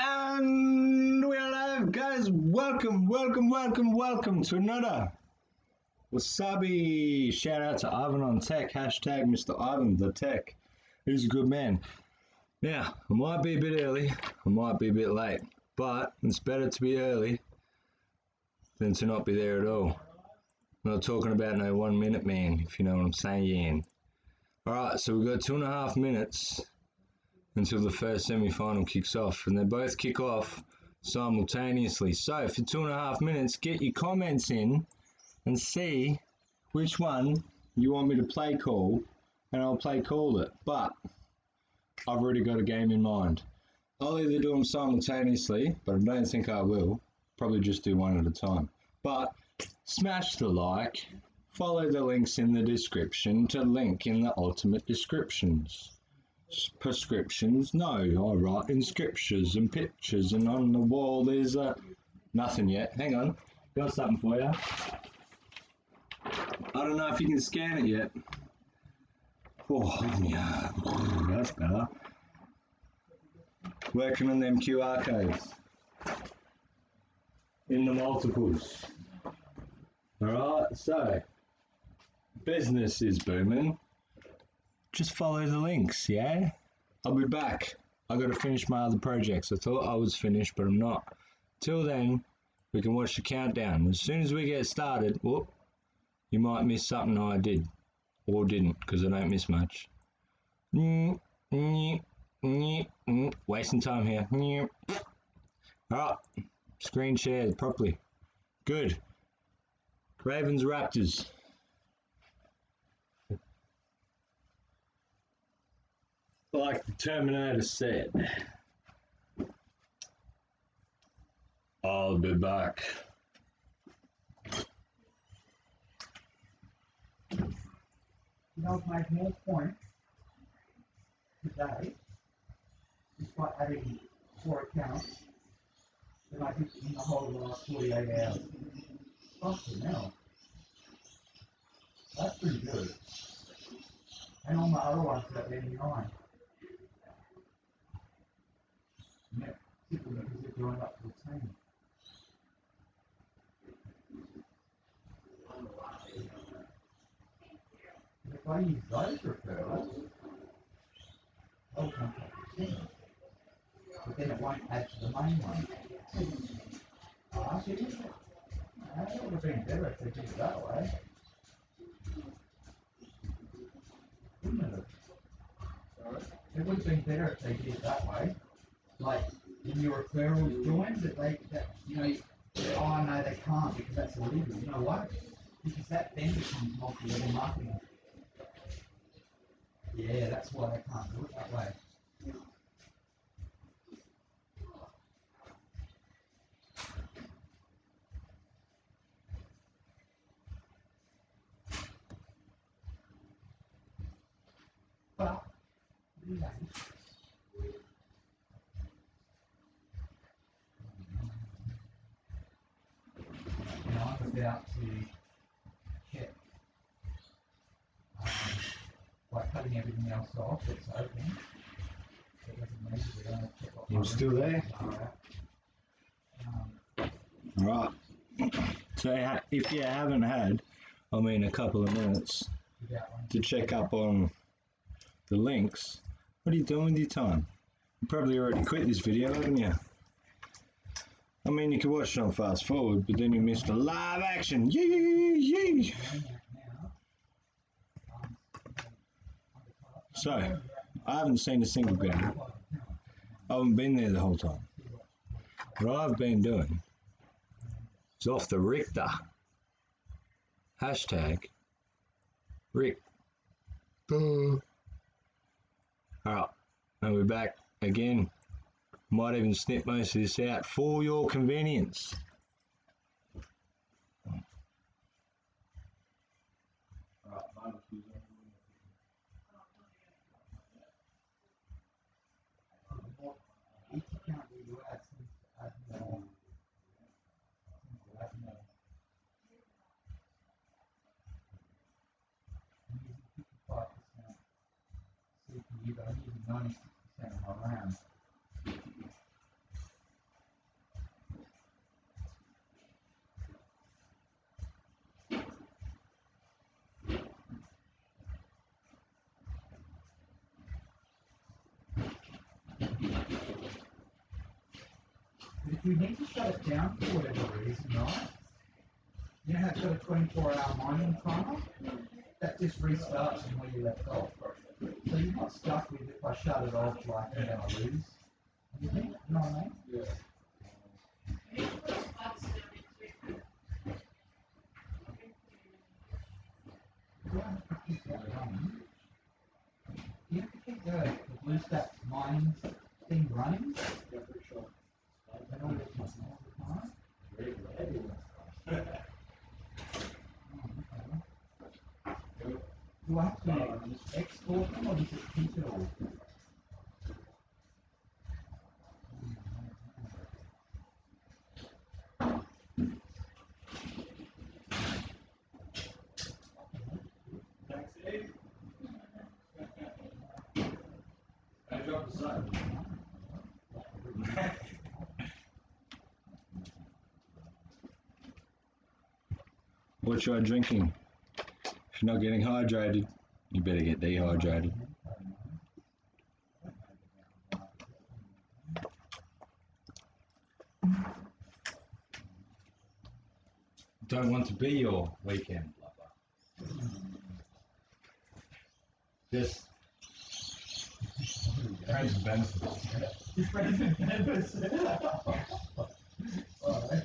And we are live, guys. Welcome to another Wasabi. Shout out to Ivan on tech. Hashtag Mr. Ivan the tech. He's a good man. Now, I might be a bit early, I might be a bit late, but it's better to be early than to not be there at all. I'm not talking about no 1 minute man, if you know what I'm saying. Alright, so we've got 2.5 minutes until the first semi-final kicks off, and they both kick off simultaneously. So for 2.5 minutes, get your comments in and see which one you want me to play call, and I'll play call it. But I've already got a game in mind. I'll either do them simultaneously, but I don't think I will. Probably just do one at a time. But smash the like, follow the links in the description to link in the ultimate descriptions. Prescriptions, no, I write in scriptures and pictures, and on the wall there's nothing yet. Hang on, got something for you. I don't know if you can scan it yet. Oh, yeah, that's better. Working on them QR codes in the multiples. Alright, so business is booming. Just follow the links, yeah? I'll be back. I got to finish my other projects. I thought I was finished, but I'm not. Till then, we can watch the countdown. As soon as we get started, whoop, you might miss something I did. Or didn't, because I don't miss much. Wasting time here. Alright, screen shared properly. Good. Ravens Raptors. Like the Terminator said, I'll be back. I've made more points today, despite having 4 accounts, than I did in the whole of the last 48 hours. Fucking hell. That's pretty good. And all my other ones got 89. Yeah, simply because they're joined up to the team. If I use those referrals, I'll contact the team. But then it won't add to the main one. Actually, that would have been better if they did it that way. Wouldn't it? It would have been better if they did it that way. Like, when your referrals join, oh no, they can't because that's illegal. You know what? Because that then becomes multi-level marketing. Yeah, that's why they can't do it that way. But, anyway. Now I'm about to check by cutting everything else off that's open. It doesn't need to be on check off. You're still there? Alright. So if you haven't had, a couple of minutes to check up on the links, what are you doing with your time? You probably already quit this video, haven't you? You can watch it on fast forward, but then you missed the live action. Yee! So, I haven't seen a single game. I haven't been there the whole time. What I've been doing is off the Richter. Hashtag Rick. Alright, and we're back again. Might even snip most of this out for your convenience. CPU, but I'm using 96% of my RAM. you need to shut it down for whatever reason, right? You know how it's got a 24-hour mining timer? That just restarts from where you left off. So you're not stuck with if I shut it off, like, I'm going to lose. You think? You know what I mean? Yeah. You have to keep that running. You have to keep the blue stat mining thing running. Yeah, pretty sure. And all the time. Very glad. Do I have to export them or does it keep it all? Thanks, Eve. I dropped the sun. What you are drinking? If you're not getting hydrated, you better get dehydrated. Don't want to be your weekend lover. Just friends and benefits. Just friends and benefits. Alright.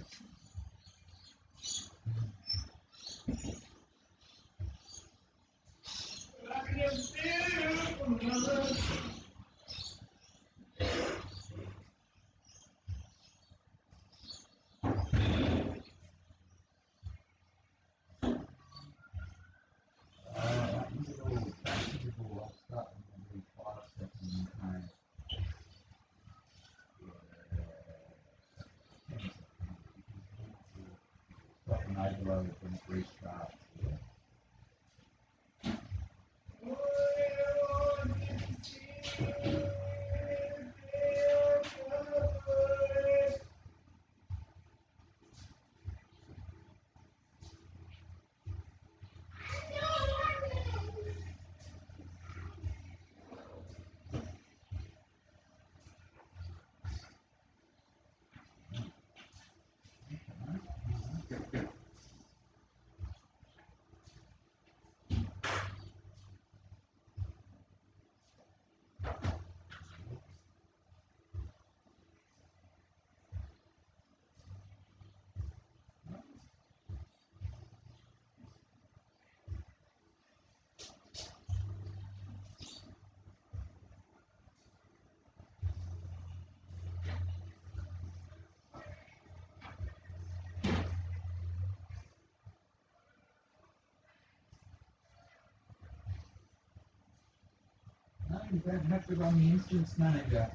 No, you don't have to run the instance manager.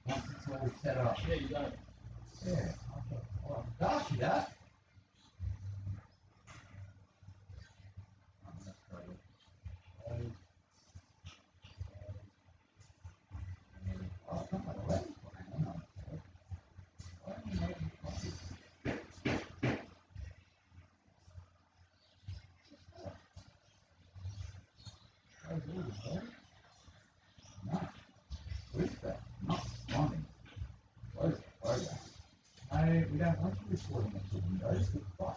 Once it's all set up. Yeah, you don't. Yeah. Okay. Well, gosh, you that. Oh, come on, wait. Hang on. Why don't you make me copy? Oh, good, boy. Nice. Whisper, not responding. Close the program. No, we don't want you recording it to Windows. Goodbye.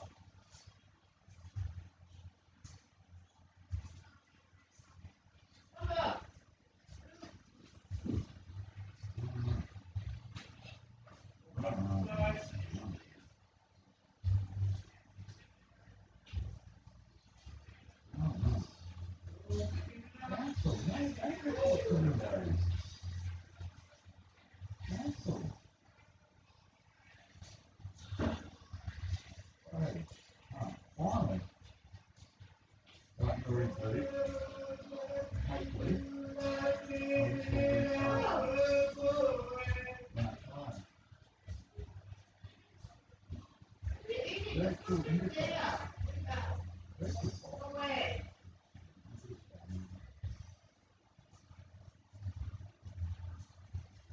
Cancel. No, don't record to Windows. Cancel. Right. Finally. Right, you're reboot. Hopefully. Virtual interface.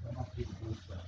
That must be the booster.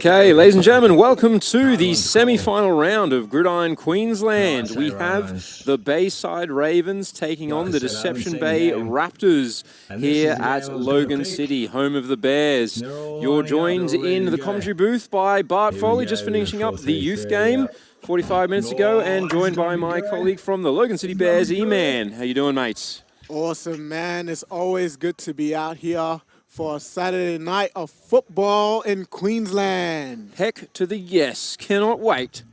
Okay, ladies and gentlemen, welcome to the semi-final round of Gridiron Queensland. We have the Bayside Ravens taking on the Deception Bay Raptors here at Logan City, home of the Bears. You're joined in the commentary booth by Bart Foley, just finishing up the youth game 45 minutes ago, and joined by my colleague from the Logan City Bears, E-Man. How you doing, mates? Awesome, man. It's always good to be out here for a Saturday night of football in Queensland. Heck to the yes. Cannot wait.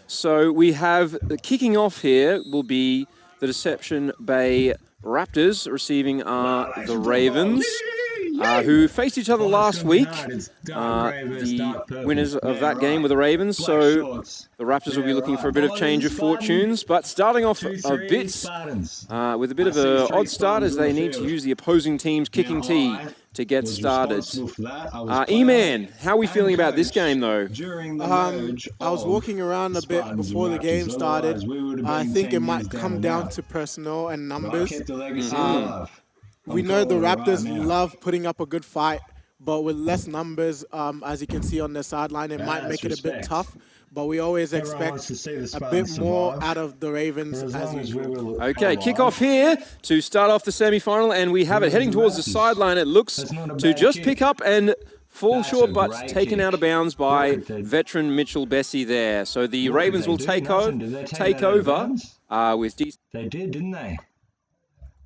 So we have, kicking off here will be the Deception Bay Raptors receiving the Ravens, who faced each other last week. The winners of that game were the Ravens, so the Raptors will be looking for a bit of change of fortunes. But starting off a bit with a bit of an odd start, as they need to use the opposing team's kicking tee to get started. E-Man, how are we feeling about this game, though? I was walking around a bit before the game started. I think it might come down to personnel and numbers. We know the Raptors love putting up a good fight, but with less numbers, as you can see on the sideline, it might make it a bit tough. But we always expect a bit more out of the Ravens as usual. Okay, kick-off here to start off the semi-final, and we have it heading towards the sideline. It looks to just pick up and fall short, but taken out of bounds by veteran Mitchell Bessie there. So the Ravens will take over with... They did, didn't they?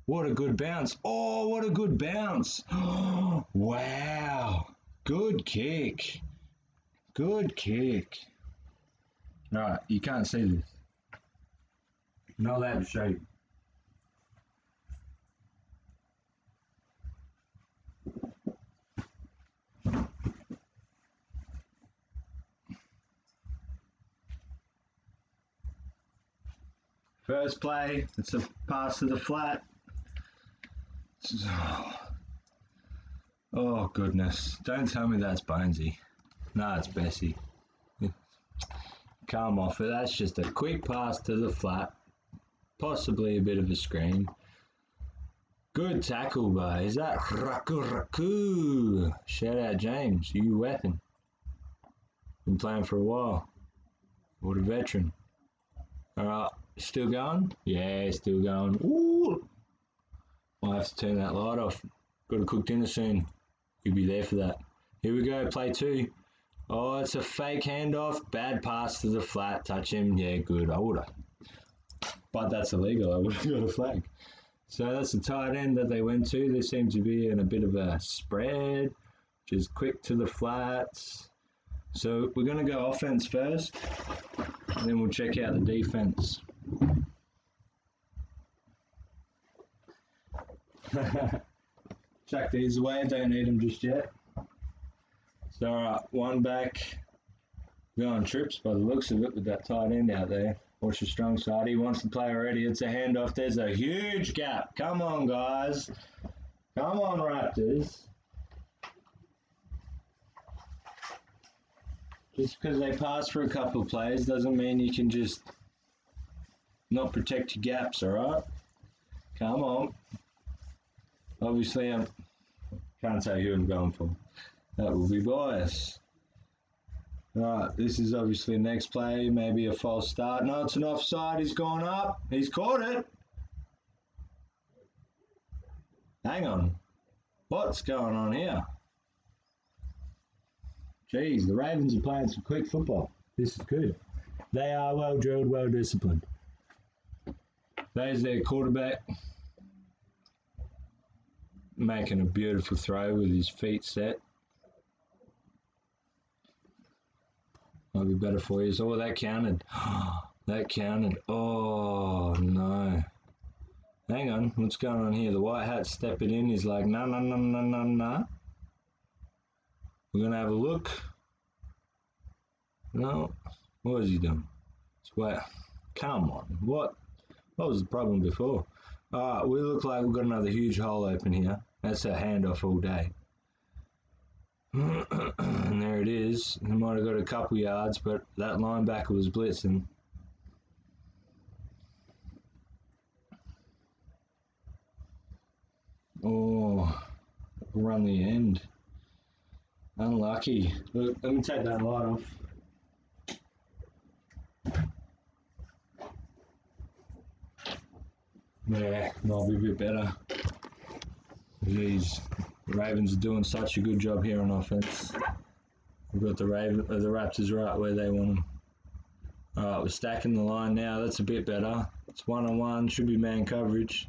What a good bounce. Oh, what a good bounce. Oh, wow. Good kick. Good kick. Right, you can't see this. I'm not allowed to show you. First play, it's a pass to the flat. Oh, goodness. Don't tell me that's Bonesy. No, it's Bessie. Come off it. That's just a quick pass to the flat. Possibly a bit of a screen. Good tackle, but is that Raku? Shout out, James. You weapon. Been playing for a while. What a veteran. Alright, still going? Yeah, still going. Ooh! Might have to turn that light off. Got to cook dinner soon. You'll be there for that. Here we go, play two. Oh, it's a fake handoff. Bad pass to the flat. Touch him. Yeah, good. I would have. But that's illegal. I would have got a flag. So that's the tight end that they went to. They seem to be in a bit of a spread, which is quick to the flats. So we're going to go offense first, and then we'll check out the defense. Chuck these away. Don't need them just yet. So, alright, one back, going trips by the looks of it with that tight end out there. Watch the strong side. He wants to play already. It's a handoff. There's a huge gap. Come on, guys. Come on, Raptors. Just because they pass for a couple of plays doesn't mean you can just not protect your gaps, alright? Come on. Obviously, I can't say who I'm going for. That will be bias. Right, this is obviously next play, maybe a false start. No, it's an offside. He's gone up. He's caught it. Hang on. What's going on here? Geez, the Ravens are playing some quick football. This is good. They are well drilled, well disciplined. There's their quarterback. Making a beautiful throw with his feet set. Might be better for you. Oh, that counted. That counted. Oh, no. Hang on. What's going on here? The white hat stepping in. He's like, no. We're going to have a look. No. What is he doing? Wait. Come on. What was the problem before? All right. We look like we've got another huge hole open here. That's a handoff all day. And there it is. He might have got a couple yards, but that linebacker was blitzing. Oh, run the end. Unlucky. Look, let me take that light off. Yeah, might be a bit better. Jeez, the Ravens are doing such a good job here on offense. We've got the Raptors right where they want them. Alright, we're stacking the line now. That's a bit better. It's 1-on-1. Should be man coverage.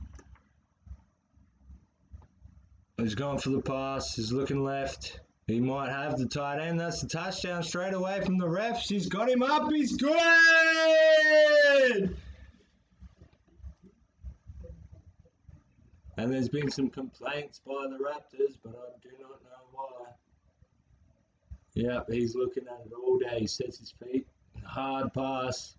He's going for the pass. He's looking left. He might have the tight end. That's the touchdown straight away from the refs. He's got him up. He's good! And there's been some complaints by the Raptors, but I do not know why. Yep, he's looking at it all day. He sets his feet. Hard pass.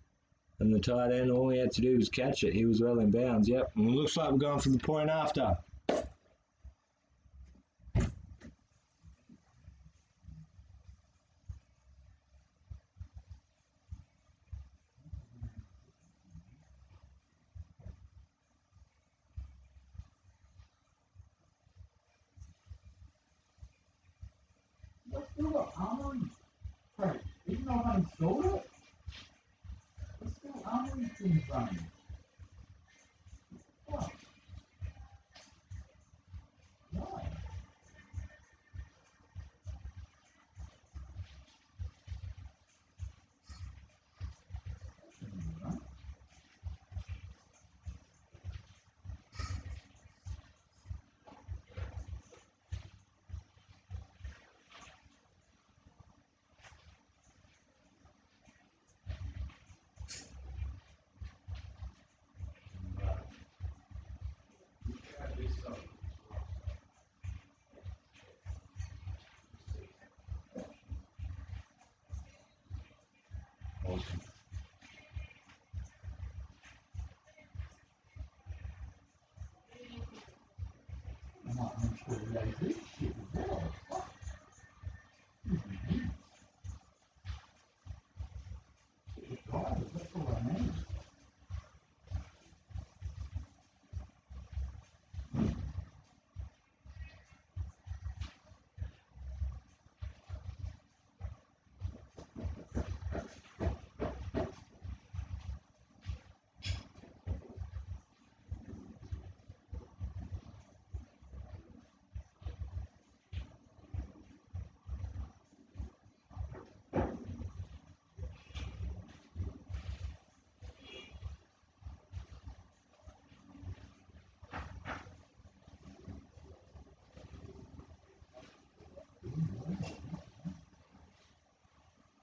And the tight end, all he had to do was catch it. He was well in bounds. Yep, and it looks like we're going for the point after. Let's do it, Armory. Right, even though I haven't installed it, let's do Armory things running. Oh. No. I might make sure we raise this shit as well. That's all I need.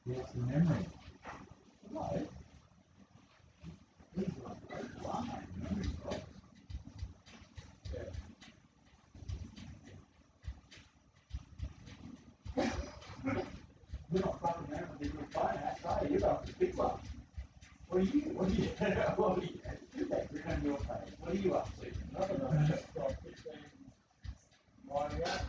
Yes, the memory. Right. These are great fun, memory cards. You're not fucking around with your phone, are you? You're going to pick one. What are you what are you do that grin on your face? What are you up to? Nothing, I'm just got 15 lining up.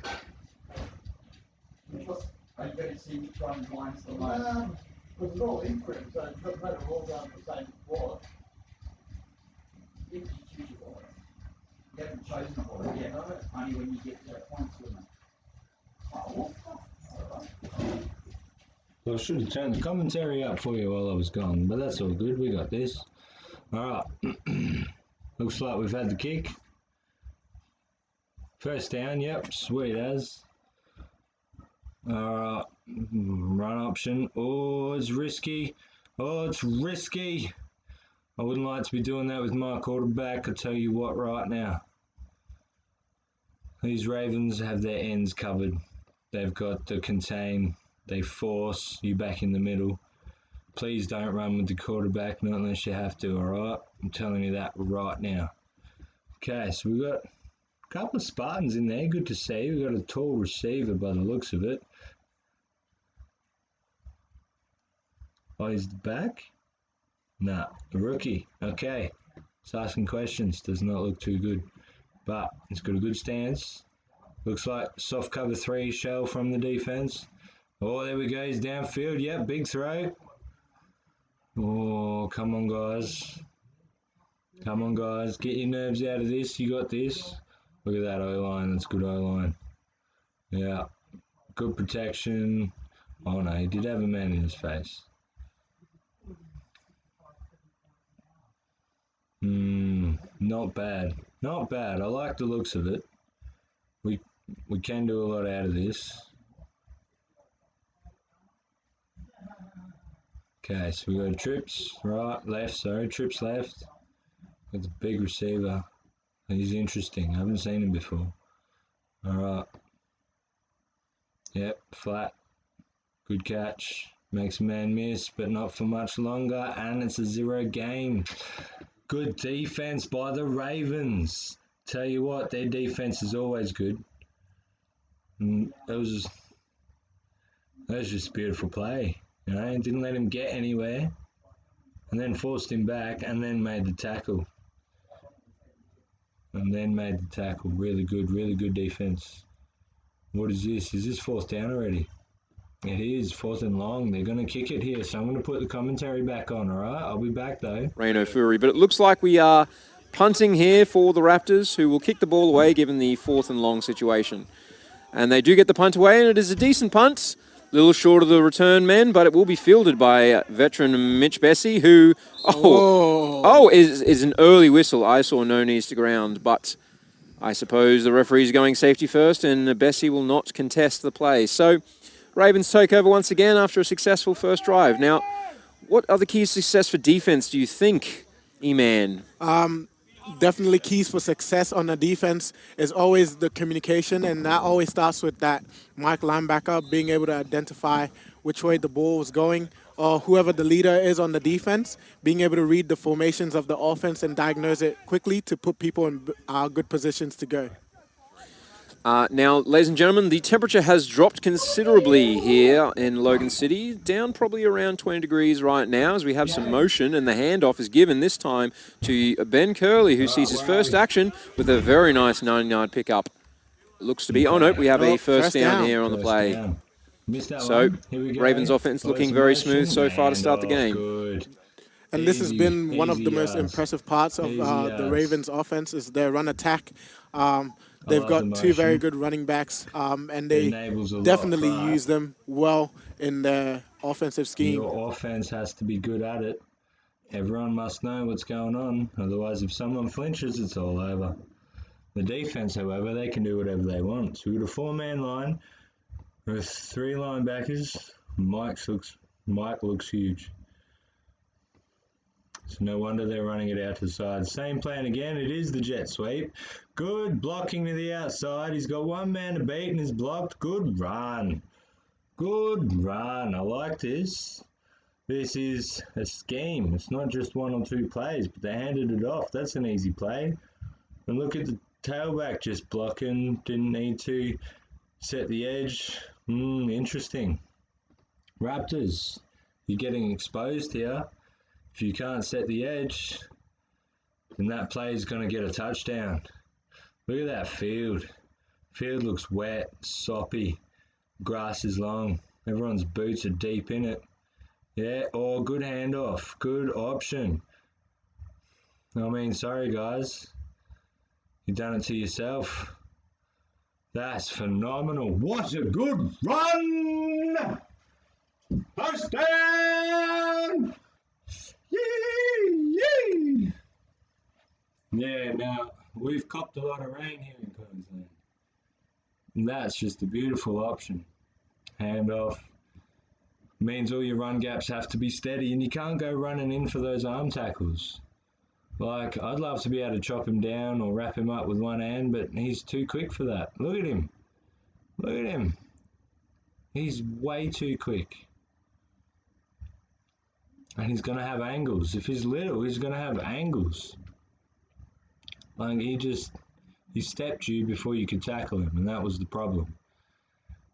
Are you going to see which one lines the most? Because it's all input, so it doesn't matter, we're all going to the same wallet. If you choose your wallet. You haven't chosen a wallet yet, only when you get to points with them. Oh, alright. So I should have turned the commentary up for you while I was gone, but that's all good. We got this. Alright. Looks like we've had the kick. First down, yep, sweet as. Alright. Run option. Oh, it's risky. Oh, it's risky. I wouldn't like to be doing that with my quarterback, I tell you what right now. These Ravens have their ends covered. They've got the contain. They force you back in the middle. Please don't run with the quarterback, not unless you have to, alright? I'm telling you that right now. Okay, so we've got a couple of Spartans in there. Good to see. We've got a tall receiver by the looks of it. Oh, he's the back? Nah, the rookie. Okay. It's asking questions. Does not look too good. But he's got a good stance. Looks like soft cover 3 shell from the defense. Oh, there we go. He's downfield. Yep, big throw. Oh, come on, guys. Come on, guys. Get your nerves out of this. You got this. Look at that O-line. That's good O-line. Yeah. Good protection. Oh no, he did have a man in his face. Not bad. Not bad. I like the looks of it. We can do a lot out of this. Okay, so we got trips right, left, sorry, trips left. Got the big receiver. He's interesting. I haven't seen him before. Alright. Yep, flat. Good catch. Makes a man miss, but not for much longer. And it's a 0 game. Good defense by the Ravens. Tell you what, their defense is always good. That was just a beautiful play. You know, didn't let him get anywhere. And then forced him back and then made the tackle. Really good defense. What is this? Is this 4th down already? It is 4th and long. They're going to kick it here, so I'm going to put the commentary back on, all right? I'll be back, though. Rhino Fury. But it looks like we are punting here for the Raptors, who will kick the ball away given the 4th and long situation. And they do get the punt away, and it is a decent punt. A little short of the return men, but it will be fielded by veteran Mitch Bessie, who, is an early whistle. I saw no knees to ground, but I suppose the referee's going safety first, and Bessie will not contest the play. So Ravens take over once again after a successful first drive. Now, what are the keys to success for defense, do you think, E-Man? Definitely keys for success on the defense is always the communication, and that always starts with that Mike linebacker being able to identify which way the ball was going, or whoever the leader is on the defense, being able to read the formations of the offense and diagnose it quickly to put people in good positions to go. Now, ladies and gentlemen, the temperature has dropped considerably here in Logan City, down probably around 20 degrees right now as we have some motion, and the handoff is given this time to Ben Curley, who sees his first action with a very nice 90-yard pickup. Looks to be, oh no, we have a first down here on the play. So, Ravens offense looking very smooth so far to start the game. And this has been one of the most impressive parts of the Ravens offense is their run attack. They've got 2 very good running backs, and they definitely use them well in their offensive scheme. Your offense has to be good at it. Everyone must know what's going on. Otherwise, if someone flinches, it's all over. The defense, however, they can do whatever they want. So we've got a 4-man line with 3 linebackers. Mike looks huge. So no wonder they're running it out to the side. Same plan again. It is the jet sweep. Good blocking to the outside. He's got 1 man to beat and is blocked. Good run. Good run. I like this. This is a scheme. It's not just 1 or 2 plays, but they handed it off. That's an easy play. And look at the tailback just blocking. Didn't need to set the edge. Interesting. Raptors, you're getting exposed here. If you can't set the edge, then that play is going to get a touchdown. Look at that field. Field looks wet, soppy. Grass is long. Everyone's boots are deep in it. Yeah, good handoff. Good option. I mean, sorry guys. You've done it to yourself. That's phenomenal. What a good run! Touchdown! Yee! Yeah, now we've copped a lot of rain here in Queensland. And that's just a beautiful option. Handoff. Means all your run gaps have to be steady, and you can't go running in for those arm tackles. Like, I'd love to be able to chop him down or wrap him up with 1 hand, but he's too quick for that. Look at him. Look at him. He's way too quick. And he's going to have angles. If he's little, he's going to have angles. Like, he stepped you before you could tackle him, and that was the problem.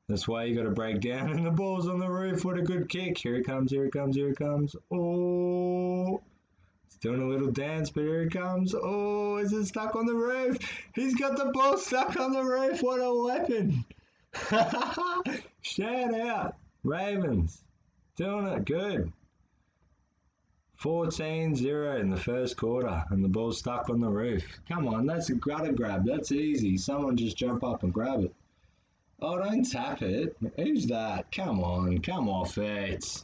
That's why you got to break down, and the ball's on the roof. What a good kick. Here it comes, here it comes, here it comes. Oh, it's doing a little dance, but here it comes. Oh, is it stuck on the roof? He's got the ball stuck on the roof. What a weapon. Shout out. Ravens. Doing it good. 14-0 in the first quarter, and the ball's stuck on the roof. Come on, that's a gutter grab. That's easy. Someone just jump up and grab it. Oh, don't tap it. Who's that? Come on, come off it.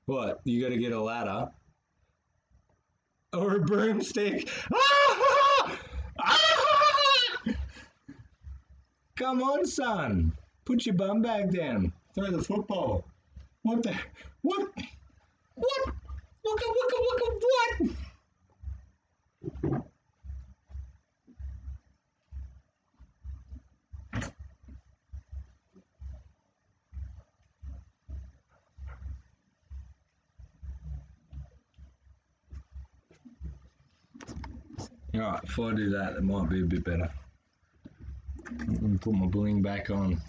What, you got to get a ladder? Or a broomstick? Ah! Ah! Come on, son. Put your bum bag down. Throw the football. What the? What? What? What? Alright, before I do that, it might be a bit better. I'm going to put my bling back on.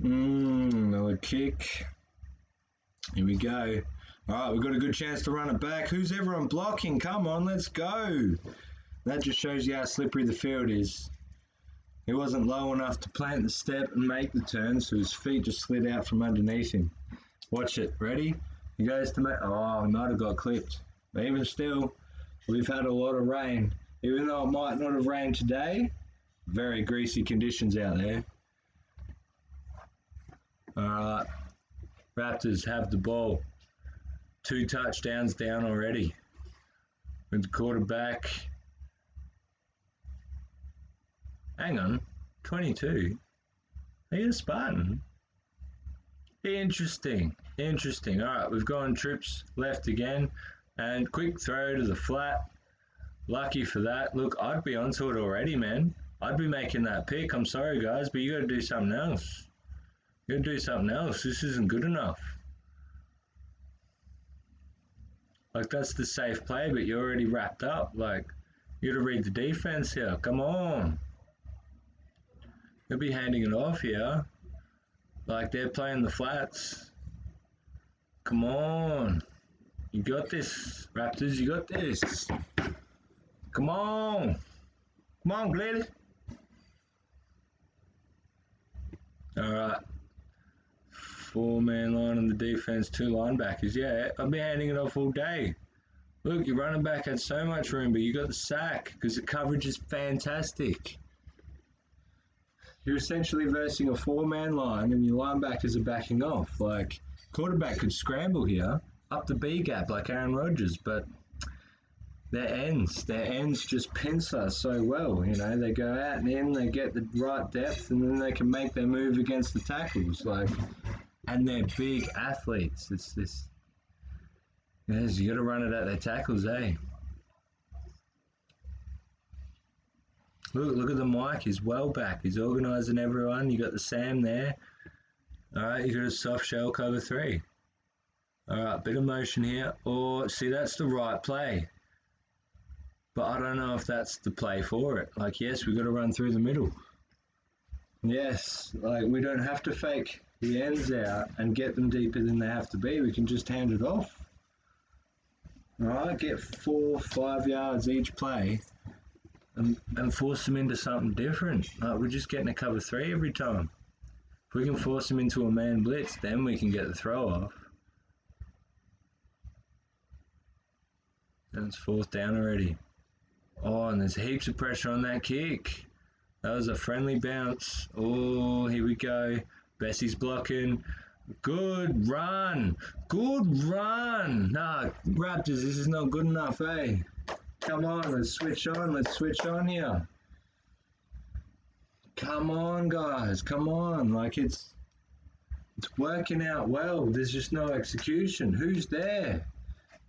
Another kick. Here we go. Alright, we've got a good chance to run it back. Who's everyone blocking? Come on, let's go. That just shows you how slippery the field is. He wasn't low enough to plant the step and make the turn, so his feet just slid out from underneath him. Watch it. Ready? He goes to make... Oh, he might have got clipped. But even still, we've had a lot of rain. Even though it might not have rained today, very greasy conditions out there. Alright. Raptors have the ball. 2 touchdowns down already. With the quarterback. Hang on. 22? Are you a Spartan? Interesting. Interesting. Alright, we've gone trips left again. And quick throw to the flat. Lucky for that. Look, I'd be onto it already, man. I'd be making that pick. I'm sorry, guys, but you got to do something else. You got to do something else. This isn't good enough. Like, that's the safe play, but you're already wrapped up. Like, you got to read the defense here. Come on. You'll be handing it off here. Like, they're playing the flats. Come on. You got this, Raptors. You got this. Come on. Come on, Gladys. All right. 4-man line on the defense, 2 linebackers. Yeah, I've been handing it off all day. Look, your running back had so much room, but you got the sack because the coverage is fantastic. You're essentially versing a 4-man line and your linebackers are backing off. Like, quarterback could scramble here up the B gap like Aaron Rodgers, but their ends just pinch us so well. You know, they go out and in, they get the right depth, and then they can make their move against the tackles. Like, and they're big athletes. It's this. Yes, you got to run it at their tackles, eh? Look at the Mike. He's well back. He's organising everyone. You got the Sam there. All right, you got a soft shell cover 3. All right, bit of motion here. Oh, see, that's the right play. But I don't know if that's the play for it. Like, yes, we've got to run through the middle. Yes, like, we don't have to fake the ends out and get them deeper than they have to be. We can just hand it off. All right, get 4, 5 yards each play and force them into something different. Like, we're just getting a cover 3 every time. If we can force them into a man blitz, then we can get the throw off. And it's 4th down already. Oh, and there's heaps of pressure on that kick. That was a friendly bounce. Oh, here we go. Bessie's blocking. Good run. Good run. Nah, Raptors, this is not good enough, eh? Come on, let's switch on. Let's switch on here. Come on, guys. Come on. Like, it's working out well. There's just no execution. Who's there?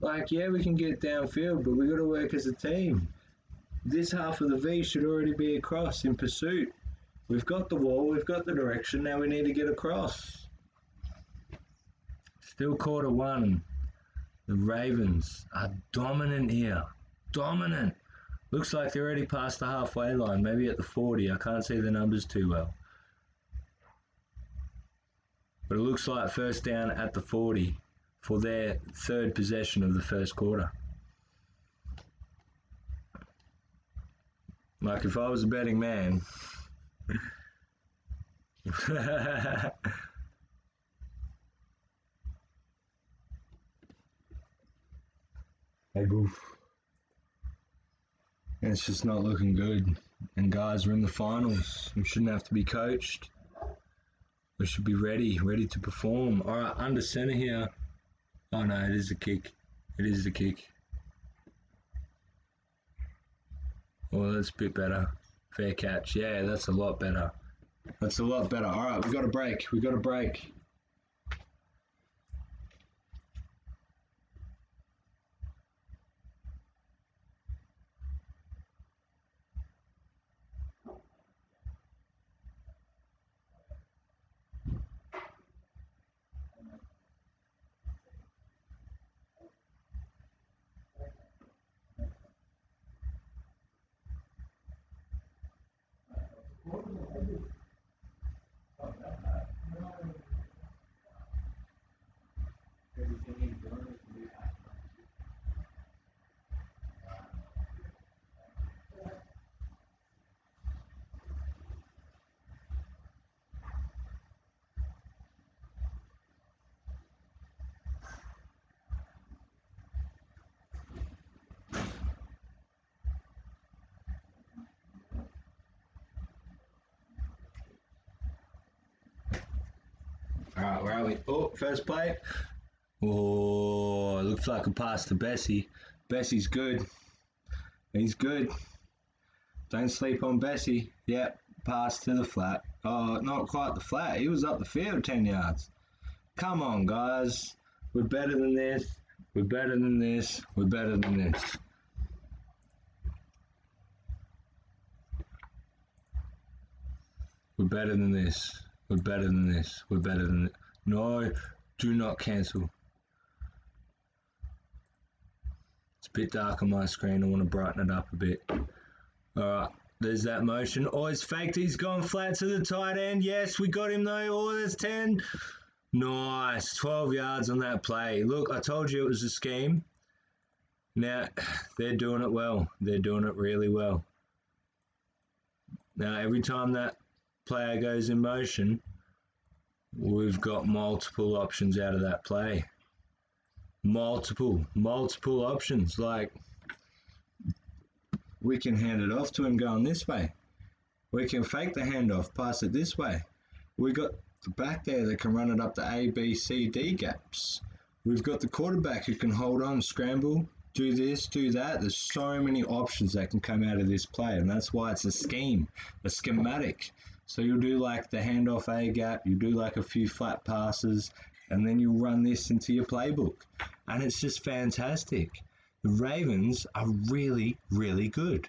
Like, yeah, we can get downfield, but we got to work as a team. This half of the V should already be across in pursuit. We've got the wall, we've got the direction, now we need to get across. Still quarter 1. The Ravens are dominant here. Dominant. Looks like they're already past the halfway line, maybe at the 40. I can't see the numbers too well. But it looks like first down at the 40 for their 3rd possession of the first quarter. Like, if I was a betting man. Hey, boof. It's just not looking good. And guys, we're in the finals. We shouldn't have to be coached. We should be ready to perform. All right, under centre here. Oh no, it is the kick. It is the kick. Oh, that's a bit better. Fair catch. Yeah, that's a lot better. That's a lot better. All right, we got a break. We got a break. All right, where are we? Oh, first play. Oh, looks like a pass to Bessie. Bessie's good. He's good. Don't sleep on Bessie. Yep, pass to the flat. Oh, not quite the flat. He was up the field 10 yards. Come on, guys. We're better than this. We're better than this. We're better than this. We're better than this. We're better than this. We're better than this. No, do not cancel. It's a bit dark on my screen. I want to brighten it up a bit. All right, there's that motion. Oh, he's faked. He's gone flat to the tight end. Yes, we got him though. Oh, there's 10. Nice. 12 yards on that play. Look, I told you it was a scheme. Now, they're doing it well. They're doing it really well. Now, every time that player goes in motion, we've got multiple options out of that play. Multiple options. Like, we can hand it off to him going this way. We can fake the handoff, pass it this way. We got the back there that can run it up the A, B, C, D gaps. We've got the quarterback who can hold on, scramble, do this, do that. There's so many options that can come out of this play, and that's why it's a scheme, a schematic. So you'll do like the handoff A gap, you do like a few flat passes, and then you'll run this into your playbook. And it's just fantastic. The Ravens are really, really good.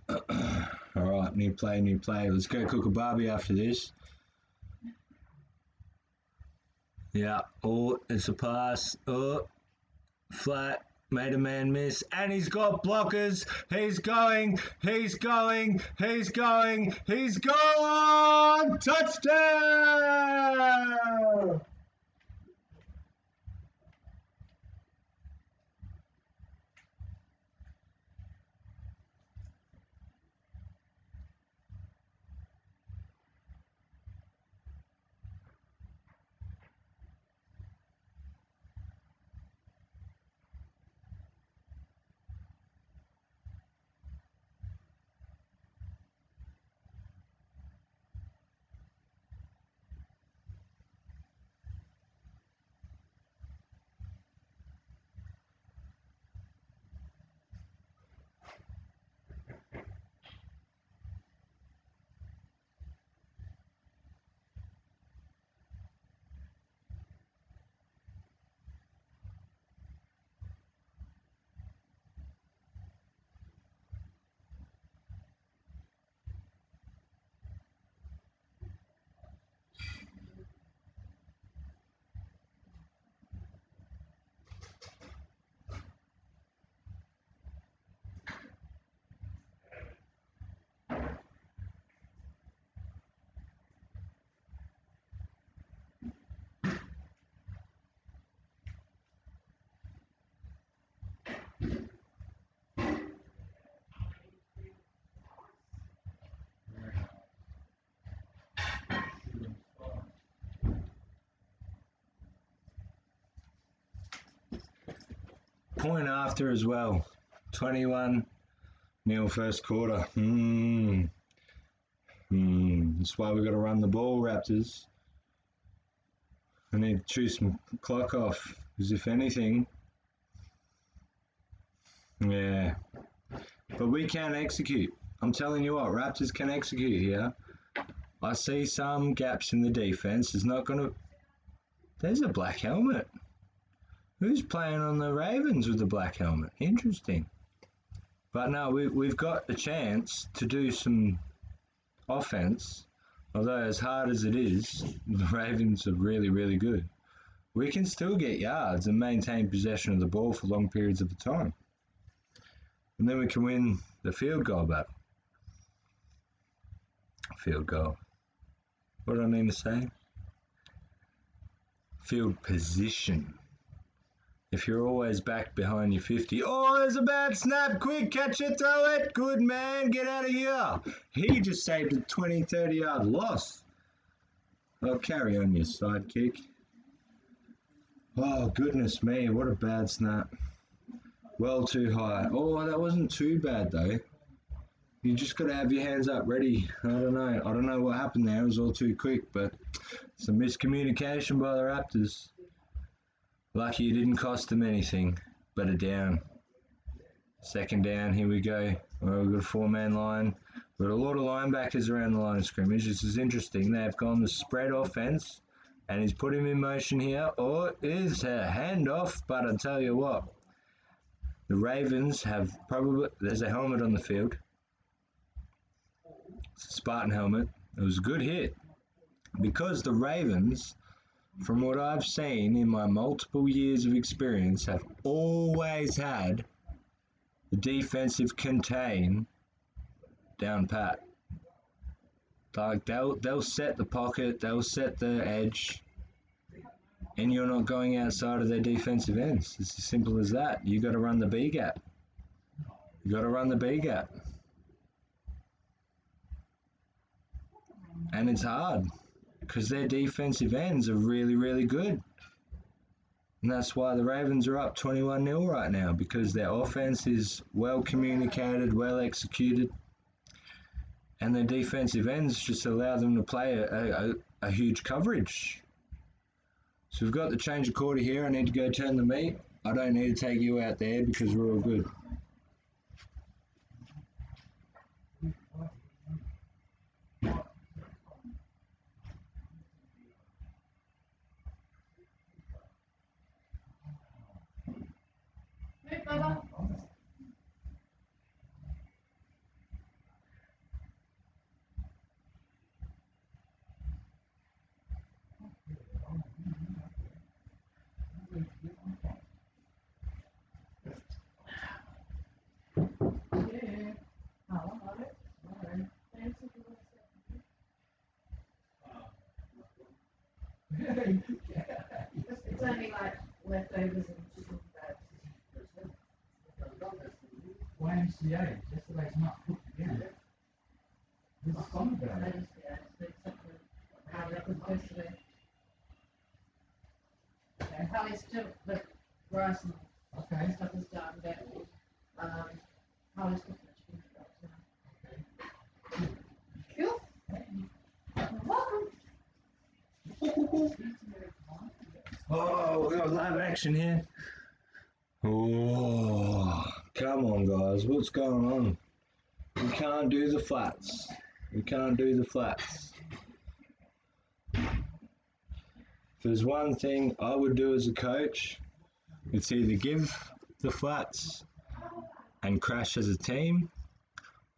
All right, new play. Let's go Kookabarby after this. Yeah, oh, it's a pass. Oh, flat, made a man miss, and he's got blockers. He's going. Touchdown! point after as well. 21-0 first quarter. That's why we've got to run the ball, Raptors. I need to chew some clock off, because if anything, yeah. But we can execute. I'm telling you what, Raptors can execute here. I see some gaps in the defense. It's not going to... There's a black helmet. Who's playing on the Ravens with the black helmet? Interesting. But no, we've got a chance to do some offense. Although as hard as it is, the Ravens are really, really good. We can still get yards and maintain possession of the ball for long periods of the time. And then we can win the field goal battle. Field goal. What do I mean to say? Field position. If you're always back behind your 50, oh, there's a bad snap, quick, catch it, throw it, good man, get out of here. He just saved a 20, 30-yard loss. Oh, carry on your sidekick. Oh, goodness me, what a bad snap. Well too high. Oh, that wasn't too bad, though. You just got to have your hands up ready. I don't know what happened there. It was all too quick, but some miscommunication by the Raptors. Lucky it didn't cost them anything, but a down. Second down, here we go. Well, we've got a four-man line. We've got a lot of linebackers around the line of scrimmage. This is interesting. They've gone the spread offense, and he's put him in motion here. Oh, it is a handoff, but I'll tell you what. The Ravens have probably... There's a helmet on the field. It's a Spartan helmet. It was a good hit. Because the Ravens... From what I've seen in my multiple years of experience, have always had the defensive contain down pat. Like they'll set the pocket, they'll set the edge, and you're not going outside of their defensive ends. It's as simple as that. You got to run the B gap. You got to run the B gap, and it's hard. Because their defensive ends are really, really good. And that's why the Ravens are up 21-0 right now, because their offense is well communicated, well executed, and their defensive ends just allow them to play a huge coverage. So we've got the change of quarter here. I need to go turn the meat. I don't need to take you out there because we're all good. Hey, Bubba. It's only like leftovers and chicken bread. YMCA, yesterday's not cooked again. This is something about it. Holly's still the rice and Okay. stuff is done, but Holly's cooking the chicken. Cool. Welcome. Oh, we got live action here. Oh, come on, guys. What's going on? We can't do the flats. We can't do the flats. If there's one thing I would do as a coach, it's either give the flats and crash as a team,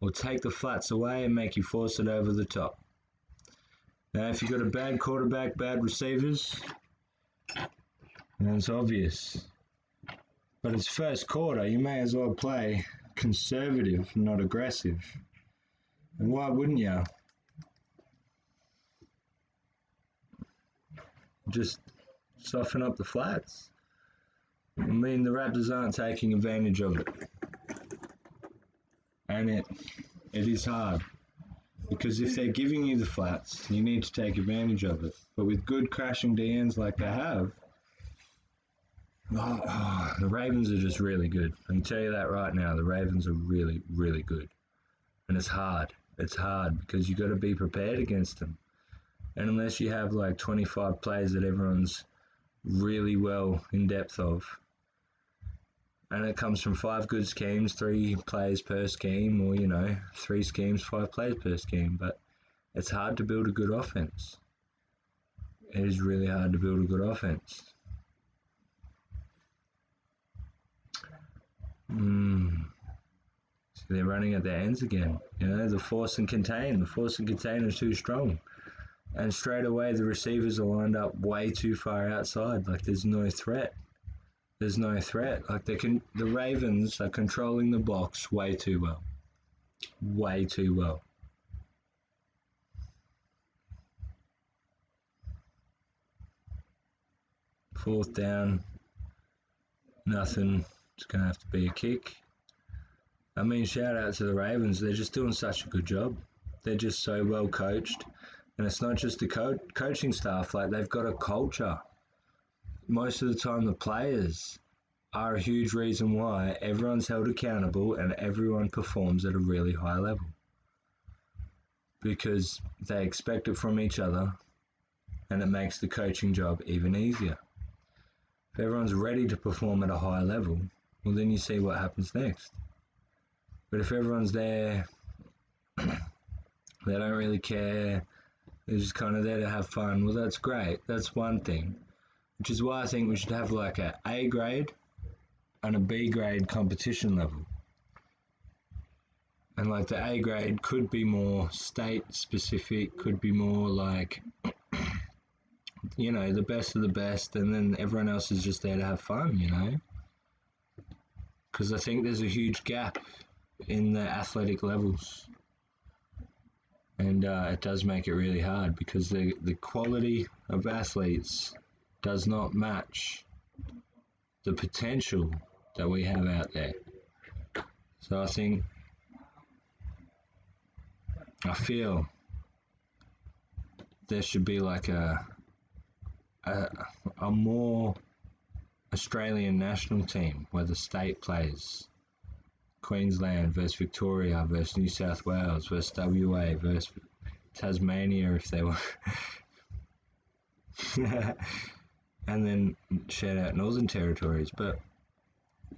or take the flats away and make you force it over the top. Now, if you've got a bad quarterback, bad receivers, then it's obvious. But it's first quarter, you may as well play conservative, not aggressive. And why wouldn't you? Just soften up the flats. I mean, the Raptors aren't taking advantage of it. And it is hard. Because if they're giving you the flats, you need to take advantage of it. But with good crashing DNs like they have, The Ravens are just really good. I can tell you that right now. The Ravens are really, really good. And it's hard. It's hard because you got to be prepared against them. And unless you have like 25 players that everyone's really well in depth of, and it comes from 5 good schemes, 3 players per scheme, or 3 schemes, 5 players per scheme. But it's hard to build a good offense. It is really hard to build a good offense. So they're running at their ends again. The force and contain. The force and contain is too strong. And straight away the receivers are lined up way too far outside. Like there's no threat. There's no threat. Like the Ravens are controlling the box way too well. Way too well. Fourth down. Nothing. It's going to have to be a kick. I mean, shout out to the Ravens. They're just doing such a good job. They're just so well coached. And it's not just the coaching staff. Like, they've got a culture. Most of the time, the players are a huge reason why everyone's held accountable and everyone performs at a really high level. Because they expect it from each other, and it makes the coaching job even easier. If everyone's ready to perform at a high level, well, then you see what happens next. But if everyone's there, they don't really care, they're just kind of there to have fun, well, that's great. That's one thing. Which is why I think we should have like a A grade and a B grade competition level. And like the A grade could be more state specific, could be more like, the best of the best, and then everyone else is just there to have fun, Because I think there's a huge gap in the athletic levels. And it does make it really hard because the quality of athletes does not match the potential that we have out there. So I feel there should be like a more Australian national team where the state plays. Queensland versus Victoria versus New South Wales versus WA versus Tasmania if they were. And then shout out Northern Territories. But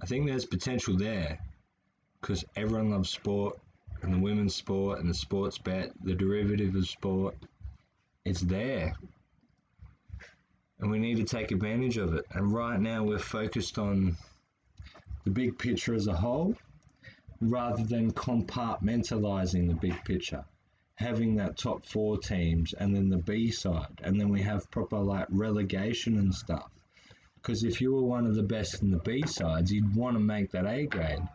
I think there's potential there because everyone loves sport, and the women's sport and the sports bet, the derivative of sport, it's there. And we need to take advantage of it. And right now we're focused on the big picture as a whole rather than compartmentalizing the big picture. Having that top 4 teams and then the B side, and then we have proper like relegation and stuff. Because if you were one of the best in the B sides, you'd want to make that A grade.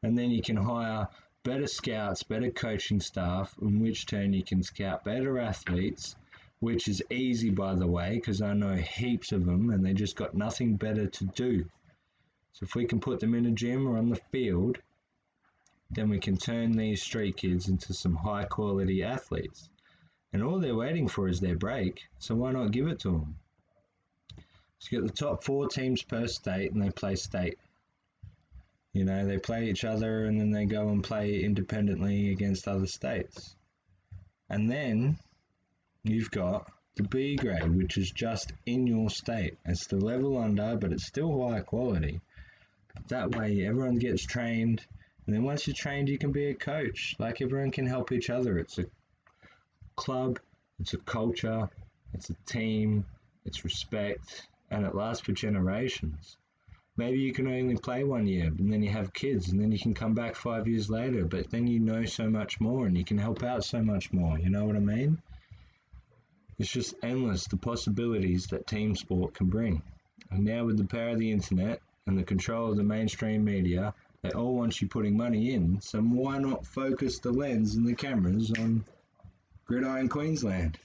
And then you can hire better scouts, better coaching staff, in which turn you can scout better athletes, which is easy, by the way, because I know heaps of them and they just got nothing better to do. So if we can put them in a gym or on the field, then we can turn these street kids into some high quality athletes. And all they're waiting for is their break, so why not give it to them? So you get the top 4 teams per state and they play state. They play each other and then they go and play independently against other states. And then you've got the B grade, which is just in your state. It's the level under, but it's still high quality. That way everyone gets trained, and then once you're trained you can be a coach. Like everyone can help each other. It's a club, it's a culture, it's a team, it's respect, and it lasts for generations. Maybe you can only play 1 year, and then you have kids, and then you can come back 5 years later, but then you know so much more, and you can help out so much more, you know what I mean? It's just endless, the possibilities that team sport can bring. And now with the power of the internet and the control of the mainstream media, they all want you putting money in, so why not focus the lens and the cameras on Gridiron Queensland?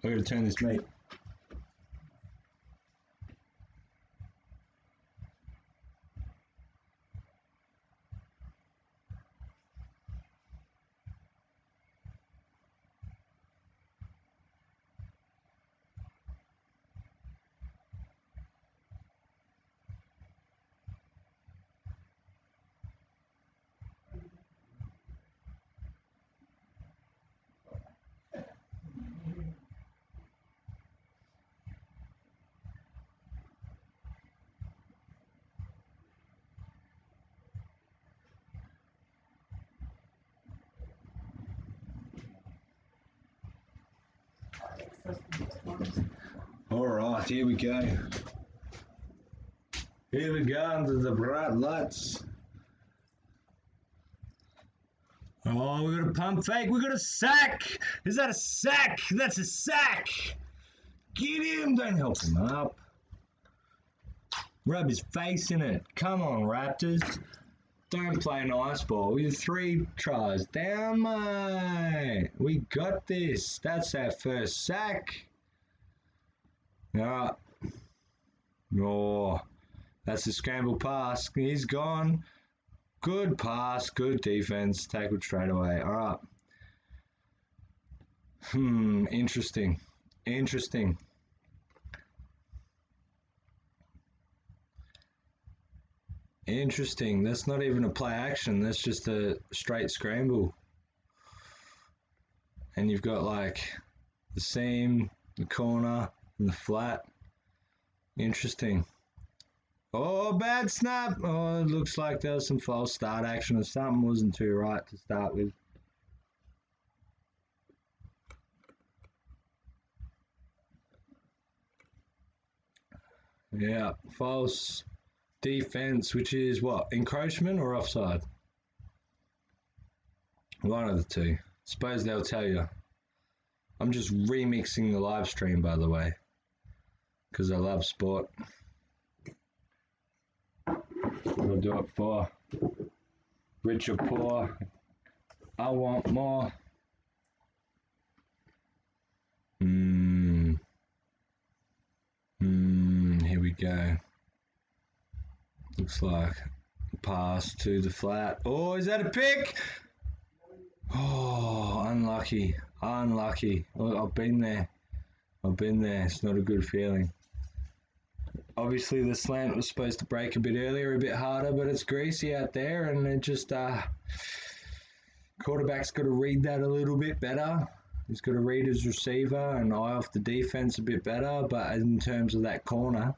I gotta turn this mate. first one. All right, here we go. Here we go under the bright lights. Oh, we got a pump fake. We got a sack. Is that a sack? That's a sack. Get him. Don't help him up. Rub his face in it. Come on, Raptors. Don't play nice ball. You're 3 tries down, mate. We got this. That's our first sack. All right. Oh, that's a scramble pass. He's gone. Good pass. Good defense. Tackled straight away. All right. Interesting. Interesting. Interesting. That's not even a play action. That's just a straight scramble. And you've got like the seam, the corner, and the flat. Interesting. Oh, bad snap. Oh, it looks like there was some false start action or something wasn't too right to start with. Yeah, false defense, which is what? Encroachment or offside? One of the two. Suppose they'll tell you. I'm just remixing the live stream, by the way, because I love sport. What I'll do it for. Rich or poor, I want more. Here we go. Looks like pass to the flat. Oh, is that a pick? Oh, unlucky. Unlucky. Well, I've been there. I've been there. It's not a good feeling. Obviously, the slant was supposed to break a bit earlier, a bit harder, but it's greasy out there, and it just quarterback's got to read that a little bit better. He's got to read his receiver and eye off the defense a bit better, but in terms of that corner,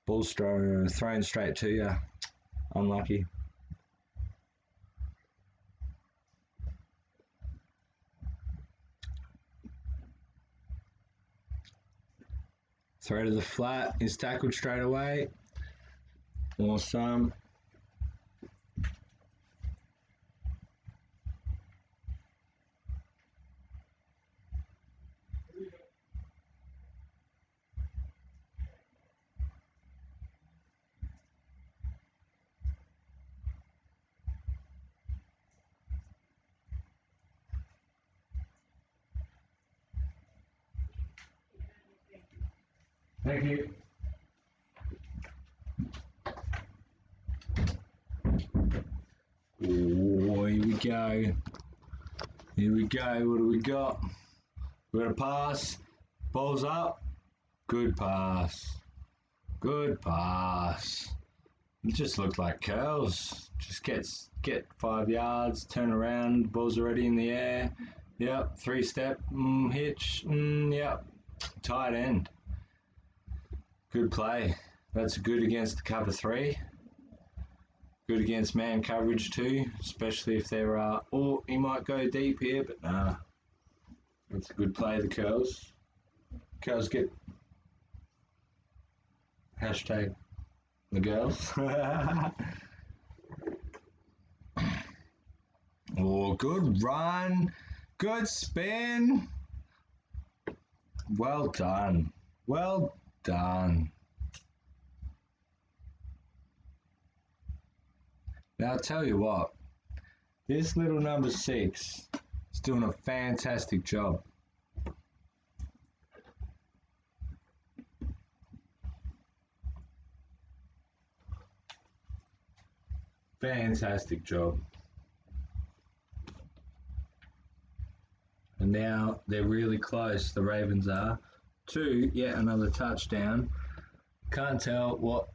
ball's thrown straight to you. Unlucky. Throw to the flat. He's tackled straight away. Awesome. Thank you. Oh, here we go. Here we go. What do we got? We got a pass. Ball's up. Good pass. Good pass. It just looked like curls. Just get 5 yards, turn around, ball's already in the air. Yep, 3-step, hitch, yep, tight end. Good play. That's good against the cover 3. Good against man coverage too, especially if there are, oh, he might go deep here, but nah. That's a good play, the curls. Curls get hashtag the girls. Oh, good run. Good spin. Well done. Well done. Now, I'll tell you what. This little number 6 is doing a fantastic job. Fantastic job. And now they're really close, the Ravens are, to yet another touchdown. Can't tell what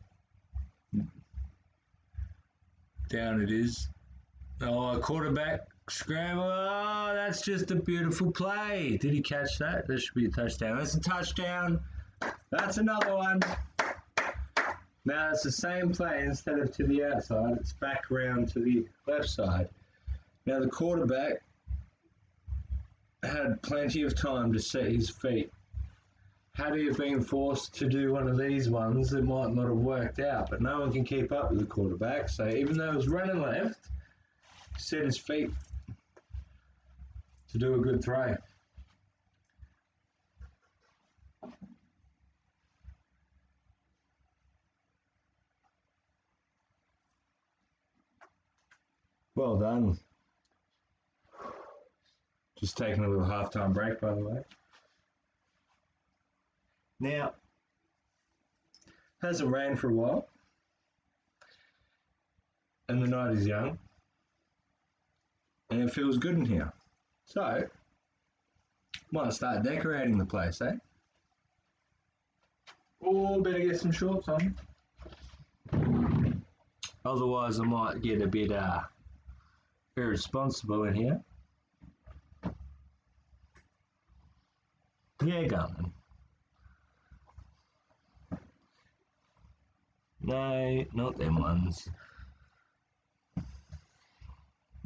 down it is. Oh, a quarterback scramble. Oh, that's just a beautiful play. Did he catch that? That should be a touchdown. That's a touchdown. That's another one. Now it's the same play. Instead of to the outside, it's back around to the left side. Now the quarterback had plenty of time to set his feet. Had he have been forced to do one of these ones, it might not have worked out, but no one can keep up with the quarterback, so even though he was running left, he set his feet to do a good throw. Well done. Just taking a little halftime break, by the way. Now, hasn't rained for a while, and the night is young, and it feels good in here. So, might start decorating the place, eh? Oh, better get some shorts on. Otherwise, I might get a bit irresponsible in here. Yeah, Gunman. No, not them ones.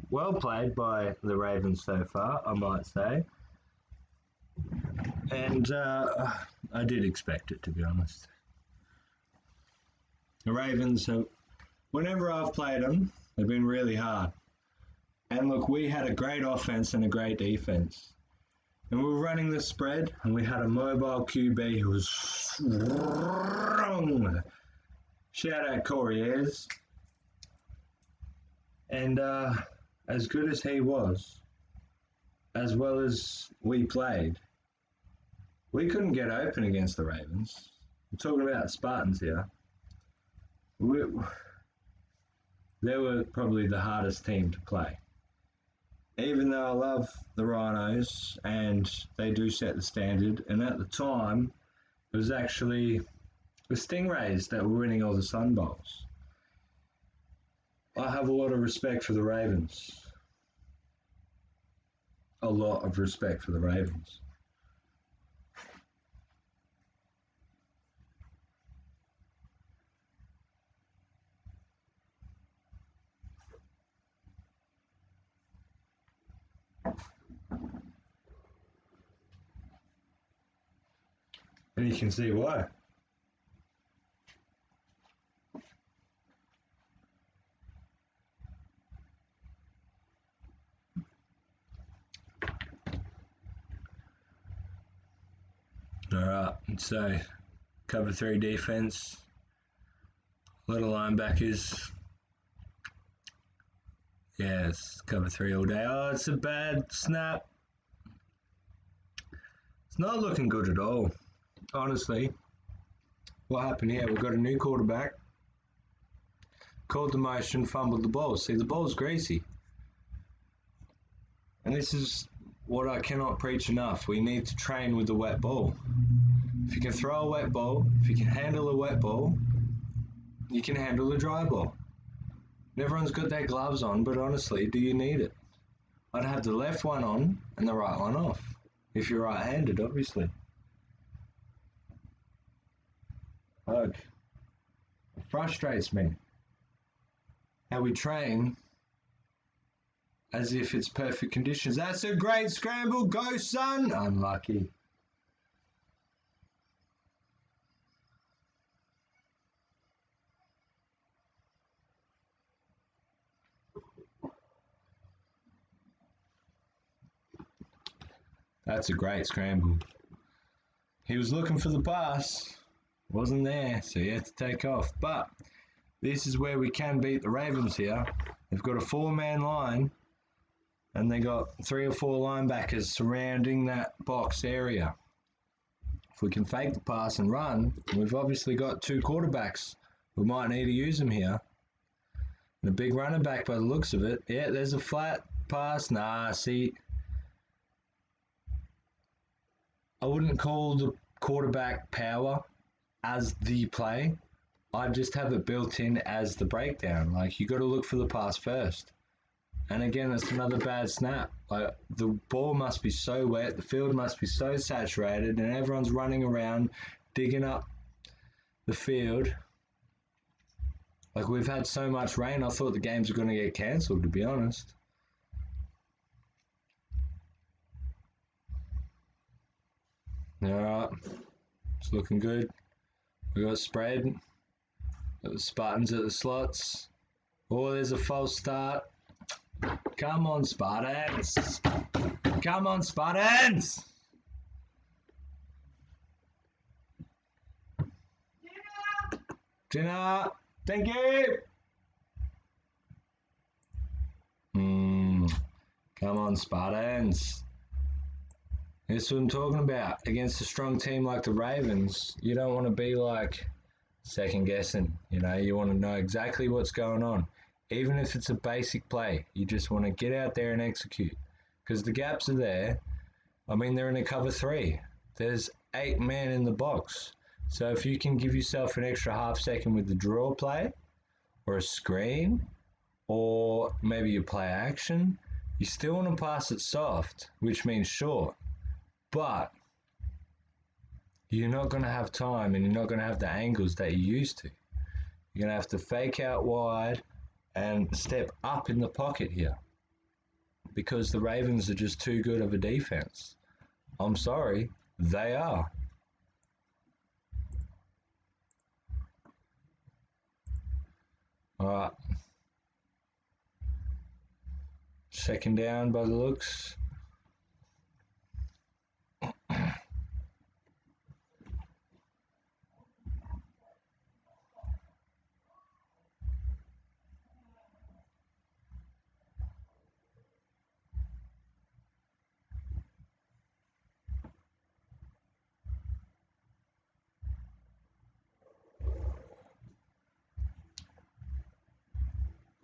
Well played by the Ravens so far, I might say. And I did expect it, to be honest. The Ravens, whenever I've played them, they've been really hard. And look, we had a great offense and a great defense. And we were running the spread, and we had a mobile QB who was strong. Shout out Corey Ayres. And as good as he was, as well as we played, we couldn't get open against the Ravens. We're talking about Spartans here. They were probably the hardest team to play. Even though I love the Rhinos and they do set the standard, and at the time, it was actually the Stingrays that were winning all the Sun Bowls. I have a lot of respect for the Ravens. A lot of respect for the Ravens. And you can see why. Alright, so cover 3 defense, a lot of linebackers. Yes, cover 3 all day. Oh, it's a bad snap. It's not looking good at all. Honestly, what happened here? We've got a new quarterback. Called the motion, fumbled the ball. See, the ball's greasy. And this is what I cannot preach enough. We need to train with the wet ball. If you can throw a wet ball, if you can handle a wet ball, you can handle a dry ball. And everyone's got their gloves on, but honestly, do you need it? I'd have the left one on and the right one off. If you're right-handed, obviously. Look, it frustrates me how we train as if it's perfect conditions. That's a great scramble. Go, son. Unlucky. That's a great scramble. He was looking for the pass. Wasn't there, so he had to take off. But this is where we can beat the Ravens here. They've got a 4-man line, and they got 3 or 4 linebackers surrounding that box area. If we can fake the pass and run, we've obviously got 2 quarterbacks. We might need to use them here. And a big running back by the looks of it. Yeah, there's a flat pass. Nah, see, I wouldn't call the quarterback power as the play. I just have it built in as the breakdown. Like, you got to look for the pass first. And again, it's another bad snap. Like, the ball must be so wet, the field must be so saturated, and everyone's running around, digging up the field. Like, we've had so much rain, I thought the games were going to get cancelled, to be honest. Alright. It's looking good. We got spread. Got the Spartans at the slots. Oh, there's a false start. Come on, Spartans. Come on, Spartans. Dinner. Thank you. Come on, Spartans. This is what I'm talking about. Against a strong team like the Ravens, you don't want to be like second guessing. You know, you want to know exactly what's going on. Even if it's a basic play, you just want to get out there and execute. Because the gaps are there. I mean, they're in a cover 3. There's 8 men in the box. So if you can give yourself an extra half second with the draw play, or a screen, or maybe you play action, you still want to pass it soft, which means short. But you're not going to have time and you're not going to have the angles that you used to. You're going to have to fake out wide and step up in the pocket here because the Ravens are just too good of a defense. I'm sorry, they are. All right. Second down by the looks.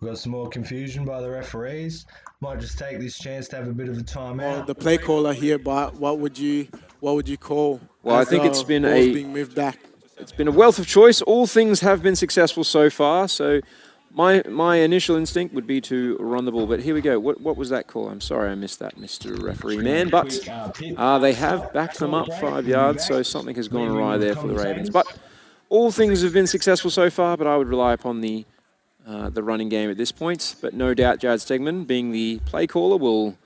We've got some more confusion by the referees. Might just take this chance to have a bit of a timeout. Well, the play caller here, but what would you call? Well, I think it's been being moved back. It's been a wealth of choice. All things have been successful so far. So my initial instinct would be to run the ball. But here we go. What was that call? I'm sorry I missed that, Mr. Referee Man. But they have backed them up 5 yards, so something has gone awry there for the Ravens. But all things have been successful so far, but I would rely upon the running game at this point. But no doubt Jared Stegman, being the play caller, will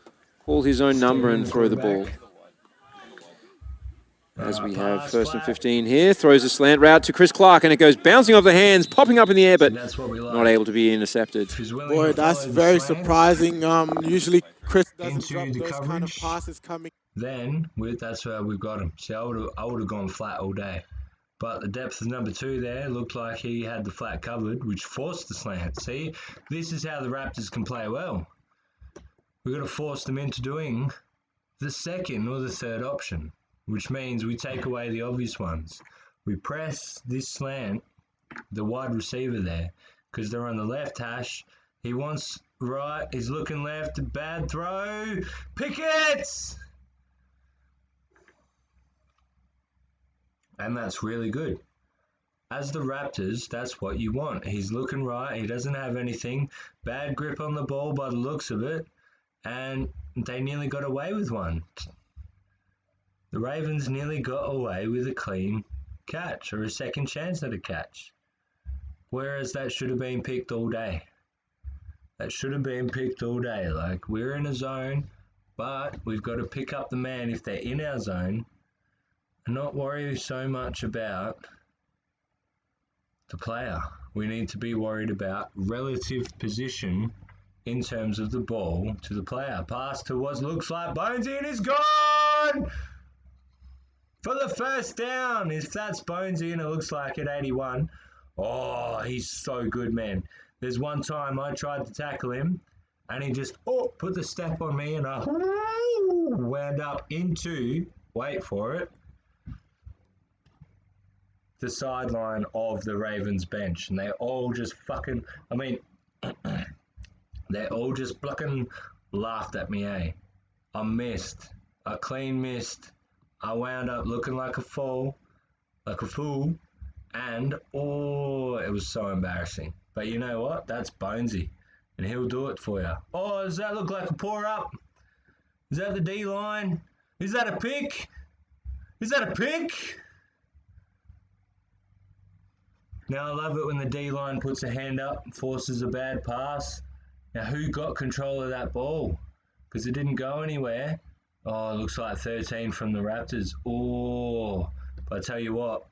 call his own number and throw the ball. As we have 1st and 15 here, throws a slant route to Chris Clark, and it goes bouncing off the hands, popping up in the air, but not able to be intercepted. Boy, that's very surprising. Usually Chris doesn't drop those kind of passes coming. Then, that's where we've got him. See, I would have gone flat all day. But the depth of number 2 there looked like he had the flat covered, which forced the slant. See, this is how the Raptors can play well. We've got to force them into doing the second or the third option, which means we take away the obvious ones. We press this slant, the wide receiver there, because they're on the left hash. He wants right, he's looking left, bad throw, Pickett's! And that's really good. As the Raptors, that's what you want. He's looking right, he doesn't have anything, bad grip on the ball by the looks of it, and they nearly got away with one. The Ravens nearly got away with a clean catch or a second chance at a catch. Whereas that should have been picked all day. That should have been picked all day. Like, we're in a zone, but we've got to pick up the man if they're in our zone and not worry so much about the player. We need to be worried about relative position in terms of the ball to the player. Pass to what looks like Bonesy and he's gone! For the first down, if that's Bonesy and it looks like at 81. Oh, he's so good, man. There's one time I tried to tackle him and he just put the step on me and I wound up into, wait for it, the sideline of the Ravens bench. And they all just fucking, they all just fucking laughed at me, eh? I missed. I clean missed. I wound up looking like a fool, and it was so embarrassing. But you know what? That's Bonesy, and he'll do it for you. Oh, does that look like a pour up? Is that the D line? Is that a pick? Is that a pick? Now I love it when the D line puts a hand up, forces a bad pass. Now who got control of that ball? Because it didn't go anywhere. Oh, it looks like 13 from the Raptors. Oh, but I tell you what,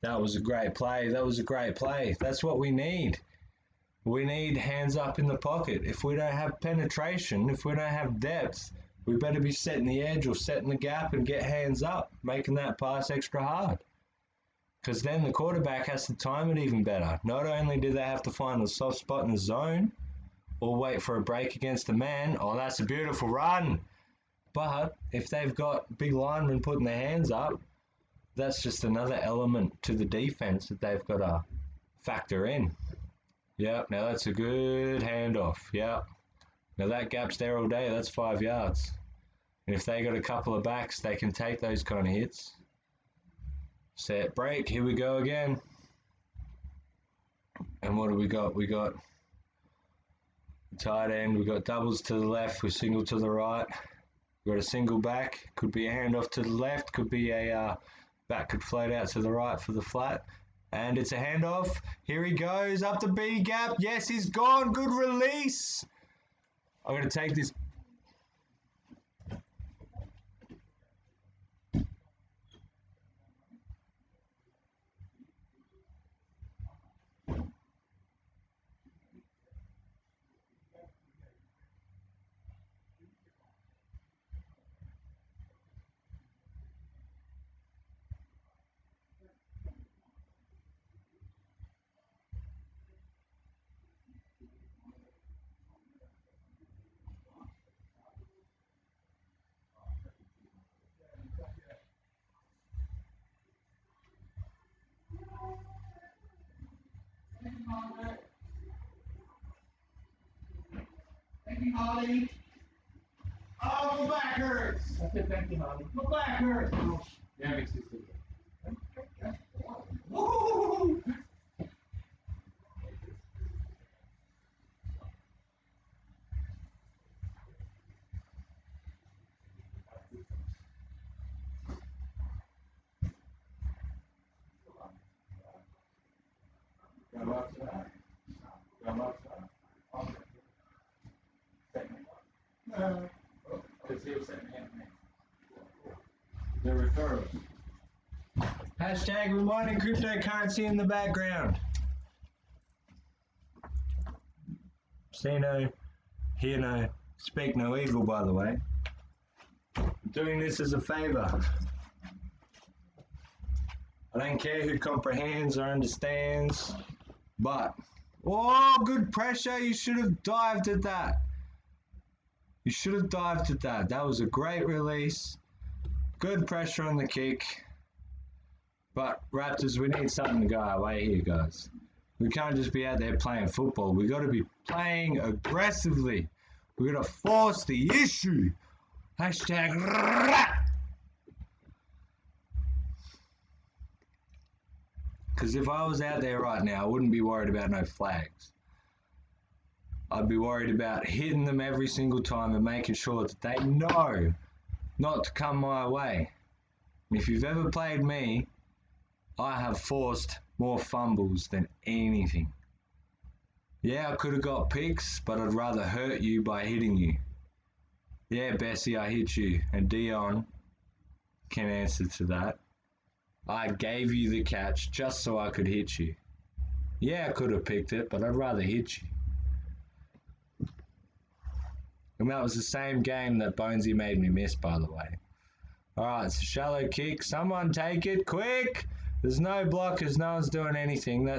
that was a great play. That was a great play. That's what we need. We need hands up in the pocket. If we don't have penetration, if we don't have depth, we better be setting the edge or setting the gap and get hands up, making that pass extra hard. Because then the quarterback has to time it even better. Not only do they have to find a soft spot in the zone or wait for a break against the man, oh, that's a beautiful run. But if they've got big linemen putting their hands up, that's just another element to the defense that they've got to factor in. Yep, now that's a good handoff. Yep. Now that gap's there all day. That's 5 yards. And if they got a couple of backs, they can take those kind of hits. Set, break. Here we go again. And what do we got? We got tight end. We got doubles to the left with single to the right. We got a single back. Could be a handoff to the left. Could be a back could float out to the right for the flat. And it's a handoff. Here he goes up the B gap. Yes, he's gone. Good release. I'm going to take this. Thank you, Holly. Oh, my back hurts. I said thank you, Holly. My back hurts. Yeah, makes this good. Woo! Come outside. Come outside. The referrals. Hashtag reminding cryptocurrency in the background. See no, hear no, speak no evil, by the way. Doing this as a favor. I don't care who comprehends or understands, but, oh, good pressure. You should have dived at that. You should have dived at that. That was a great release. Good pressure on the kick. But Raptors, we need something to go our way here, guys. We can't just be out there playing football. We got to be playing aggressively. We got to force the issue. Hashtag. Because if I was out there right now, I wouldn't be worried about no flags. I'd be worried about hitting them every single time and making sure that they know not to come my way. And if you've ever played me, I have forced more fumbles than anything. Yeah, I could have got picks, but I'd rather hurt you by hitting you. Yeah, Bessie, I hit you. And Dion can answer to that. I gave you the catch just so I could hit you. Yeah, I could have picked it, but I'd rather hit you. And that was the same game that Bonesy made me miss, by the way. Alright, it's a shallow kick. Someone take it, quick! There's no blockers, no one's doing anything.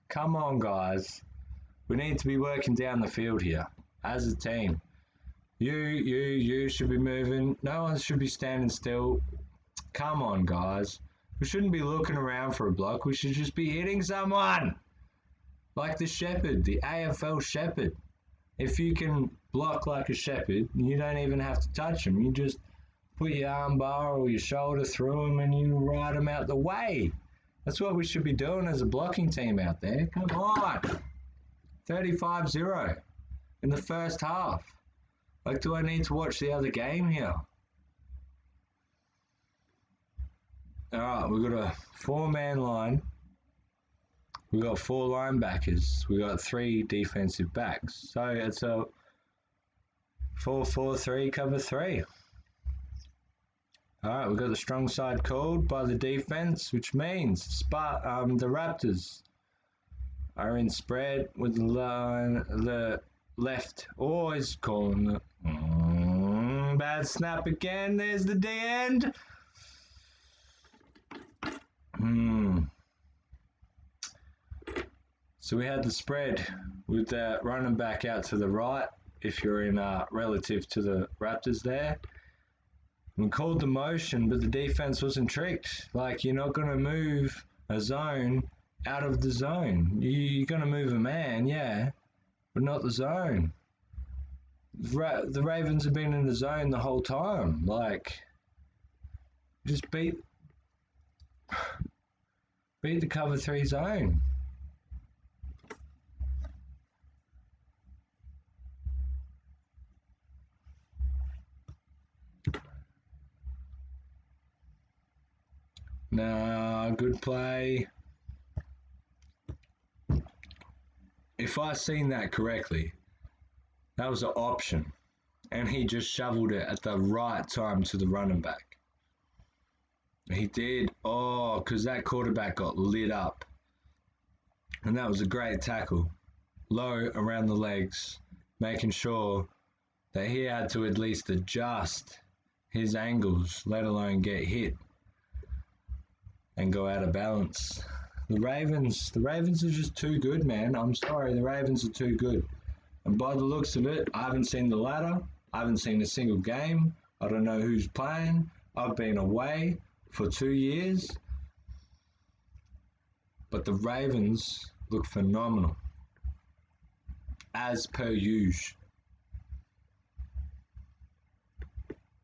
Come on, guys. We need to be working down the field here, as a team. You should be moving. No one should be standing still. Come on, guys. We shouldn't be looking around for a block. We should just be hitting someone. Like the shepherd, the AFL shepherd. If you can block like a shepherd, you don't even have to touch them. You just put your arm bar or your shoulder through them and you ride them out the way. That's what we should be doing as a blocking team out there. Come on. 35-0 in the first half. Like, do I need to watch the other game here? Alright, we've got a 4-man line. We've got 4 linebackers. We've got 3 defensive backs. So it's a 4-4-3 cover 3. All right, we've got the strong side called by the defense, which means the Raptors are in spread with the left. Oh, he's calling it. Bad snap again. There's the D end. So we had the spread with the running back out to the right, if you're in relative to the Raptors there. We called the motion, but the defense wasn't tricked. Like, you're not going to move a zone out of the zone. You're going to move a man, yeah, but not the zone. The Ravens have been in the zone the whole time. Like, just beat the cover 3 zone. Nah, good play. If I seen that correctly, that was an option. And he just shoveled it at the right time to the running back. He did. Oh, because that quarterback got lit up. And that was a great tackle. Low around the legs, making sure that he had to at least adjust his angles, let alone get hit and go out of balance. The Ravens are just too good, man. I'm sorry, the Ravens are too good. And by the looks of it, I haven't seen the ladder. I haven't seen a single game. I don't know who's playing. I've been away for 2 years. But the Ravens look phenomenal, as per usual.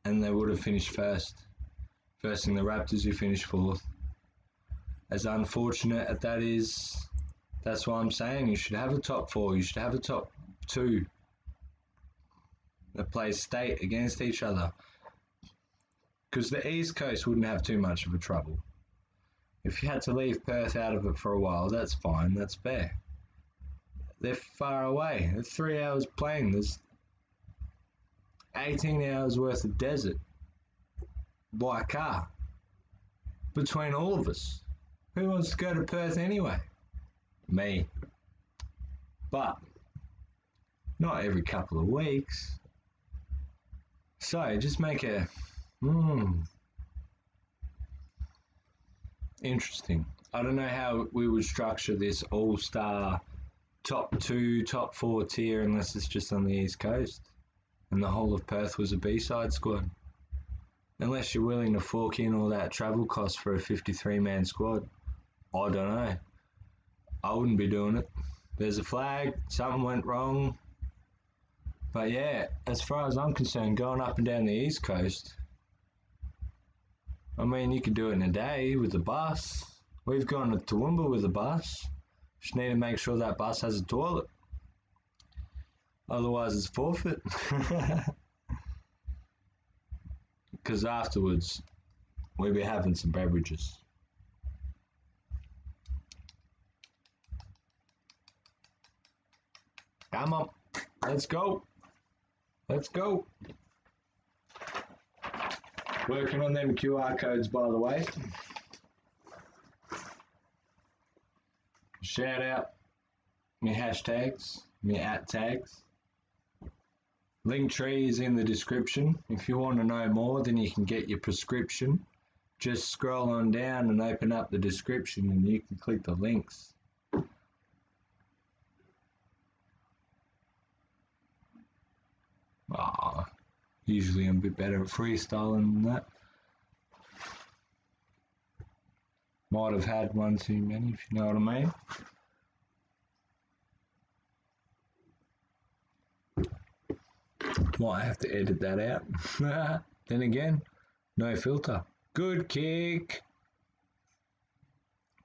And they would have finished first. Versing the Raptors, who finished 4th. As unfortunate as that is, that's why I'm saying you should have a top 4. You should have a top 2 that plays state against each other. Because the East Coast wouldn't have too much of a trouble. If you had to leave Perth out of it for a while, that's fine, that's fair. They're far away. They're 3 hours plane. There's 18 hours worth of desert by car between all of us. Who wants to go to Perth anyway? Me. But not every couple of weeks. So just make a interesting. I don't know how we would structure this all-star top 2, top 4 tier unless it's just on the East Coast and the whole of Perth was a B-side squad. Unless you're willing to fork in all that travel cost for a 53-man squad. I don't know. I wouldn't be doing it. There's a flag, something went wrong. But yeah, as far as I'm concerned, going up and down the East Coast, I mean, you could do it in a day with a bus. We've gone to Toowoomba with a bus. Just need to make sure that bus has a toilet. Otherwise, it's forfeit. Because afterwards, we'll be having some beverages. Come on, let's go. Let's go. Working on them QR codes, by the way. Shout out my hashtags, my @ tags. Linktree is in the description. If you want to know more, then you can get your prescription. Just scroll on down and open up the description and you can click the links. Usually I'm a bit better at freestyling than that. Might have had one too many, if you know what I mean. Might have to edit that out. Then again, no filter. Good kick.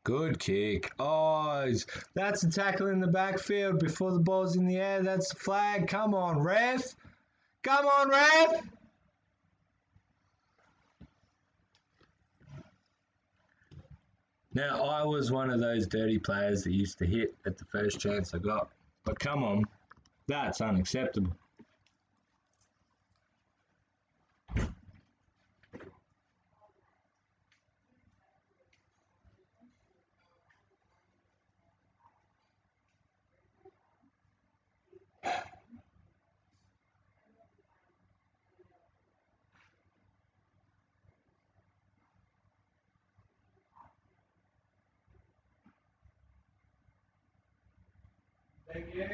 Good kick. Oh, that's a tackle in the backfield before the ball's in the air. That's the flag. Come on, ref. Come on, ref. Now, I was one of those dirty players that used to hit at the first chance I got. But come on, that's unacceptable. Thank you.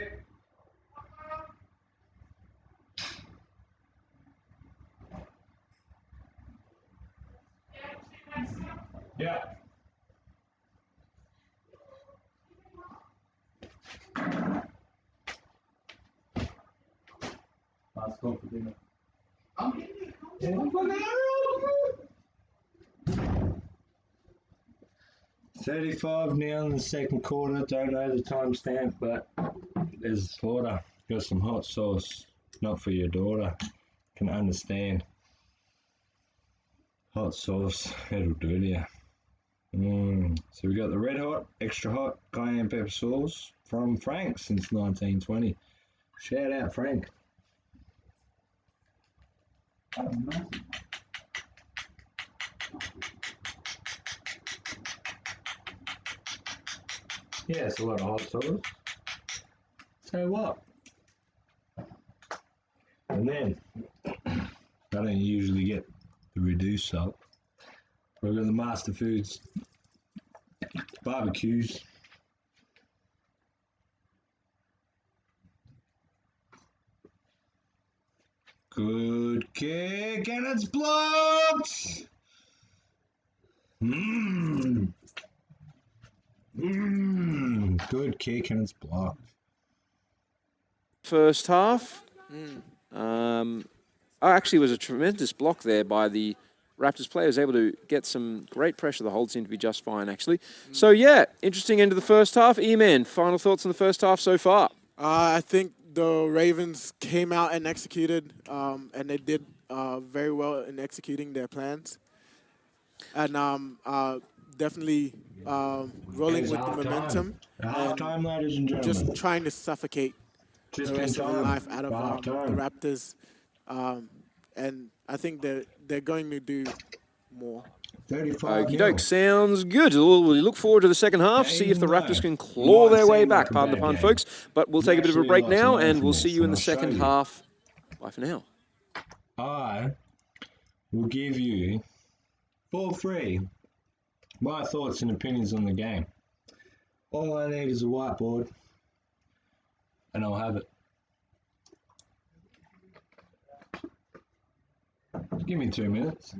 Yeah. Last call for dinner. I'm getting it. 35 now in the second quarter. Don't know the timestamp, but there's water. Got some hot sauce. Not for your daughter. Can understand. Hot sauce. It'll do to you. So we got the red hot, extra hot cayenne pepper sauce from Frank since 1920. Shout out Frank. Yeah, it's a lot of hot sauce. So what? And then, I don't usually get the reduced salt. We've got the Master Foods barbecues. Good kick, and it's blocked! Good kick, and it's blocked. First half. Actually, it was a tremendous block there by the Raptors players, able to get some great pressure. The hold seemed to be just fine, actually. So, yeah, interesting end of the first half. E-Man, final thoughts on the first half so far? I think the Ravens came out and executed, and they did very well in executing their plans. And definitely rolling with the momentum. Halftime, ladies and gentlemen. Just trying to suffocate the rest of the life out of the Raptors. And I think they're going to do more. 35 Okie doke, sounds good. We look forward to the second half, see if the Raptors can claw their way back, pardon the pun, folks. But we'll take a bit of a break now, and we'll see you in the second half. Bye for now. I will give you, for free, my thoughts and opinions on the game. All I need is a whiteboard, and I'll have it. Give me 2 minutes.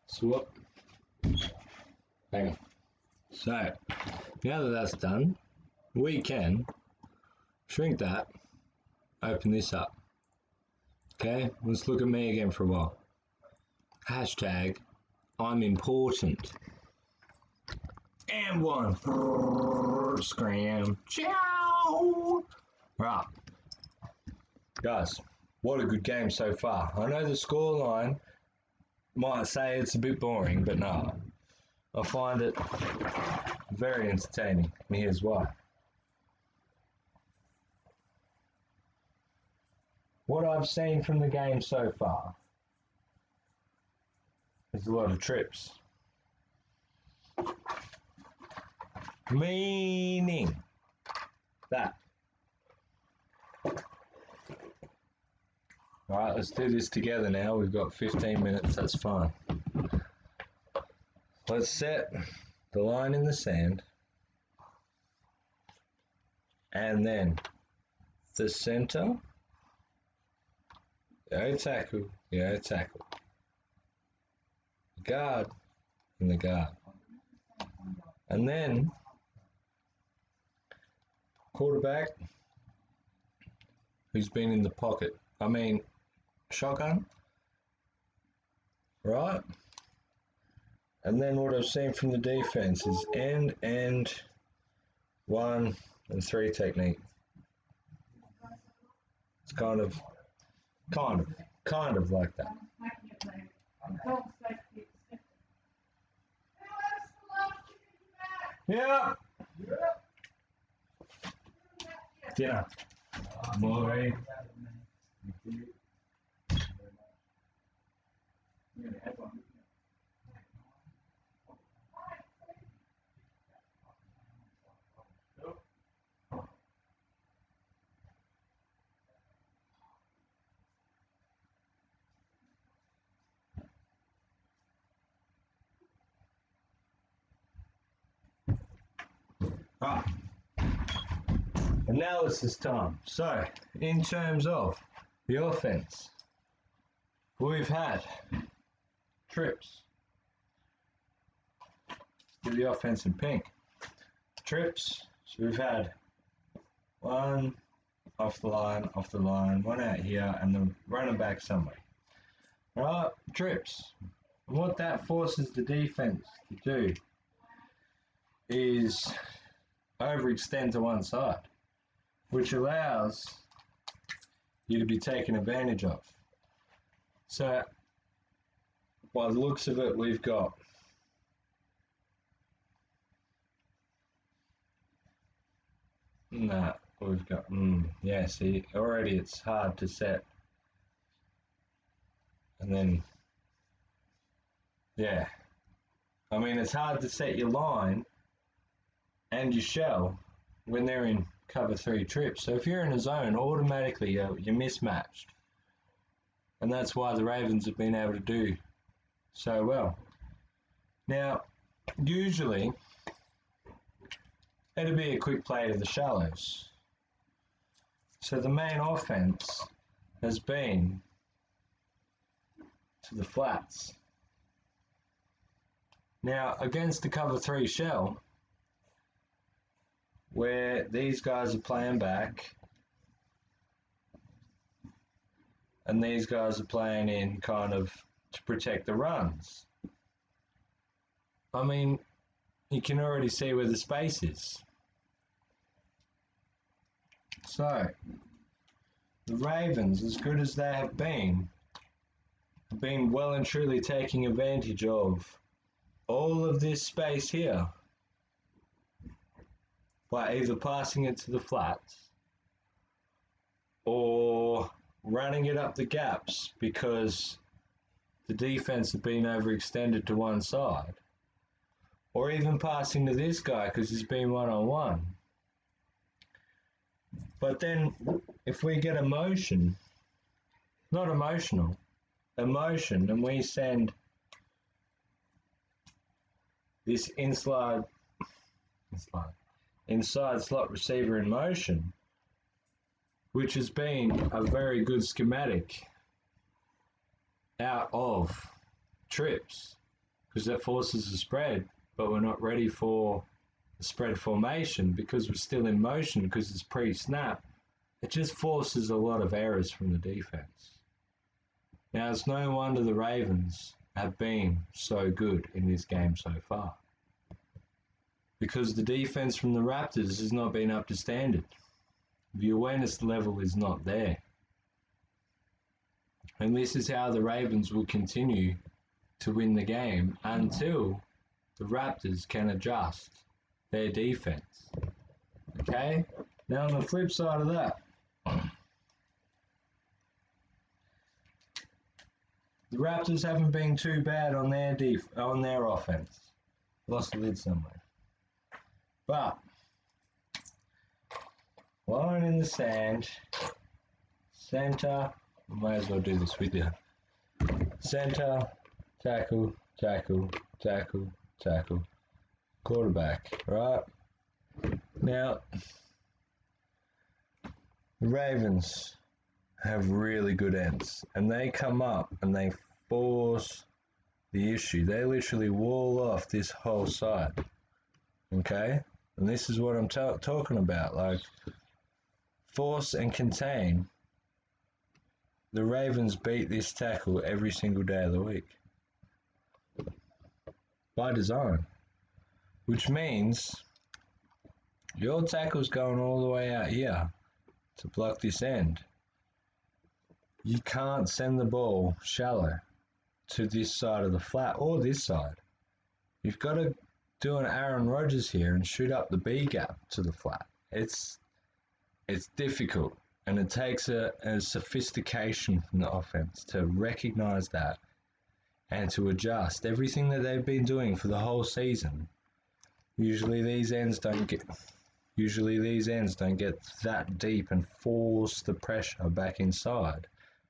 Swap. Hang on. So, now that that's done, we can shrink that, open this up. Okay, let's look at me again for a while. Hashtag, I'm important. And one. Scram. Ciao. Right. Guys, what a good game so far. I know the scoreline might say it's a bit boring, but no. I find it very entertaining. And here's why. What I've seen from the game so far is a lot of trips. Meaning that. Alright, let's do this together now. We've got 15 minutes, that's fine. Let's set the line in the sand. And then the center. Go tackle, go tackle. Guard and the guard. And then quarterback who's been in the pocket. I mean, shotgun, right? And then what I've seen from the defense is end, 1 and 3 technique. It's kind of like that. Yeah. Dinner. Boy. Right. Analysis time. So, in terms of the offense, we've had trips. Do the offense in pink. Trips. So we've had one off the line, one out here, and then running back somewhere. Right, trips. And what that forces the defense to do is overextend to one side, which allows you to be taken advantage of. So, by the looks of it, we've got yeah, see, already it's hard to set. And then, yeah. I mean, it's hard to set your line and your shell when they're in cover 3 trips. So if you're in a zone, automatically you're mismatched. And that's why the Ravens have been able to do so well. Now, usually, it'll be a quick play to the shallows. So the main offense has been to the flats. Now, against the cover 3 shell, where these guys are playing back and these guys are playing in kind of to protect the runs. I mean, you can already see where the space is. So, the Ravens, as good as they have been well and truly taking advantage of all of this space here by either passing it to the flats or running it up the gaps because the defense have been overextended to one side, or even passing to this guy because he's been one-on-one. But then if we get emotion, and we send this inside slot receiver in motion, which has been a very good schematic out of trips, because that forces a spread, but we're not ready for the spread formation because we're still in motion because it's pre-snap. It just forces a lot of errors from the defense. Now, it's no wonder the Ravens have been so good in this game so far, because the defense from the Raptors has not been up to standard. The awareness level is not there. And this is how the Ravens will continue to win the game until the Raptors can adjust their defense. Okay? Now, on the flip side of that, the Raptors haven't been too bad on their offense. Lost the lid somewhere. But line in the sand, center, I may as well do this with you. Center, tackle, tackle, tackle, tackle, quarterback, right? Now, the Ravens have really good ends, and they come up and they force the issue. They literally wall off this whole side, okay? And this is what I'm talking about, like force and contain. The Ravens beat this tackle every single day of the week by design, which means your tackle's going all the way out here to block this end. You can't send the ball shallow to this side of the flat or this side. You've got to do an Aaron Rodgers here and shoot up the B gap to the flat. It's difficult, and it takes a sophistication from the offense to recognize that and to adjust everything that they've been doing for the whole season. Usually these ends don't get that deep and force the pressure back inside,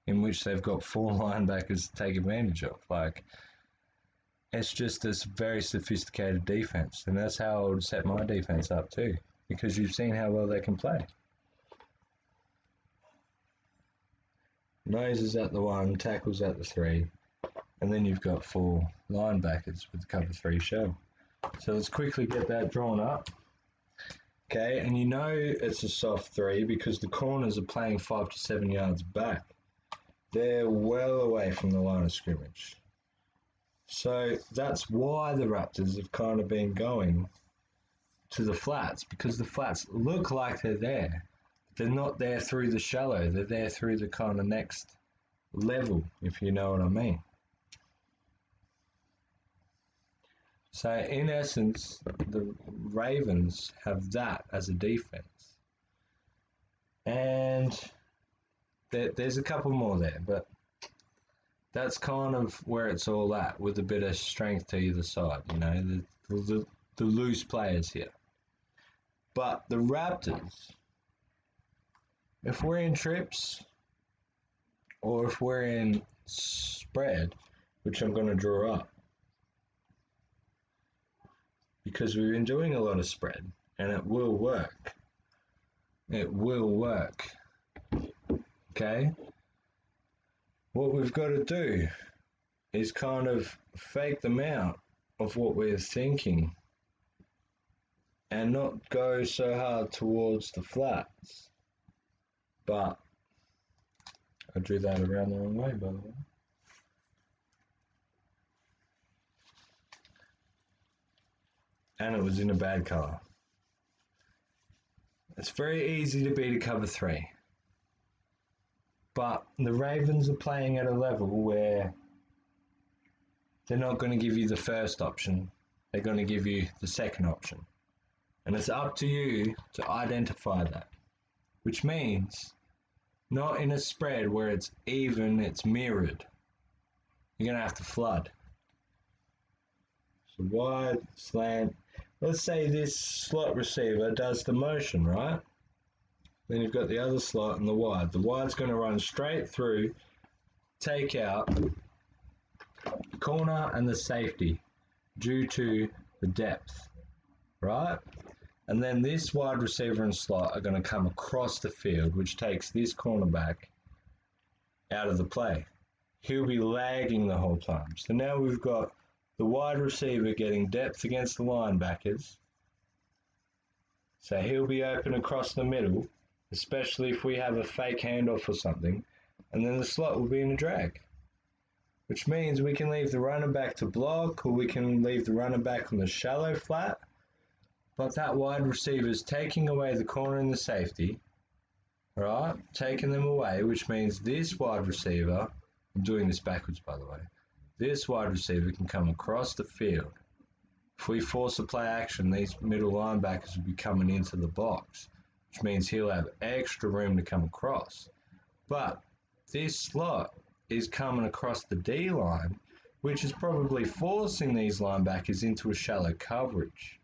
in which they've got 4 linebackers to take advantage of. Like, It's just this very sophisticated defense, and that's how I would set my defense up too, because you've seen how well they can play. Nose is at the 1, tackles at the 3, and then you've got 4 linebackers with the cover 3 shell. So let's quickly get that drawn up. Okay, and you know it's a soft 3 because the corners are playing 5 to 7 yards back. They're well away from the line of scrimmage. So that's why the Raptors have kind of been going to the flats, because the flats look like they're there. They're not there through the shallow. They're there through the kind of next level, if you know what I mean. So in essence, the Ravens have that as a defense. And there's a couple more there, but that's kind of where it's all at, with a bit of strength to either side, you know, the loose players here. But the Raptors, if we're in trips or if we're in spread, which I'm going to draw up, because we've been doing a lot of spread and it will work. It will work. Okay? What we've got to do is kind of fake them out of what we're thinking and not go so hard towards the flats. But I drew that around the wrong way, by the way. And it was in a bad colour. It's very easy to beat a cover 3. But the Ravens are playing at a level where they're not going to give you the first option. They're going to give you the second option. And it's up to you to identify that. Which means, not in a spread where it's even, it's mirrored. You're going to have to flood. So wide, slant. Let's say this slot receiver does the motion, right? Then you've got the other slot and the wide. The wide's going to run straight through, take out the corner and the safety due to the depth, right? And then this wide receiver and slot are going to come across the field, which takes this cornerback out of the play. He'll be lagging the whole time. So now we've got the wide receiver getting depth against the linebackers. So he'll be open across the middle, especially if we have a fake handoff or something, and then the slot will be in a drag, which means we can leave the runner back to block, or we can leave the runner back on the shallow flat, but that wide receiver is taking away the corner and the safety, right? Taking them away, which means this wide receiver, I'm doing this backwards by the way, this wide receiver can come across the field. If we force a play action, these middle linebackers will be coming into the box, which means he'll have extra room to come across. But this slot is coming across the D line, which is probably forcing these linebackers into a shallow coverage.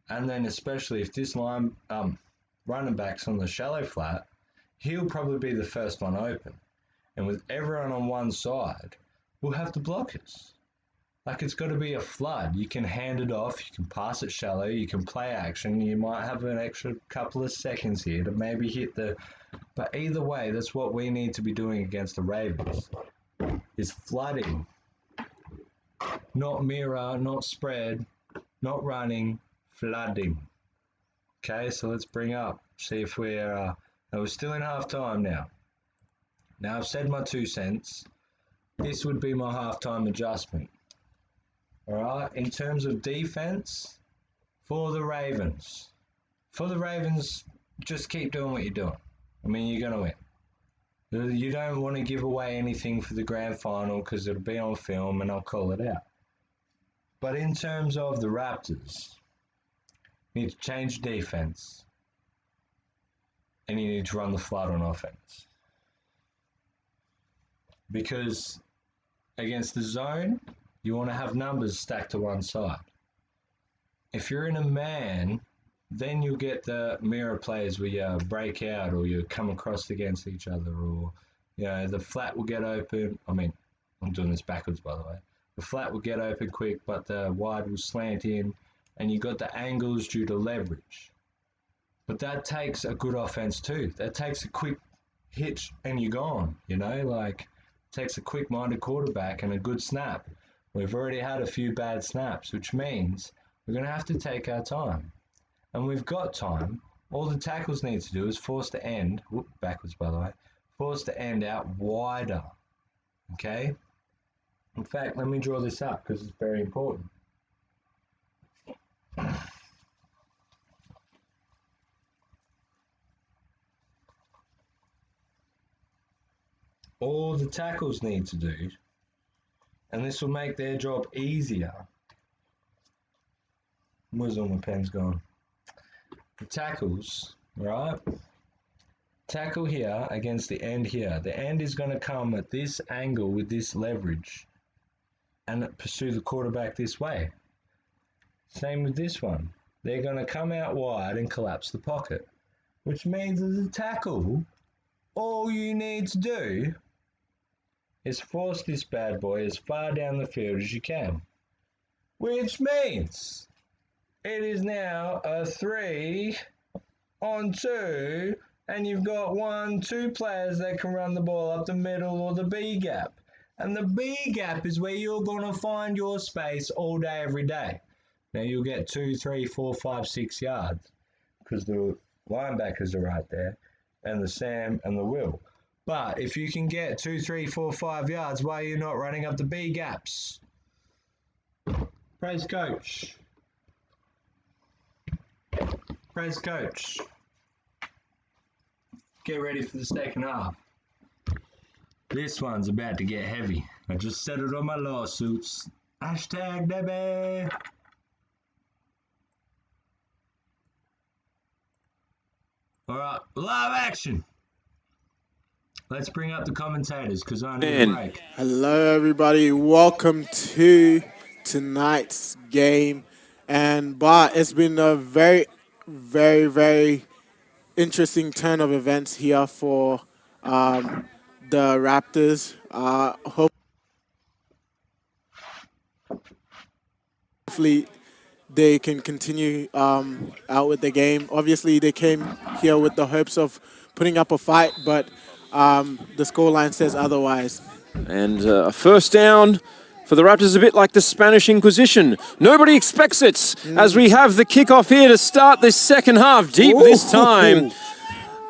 And then especially if this running back's on the shallow flat, he'll probably be the first one open. And with everyone on one side, we'll have the blockers. Like, it's got to be a flood. You can hand it off, you can pass it shallow, you can play action, you might have an extra couple of seconds here to maybe hit the... But either way, that's what we need to be doing against the Ravens, is flooding. Not mirror, not spread, not running, flooding. Okay, so let's bring up, see if we're still in half-time now. Now, I've said my 2 cents. This would be my half-time adjustment. All right, in terms of defense, for the Ravens, just keep doing what you're doing. I mean, you're going to win. You don't want to give away anything for the grand final because it'll be on film and I'll call it out. But in terms of the Raptors, you need to change defense and you need to run the flood on offense. Because against the zone, you want to have numbers stacked to one side. If you're in a man, then you'll get the mirror plays where you break out or you come across against each other, or the flat will get open. I mean, I'm doing this backwards by the way. the flat will get open quick, but the wide will slant in, and you got the angles due to leverage. But that takes a good offense too. That takes a quick hitch and you're gone, you know, like it takes a quick-minded quarterback and a good snap. We've already had a few bad snaps, which means we're going to have to take our time. And we've got time. All the tackles need to do is force the end, backwards by the way, force the end out wider, okay? In fact, let me draw this up because it's very important. All the tackles need to do, and this will make their job easier. Where's all my pens gone? The tackles, right? Tackle here against the end here. The end is going to come at this angle with this leverage and pursue the quarterback this way. Same with this one. They're going to come out wide and collapse the pocket, which means as a tackle, all you need to do is force this bad boy as far down the field as you can, which means it is now a 3-on-2, and you've got 1-2 players that can run the ball up the middle or the B gap. And the B gap is where you're going to find your space all day, every day. Now you'll get 2, 3, 4, 5, 6 yards because the linebackers are right there, and the Sam and the Will. But if you can get 2, 3, 4, 5 yards, why are you not running up the B gaps? PresCoach. PresCoach. Get ready for the second half. This one's about to get heavy. I just settled on my lawsuits. Hashtag baby. All right, live action. Let's bring up the commentators because I need a break. Hello, everybody. Welcome to tonight's game. And Bart, it's been a very, very, very interesting turn of events here for the Raptors. Hopefully they can continue out with the game. Obviously, they came here with the hopes of putting up a fight, but the scoreline says otherwise. And a first down for the Raptors, a bit like the Spanish Inquisition. Nobody expects it as we have the kickoff here to start this second half. Deep this time.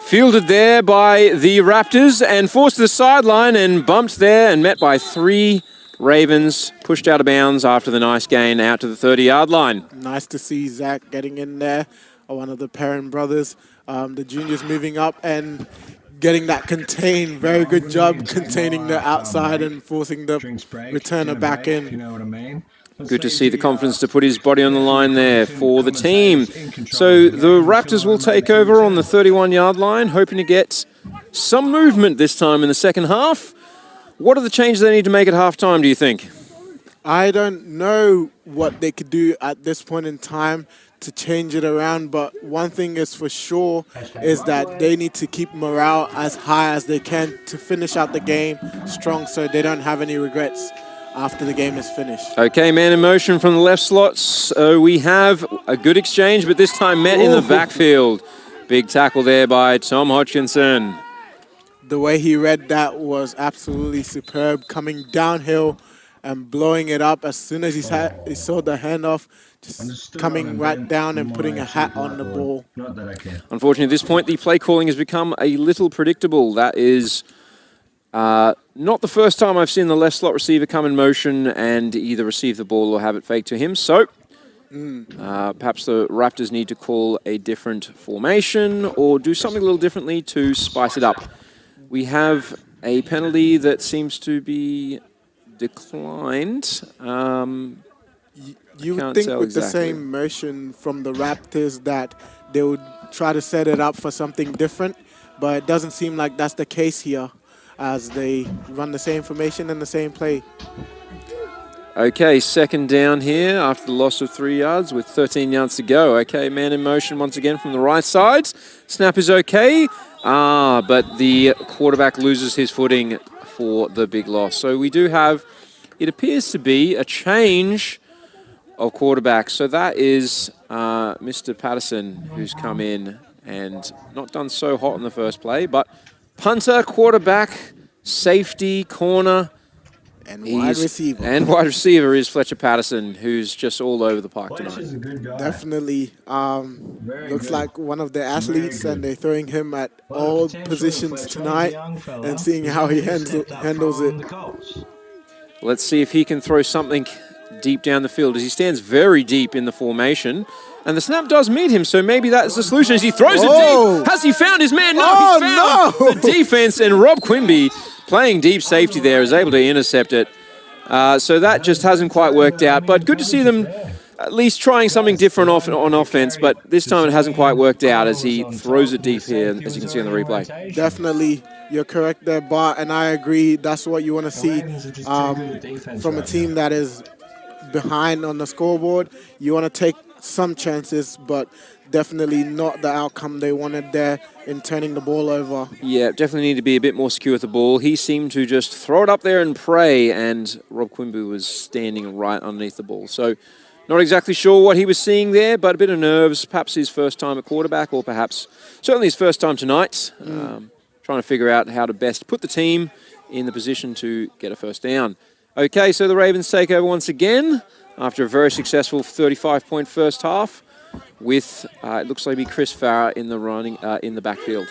Fielded there by the Raptors and forced to the sideline and bumped there and met by 3 Ravens. Pushed out of bounds after the nice gain out to the 30-yard line. Nice to see Zach getting in there, one of the Perrin brothers. The juniors moving up and getting that contain. Very good job containing the outside and forcing the returner back in. You know what I mean? Good to see the confidence to put his body on the line there for the team. So the Raptors will take over on the 31-yard line, hoping to get some movement this time in the second half. What are the changes they need to make at halftime, do you think? I don't know what they could do at this point in time to change it around, but one thing is for sure is that they need to keep morale as high as they can to finish out the game strong so they don't have any regrets after the game is finished. Okay, man in motion from the left slots. We have a good exchange, but this time met in the backfield. Big tackle there by Tom Hodgkinson. The way he read that was absolutely superb, coming downhill and blowing it up as soon as he saw the handoff, just coming right down and putting a hat on the ball. Unfortunately, at this point, the play calling has become a little predictable. That is not the first time I've seen the left slot receiver come in motion and either receive the ball or have it faked to him. So perhaps the Raptors need to call a different formation or do something a little differently to spice it up. We have a penalty that seems to be declined. You would think with the same motion from the Raptors that they would try to set it up for something different, but it doesn't seem like that's the case here as they run the same formation and the same play. Okay, second down here after the loss of 3 yards with 13 yards to go. Okay, man in motion once again from the right side. Snap is okay, but the quarterback loses his footing for the big loss. So we do have it appears to be a change of quarterback. So that is Mr. Patterson, who's come in and not done so hot in the first play, but punter, quarterback, safety, corner, and wide receiver. And wide receiver is Fletcher Patterson, who's just all over the park tonight. Fletcher's a good guy. Definitely looks good. like one of the athletes, and they're throwing him at A lot of all potential positions Fletcher. tonight He's a young fella. and seeing how he handles it. The Colts. Let's see if he can throw something deep down the field, as he stands very deep in the formation. And the snap does meet him, so maybe that's the solution as he throws it deep. Has he found his man? No, he found the defense, and Rob Quimby, playing deep safety there, is able to intercept it. So that just hasn't quite worked out. But good to see them at least trying something different on offense. But this time it hasn't quite worked out as he throws it deep here, as you can see on the replay. Definitely, you're correct there, Bart, and I agree. That's what you want to see from a team that is behind on the scoreboard. You want to take some chances, but definitely not the outcome they wanted there in turning the ball over. Yeah, definitely need to be a bit more secure with the ball. He seemed to just throw it up there and pray, and Rob Quimby was standing right underneath the ball. So not exactly sure what he was seeing there, but a bit of nerves, perhaps his first time at quarterback, or perhaps certainly his first time tonight. Trying to figure out how to best put the team in the position to get a first down. Okay, so the Ravens take over once again after a very successful 35-point first half, with it looks like it'll be Chris Farrer in the backfield.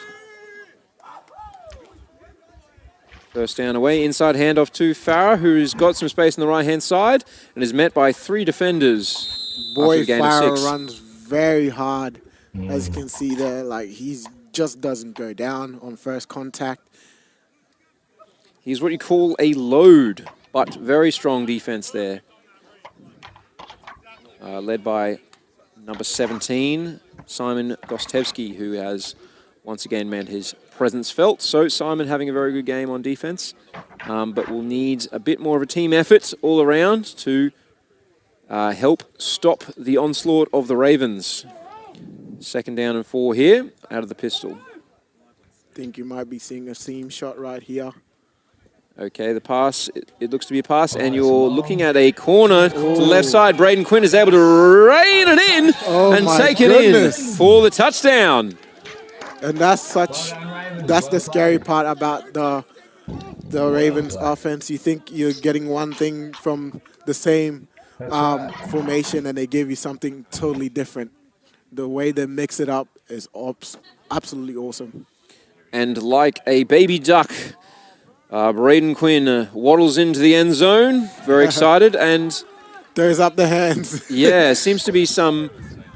First down away, inside handoff to Farrer, who's got some space on the right-hand side and is met by 3 defenders. Boy, Farrer runs very hard, as you can see there. Like, he just doesn't go down on first contact. He's what you call a load, but very strong defense there. Led by number 17, Simon Gostevsky, who has once again made his presence felt. So Simon having a very good game on defense, but will need a bit more of a team effort all around to help stop the onslaught of the Ravens. Second down and 4 here, out of the pistol. I think you might be seeing a seam shot right here. Okay, the pass, it looks to be a pass, and you're looking at a corner to the left side. Braden Quinn is able to rein it in and take it in for the touchdown. And that's the scary part about the Ravens offense. You think you're getting one thing from the same formation, and they give you something totally different. The way they mix it up is absolutely awesome. And like a baby duck, Braden Quinn waddles into the end zone, very excited, and throws up the hands. Yeah, seems to be some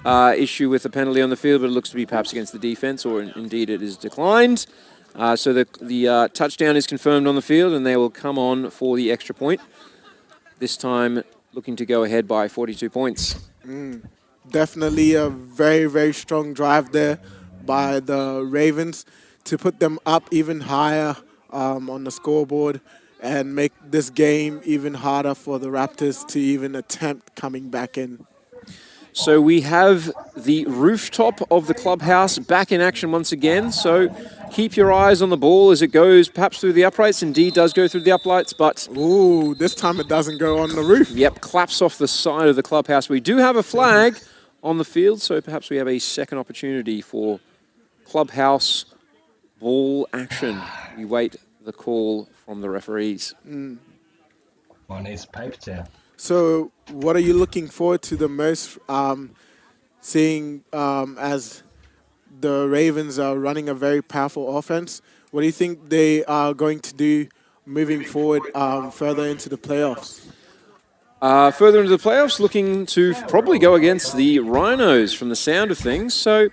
issue with the penalty on the field, but it looks to be perhaps against the defense, or indeed it is declined. So the touchdown is confirmed on the field, and they will come on for the extra point. This time looking to go ahead by 42 points. Definitely a very, very strong drive there by the Ravens to put them up even higher on the scoreboard and make this game even harder for the Raptors to even attempt coming back in. So we have the rooftop of the clubhouse back in action once again. So keep your eyes on the ball as it goes perhaps through the uprights. Indeed does go through the uprights, but... Ooh, this time it doesn't go on the roof. Yep, claps off the side of the clubhouse. We do have a flag on the field, so perhaps we have a second opportunity for clubhouse ball action. We wait the call from the referees. One needs paper towel. So what are you looking forward to the most, seeing as the Ravens are running a very powerful offense? What do you think they are going to do moving forward further into the playoffs? Further into the playoffs, looking to probably go against the Rhinos from the sound of things. So,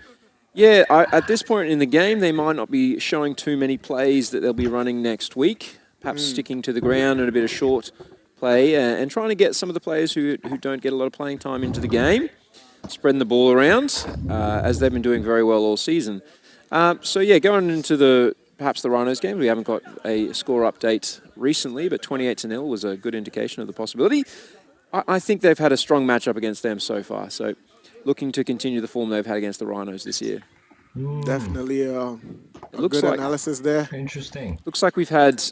yeah, at this point in the game, they might not be showing too many plays that they'll be running next week, perhaps sticking to the ground and a bit of short play and trying to get some of the players who don't get a lot of playing time into the game, spreading the ball around, as they've been doing very well all season. So, yeah, going into perhaps the Rhinos game, we haven't got a score update recently, but 28-0 was a good indication of the possibility. I think they've had a strong matchup against them so far, so looking to continue the form they've had against the Rhinos this year. Definitely a good analysis there. Interesting. Looks like we've had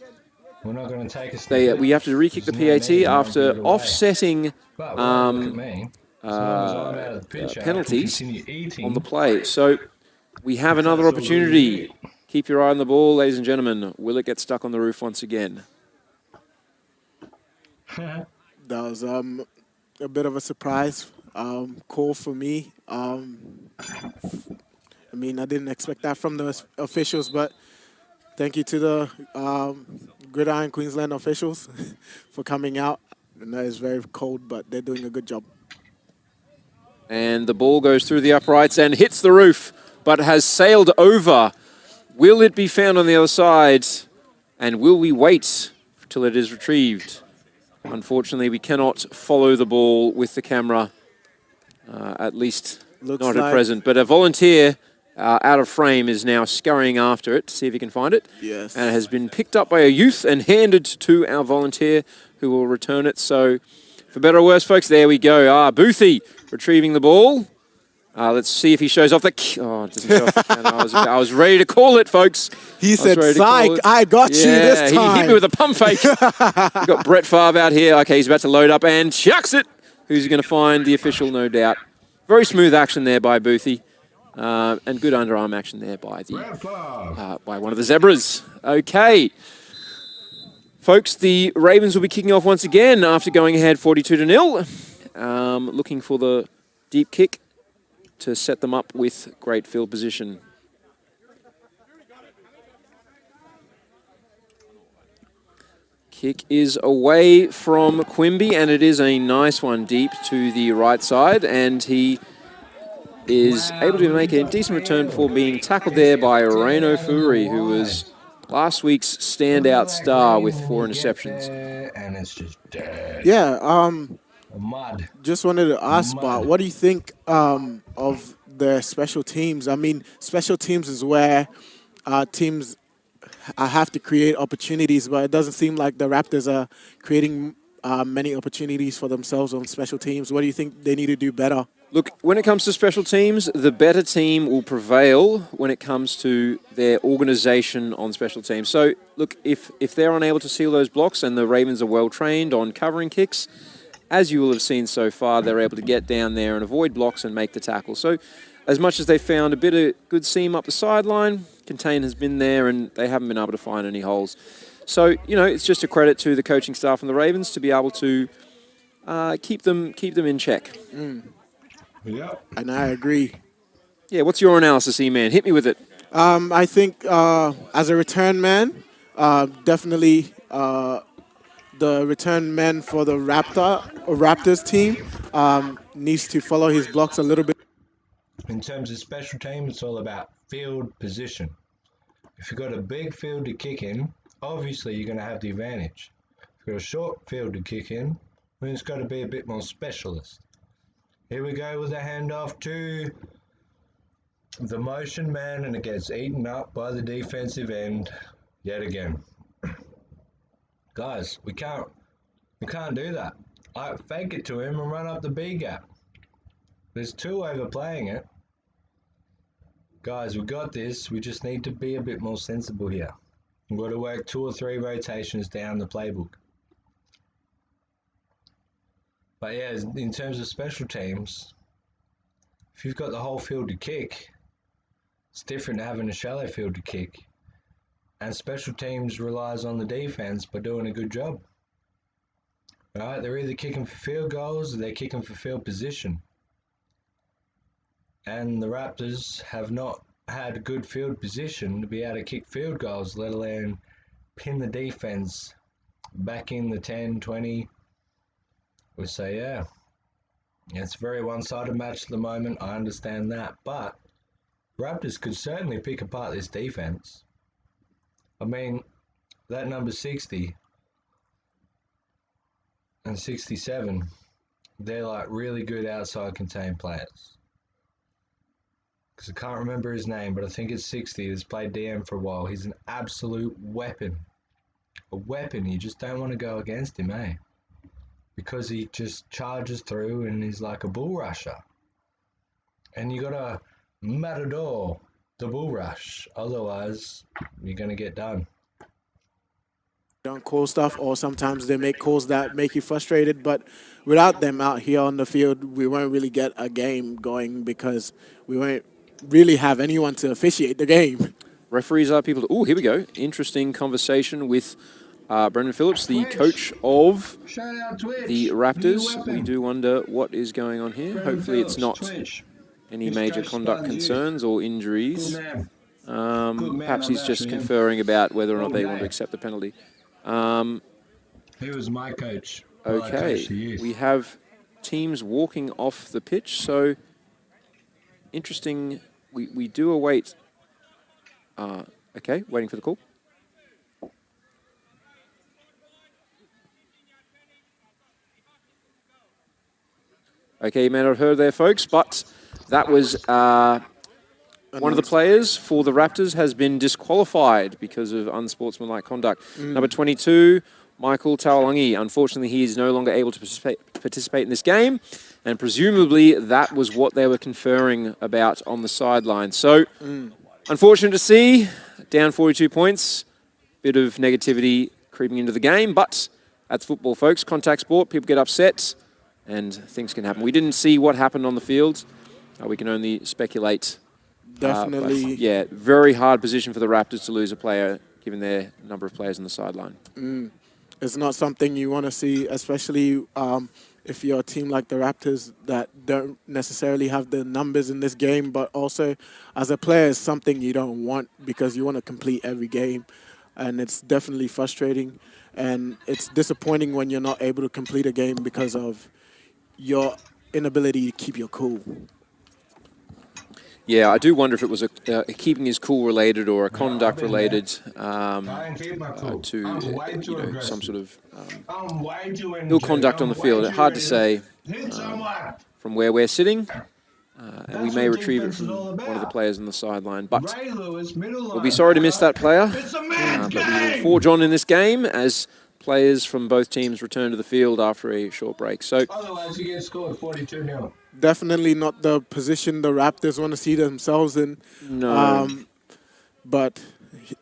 We're not going to take a step. We have to re-kick the PAT after offsetting penalties on the play. So we have another opportunity. Keep your eye on the ball, ladies and gentlemen. Will it get stuck on the roof once again? That was a bit of a surprise call for me. I mean, I didn't expect that from the officials, but thank you to the Gridiron Queensland officials for coming out. I know it's very cold, but they're doing a good job. And the ball goes through the uprights and hits the roof, but has sailed over. Will it be found on the other side? And will we wait till it is retrieved? Unfortunately, we cannot follow the ball with the camera, at least not at present. But a volunteer out of frame is now scurrying after it to see if he can find it. Yes. And it has been picked up by a youth and handed to our volunteer who will return it. So, for better or worse, folks, there we go. Boothie retrieving the ball. Let's see if he shows off the... Oh, it doesn't show off the camera. I was ready to call it, folks. He said, psych, I got you this time. He hit me with a pump fake. We've got Brett Favre out here. Okay, he's about to load up and chucks it. Who's he going to find? The official, no doubt. Very smooth action there by Boothie. And good underarm action there by by one of the Zebras. Okay. Folks, the Ravens will be kicking off once again after going ahead 42-0. Looking for the deep kick to set them up with great field position. Kick is away from Quimby, and it is a nice one deep to the right side, and he is able to make a decent return before being tackled there by Reno Furi, who was last week's standout star with 4 interceptions. And it's just dead. Yeah, Mud. just wanted to ask, Bart, what do you think of their special teams? I mean, special teams is where teams have to create opportunities, but it doesn't seem like the Raptors are creating many opportunities for themselves on special teams. What do you think they need to do better? Look, when it comes to special teams, the better team will prevail when it comes to their organisation on special teams. So, look, if they're unable to seal those blocks and the Ravens are well-trained on covering kicks, as you will have seen so far, they're able to get down there and avoid blocks and make the tackle. So, as much as they found a bit of good seam up the sideline, contain has been there and they haven't been able to find any holes. So, you know, it's just a credit to the coaching staff and the Ravens to be able to keep them in check. Yeah. And I agree. Yeah, what's your analysis, E-Man? Hit me with it. I think as a return man, definitely the return man for the Raptors team needs to follow his blocks a little bit. In terms of special team, it's all about field position. If you've got a big field to kick in, obviously you're going to have the advantage. If you've got a short field to kick in, then it's got to be a bit more specialist. Here we go with a handoff to the motion man, and it gets eaten up by the defensive end yet again. Guys, we can't do that. I fake it to him and run up the B gap. There's 2 overplaying it. Guys, we got this. We just need to be a bit more sensible here. We've got to work 2 or 3 rotations down the playbook. But yeah, in terms of special teams, if you've got the whole field to kick, it's different to having a shallow field to kick. And special teams relies on the defense by doing a good job. Right? They're either kicking for field goals or they're kicking for field position. And the Raptors have not had good field position to be able to kick field goals, let alone pin the defense back in the 10, 20. We say, yeah, it's a very one-sided match at the moment. I understand that. But Raptors could certainly pick apart this defense. I mean, that number 60 and 67, they're like really good outside contained players. Because I can't remember his name, but I think it's 60 that's played DM for a while. He's an absolute weapon. A weapon. You just don't want to go against him, eh? Because he just charges through and he's like a bull rusher. And you got to matador the bull rush. Otherwise, you're going to get done. don't call stuff, or sometimes they make calls that make you frustrated. But without them out here on the field, we won't really get a game going because we won't really have anyone to officiate the game. Referees are people. Oh, here we go. Interesting conversation with Brendan Phillips, the coach of the Raptors. We do wonder what is going on here. Hopefully it's not any major conduct concerns or injuries. Perhaps he's just conferring about whether or not they want to accept the penalty. He was my coach. Okay, we have teams walking off the pitch, so interesting. We do await. Okay, waiting for the call. Okay, you may not have heard there, folks, but that was one of the players for the Raptors has been disqualified because of unsportsmanlike conduct. Number 22, Michael Tawalangi. Unfortunately, he is no longer able to participate in this game, and presumably that was what they were conferring about on the sideline. So, unfortunate to see, down 42 points, bit of negativity creeping into the game, but that's football, folks. Contact sport, people get upset, and things can happen. We didn't see what happened on the field. We can only speculate. Definitely. Yeah, very hard position for the Raptors to lose a player, given their number of players on the sideline. It's not something you want to see, especially if you're a team like the Raptors that don't necessarily have the numbers in this game, but also as a player, it's something you don't want because you want to complete every game. And it's definitely frustrating. And it's disappointing when you're not able to complete a game because of your inability to keep your cool. Yeah, I do wonder if it was a keeping his cool related or a conduct related to some sort of ill conduct on the field. Hard to say from where we're sitting, and we may retrieve it from one of the players on the sideline. But we'll be sorry to miss that player, but we will forge on in this game as players from both teams return to the field after a short break. So, otherwise, you get scored 42-0. Definitely not the position the Raptors want to see themselves in. No. But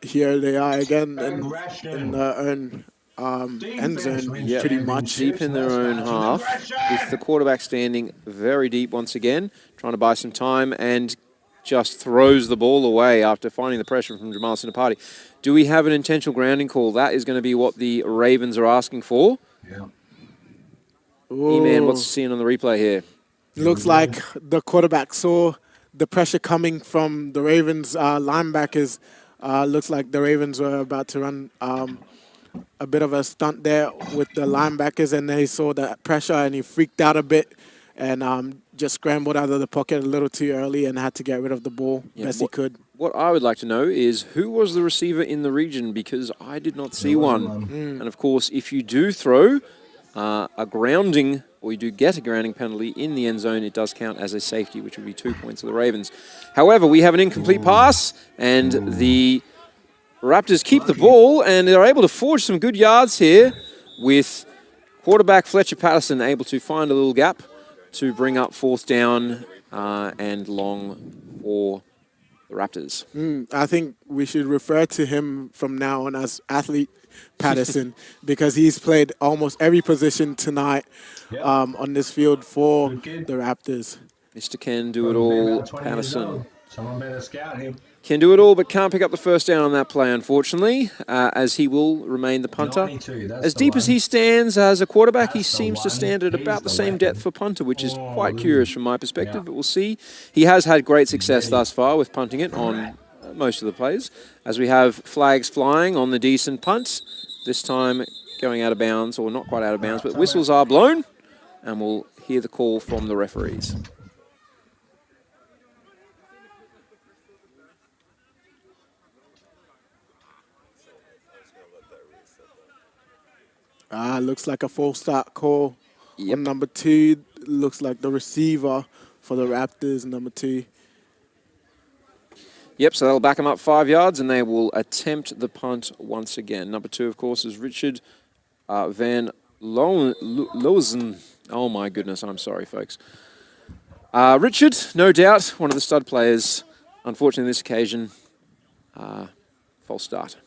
here they are again in their own end zone, pretty much. Deep in their own half, with the quarterback standing very deep once again, trying to buy some time, and just throws the ball away after finding the pressure from Jamal Sinapati. Do we have an intentional grounding call? That is going to be what the Ravens are asking for. Yeah. E-Man, what's seeing on the replay here? Looks like the quarterback saw the pressure coming from the Ravens linebackers. Looks like the Ravens were about to run a bit of a stunt there with the linebackers, and they saw that pressure, and he freaked out a bit and just scrambled out of the pocket a little too early and had to get rid of the ball best he could. What I would like to know is who was the receiver in the region, because I did not see one. And, of course, if you do throw a grounding, or you do get a grounding penalty in the end zone, it does count as a safety, which would be 2 points for the Ravens. However, we have an incomplete pass, and the Raptors keep the ball, and they're able to forge some good yards here with quarterback Fletcher Patterson able to find a little gap to bring up fourth down and long for the Raptors. I think we should refer to him from now on as Athlete Patterson because he's played almost every position tonight on this field for the Raptors. Mr. Can do it all, Patterson. Someone better scout him. Can do it all, but can't pick up the first down on that play, unfortunately, as he will remain the punter. As deep as he stands as a quarterback, he seems to stand at about the same depth for punter, which is quite curious from my perspective, but we'll see. He has had great success thus far with punting it on most of the plays, as we have flags flying on the decent punt, this time going out of bounds, or not quite out of bounds, but whistles are blown, and we'll hear the call from the referees. Looks like a false start call on number 2. Looks like the receiver for the Raptors, number 2. Yep, so that'll back them up 5 yards, and they will attempt the punt once again. Number 2, of course, is Richard Van Lozen. Oh, my goodness, I'm sorry, folks. Richard, no doubt, one of the stud players. Unfortunately, on this occasion, false start.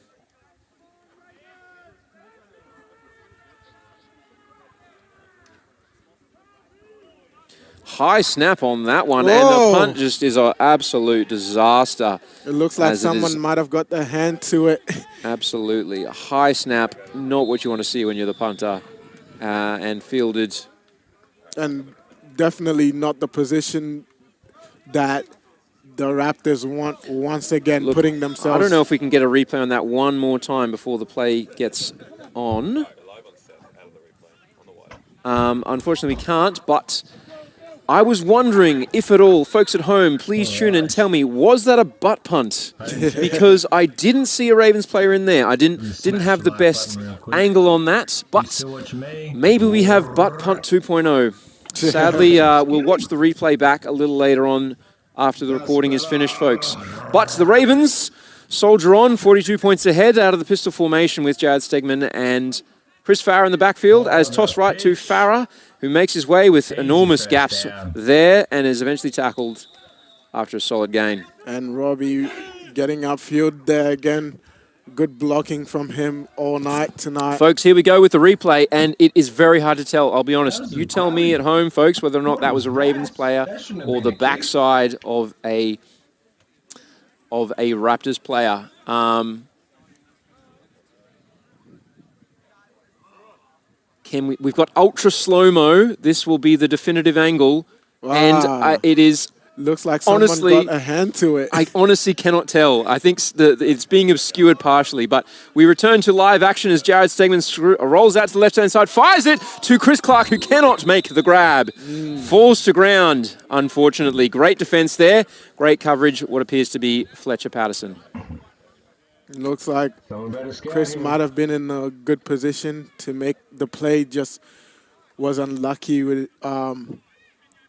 high snap on that one, and Whoa. the punt just is an absolute disaster. It looks like someone might have got their hand to it. Absolutely. A high snap, not what you want to see when you're the punter, and fielded. And definitely not the position that the Raptors want once again, putting themselves. I don't know if we can get a replay on that one more time before the play gets on. Unfortunately, we can't, but I was wondering if at all, folks at home, please tune in and tell me, was that a butt punt? Because I didn't see a Ravens player in there. I didn't have the best angle on that, but maybe we have butt punt 2.0. Sadly, we'll watch the replay back a little later on after the recording is finished, folks. But the Ravens soldier on, 42 points ahead out of the pistol formation with Jared Stegman and Chris Farah in the backfield as toss right to Farah, who makes his way with enormous gaps there and is eventually tackled after a solid gain. And Robbie getting upfield there again. Good blocking from him all night tonight. Folks, here we go with the replay, and it is very hard to tell, I'll be honest. You tell me at home, folks, whether or not that was a Ravens player or the backside of a Raptors player. We've got ultra slow-mo. This will be the definitive angle. Wow. And it is... Looks like someone honestly, got a hand to it. I honestly cannot tell. I think it's being obscured partially. But we return to live action as Jared Stegman rolls out to the left-hand side, fires it to Chris Clark, who cannot make the grab. Falls to ground, unfortunately. Great defense there. Great coverage, what appears to be Fletcher Patterson. Looks like Chris might have been in a good position to make the play, just was unlucky with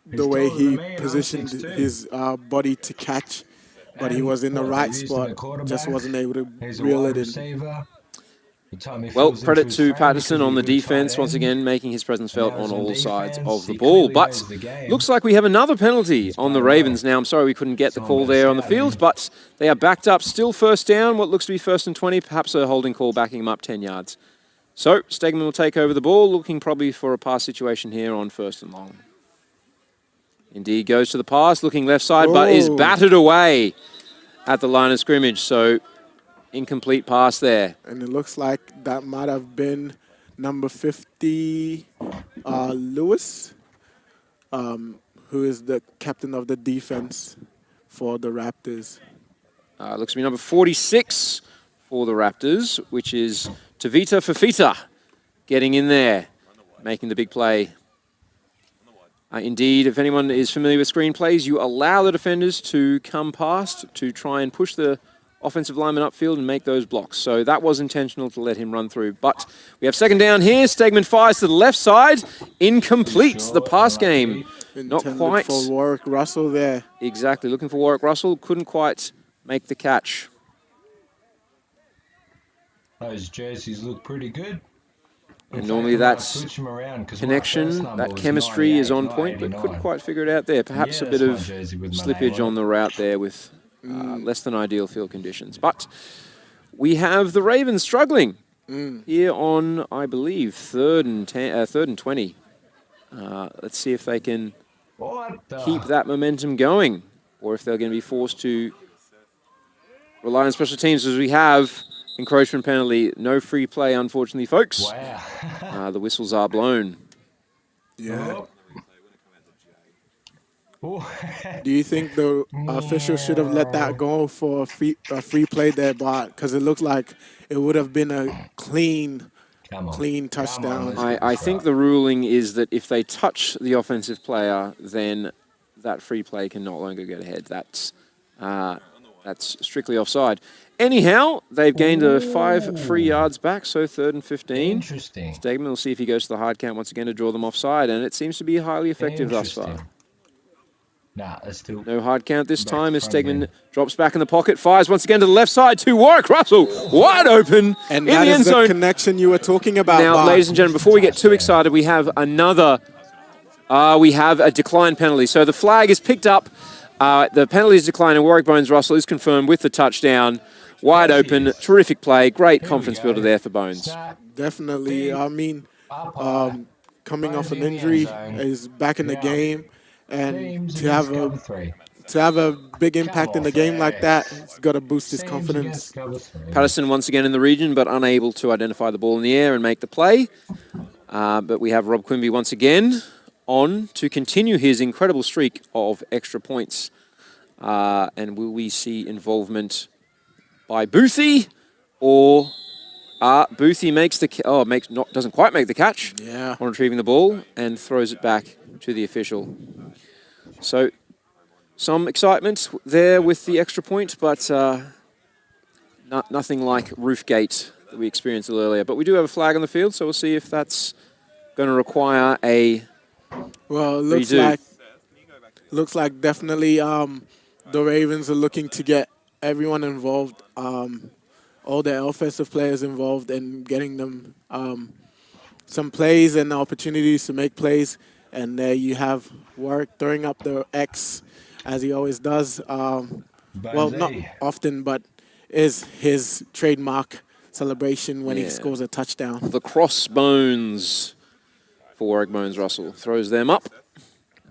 the way he positioned his body to catch, but he was in the right spot, just wasn't able to reel it in. Well, credit to Patterson on the defense, once again making his presence felt on all sides of the ball. But looks like we have another penalty on the Ravens now. I'm sorry we couldn't get the call there on the field, but they are backed up, still first down, what looks to be 1st and 20, perhaps a holding call backing them up 10 yards. So Stegman will take over the ball, looking probably for a pass situation here on 1st and long. Indeed goes to the pass, looking left side, but is battered away at the line of scrimmage. So incomplete pass there. And it looks like that might have been number 50, Lewis, who is the captain of the defense for the Raptors. Looks to be number 46 for the Raptors, which is Tavita Fafita getting in there, making the big play. Indeed, if anyone is familiar with screenplays, you allow the defenders to come past to try and push the offensive lineman upfield and make those blocks. So that was intentional to let him run through. But we have 2nd down here. Stegman fires to the left side. Incomplete. The pass game. Not quite. For Warwick Russell there. Exactly. Looking for Warwick Russell. Couldn't quite make the catch. Those jerseys look pretty good. And normally that's connection, that chemistry is on point, but couldn't quite figure it out there. Perhaps a bit of slippage on the route there with less than ideal field conditions. But we have the Ravens struggling here on, I believe, 3rd and 20. Let's see if they can keep that momentum going, or if they're going to be forced to rely on special teams, as we have encroachment penalty. No free play, unfortunately, folks. Wow. The whistles are blown. Yeah. Do you think the officials should have let that go for a free play there, Bart? Because it looked like it would have been a clean touchdown. I think the ruling is that if they touch the offensive player, then that free play can no longer get ahead. That's strictly offside. Anyhow, they've gained 5 free yards back, so 3rd and 15. Interesting. Stegman will see if he goes to the hard count once again to draw them offside, and it seems to be highly effective thus far. Nah, that's still no hard count this time as Stegman drops back in the pocket, fires once again to the left side to Warwick Russell, wide open and in the end zone. And that is the connection you were talking about, Now, Mark. ladies and gentlemen, before we get too excited, we have another, we have a decline penalty. So the flag is picked up, the penalty is declined, and Warwick Bones Russell is confirmed with the touchdown. Wide open, terrific play, great confidence builder there for Bones. Definitely, I mean, coming off an injury, is back in the game, and to have a big impact in the game like that, it's got to boost his confidence. Patterson once again in the region, but unable to identify the ball in the air and make the play. But we have Rob Quimby once again on to continue his incredible streak of extra points. And will we see involvement by Boothie, or Boothie makes the doesn't quite make the catch on retrieving the ball and throws it back to the official. So some excitement there with the extra point, but nothing like Roofgate that we experienced a little earlier. But we do have a flag on the field, so we'll see if that's going to require a Well, it looks like definitely the Ravens are looking to get everyone involved, all their offensive players involved, and getting them some plays and opportunities to make plays. And there you have Warwick throwing up the X, as he always does. Well, not often, but is his trademark celebration when he scores a touchdown. The crossbones for Warwick Bones Russell. Throws them up.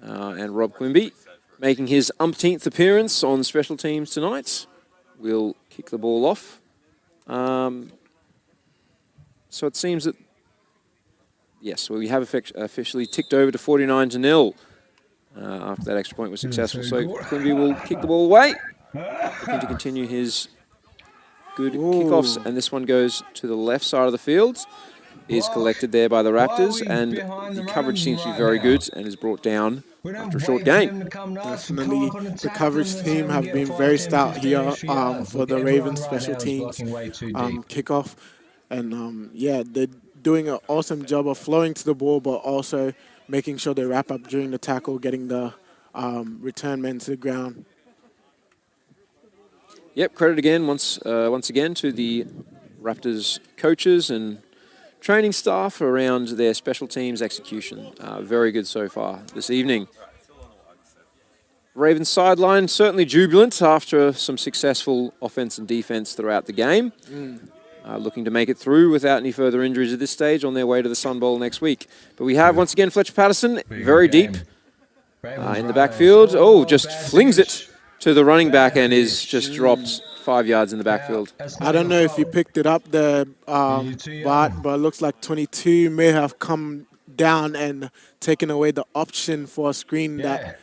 And Rob Quimby, making his umpteenth appearance on special teams tonight, will kick the ball off. So it seems that, yes, well, we have officially ticked over to 49-0 after that extra point was successful. So Quimby will kick the ball away, looking to continue his good kickoffs. And this one goes to the left side of the field. Is collected there by the Raptors, and the coverage seems to be very good and is brought down after a short gain. Definitely, the coverage team have been very stout here for the Ravens special teams kickoff. And yeah, they're doing an awesome job of flowing to the ball, but also making sure they wrap up during the tackle, getting the return men to the ground. Yep, credit again once again to the Raptors coaches and training staff around their special teams execution. Very good so far this evening. Ravens sideline certainly jubilant after some successful offense and defense throughout the game. Looking to make it through without any further injuries at this stage on their way to the Sun Bowl next week. But we have once again Fletcher Patterson, very deep in the backfield. Oh, just flings it to the running back and is just dropped 5 yards in the backfield. I don't know if you picked it up there, Bart, but it looks like 22 may have come down and taken away the option for a screen that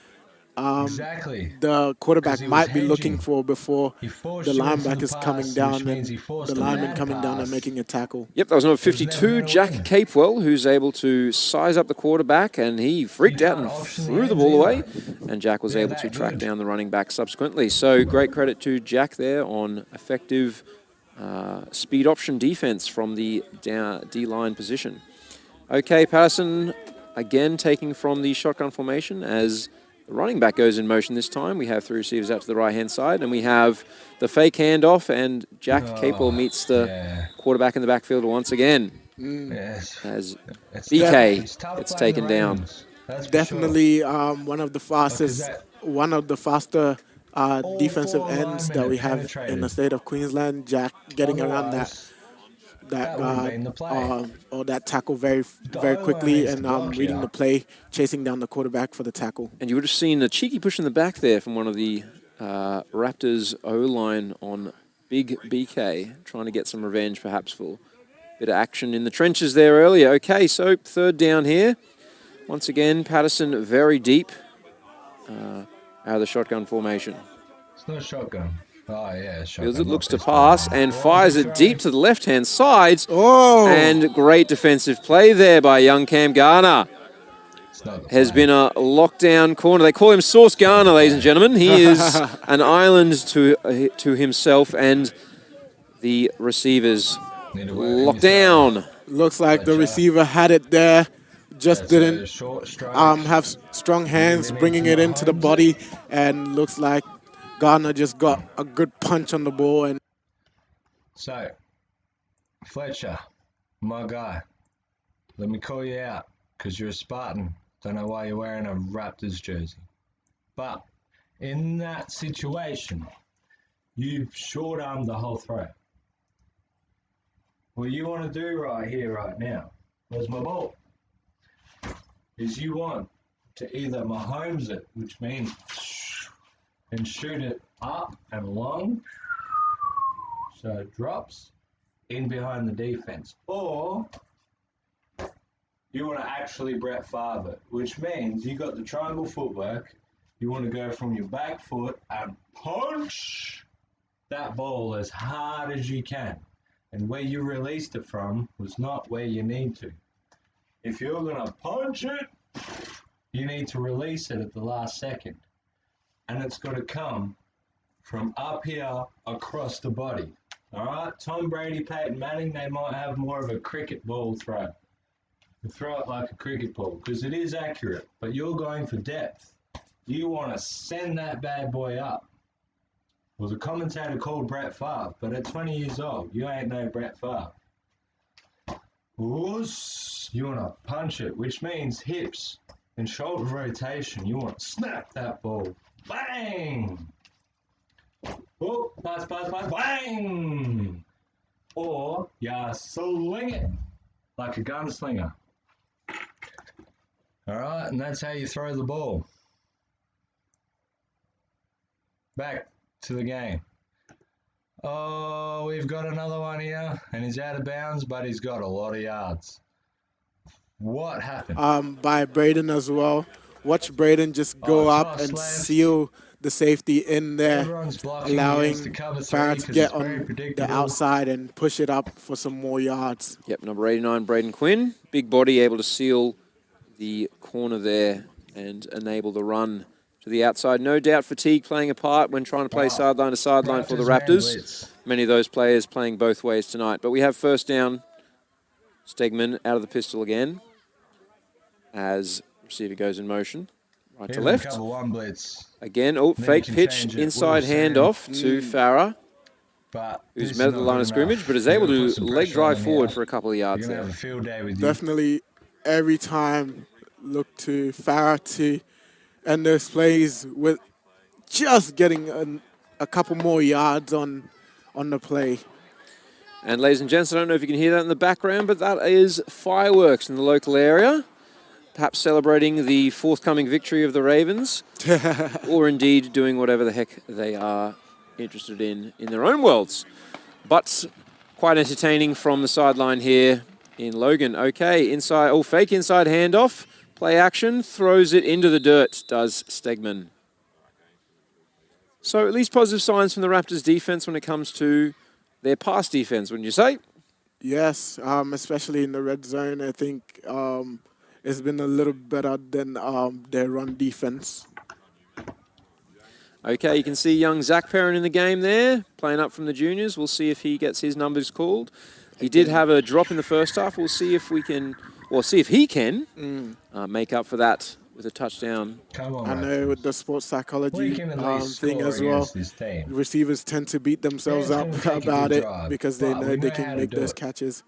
the quarterback might be looking for before the linebackers coming down and the lineman coming down and making a tackle. Yep, that was number 52, Jack Capewell, who's able to size up the quarterback, and he freaked out and threw the ball away, and Jack was able to track down the running back subsequently. So great credit to Jack there on effective speed option defense from the D-line position. Okay, Patterson again taking from the shotgun formation as the running back goes in motion this time. We have three receivers out to the right-hand side, and we have the fake handoff, and Jack Capewell meets the quarterback in the backfield once again. As BK gets taken down. Definitely one of the faster defensive ends that we have in the state of Queensland. Jack getting around that tackle very quickly and reading the play, chasing down the quarterback for the tackle. And you would have seen a cheeky push in the back there from one of the Raptors O-line on Big BK, trying to get some revenge perhaps for a bit of action in the trenches there earlier. Okay, so third down here. Once again, Patterson very deep out of the shotgun formation. It's not a shotgun. Oh, yeah, It looks to pass and fires it deep to the left-hand side. Oh! And great defensive play there by young Cam Garner. Has been a lockdown corner. They call him Sauce Garner, ladies and gentlemen. He is an island to himself, and the receivers locked down. Looks like the receiver had it there. Just didn't have strong hands bringing it into the body, and looks like Gardner just got a good punch on the ball. And so, Fletcher, my guy, let me call you out because you're a Spartan. Don't know why you're wearing a Raptors jersey. But in that situation, you've short-armed the whole throw. What you want to do right here, right now, where's my ball? Is you want to either Mahomes it, which means and shoot it up and long, so it drops in behind the defense, or you want to actually Brett Favre it, which means you got the triangle footwork. You want to go from your back foot and punch that ball as hard as you can. And where you released it from was not where you need to. If you're going to punch it, you need to release it at the last second. And it's got to come from up here across the body. All right? Tom Brady, Peyton Manning, they might have more of a cricket ball throw. You throw it like a cricket ball because it is accurate, but you're going for depth. You want to send that bad boy up. Well, the commentator called Brett Favre, but at 20 years old, you ain't no Brett Favre. Oos, you want to punch it, which means hips and shoulder rotation. You want to snap that ball. Bang! Oh, pass, bang! Or you sling it like a gunslinger. All right, and that's how you throw the ball. Back to the game. Oh, we've got another one here, and he's out of bounds, but he's got a lot of yards. What happened? By Braden as well. Watch Braden just go up and seal the safety in there, allowing Farah to get on the outside and push it up for some more yards. Yep, number 89, Braden Quinn. Big body, able to seal the corner there and enable the run to the outside. No doubt fatigue playing a part when trying to play sideline to sideline for the Raptors. Many of those players playing both ways tonight. But we have first down. Stegman out of the pistol again as receiver goes in motion. Right to left. Again, fake pitch, inside handoff to Farah, who's met at the line of scrimmage, but is able to leg drive forward for a couple of yards there. Definitely every time look to Farah to end those plays with just getting a couple more yards on the play. And ladies and gents, I don't know if you can hear that in the background, but that is fireworks in the local area. Perhaps celebrating the forthcoming victory of the Ravens, or indeed doing whatever the heck they are interested in their own worlds. But quite entertaining from the sideline here in Logan. Okay, inside, fake inside handoff, play action, throws it into the dirt, does Stegman. So at least positive signs from the Raptors defense when it comes to their pass defense, wouldn't you say? Yes, especially in the red zone, I think it's been a little better than their run defense. Okay, you can see young Zach Perrin in the game there, playing up from the juniors. We'll see if he gets his numbers called. He did have a drop in the first half. We'll see if we can, or see if he can make up for that with a touchdown. I know with the sports psychology thing as well, receivers tend to beat themselves up about it because they know they can make those catches.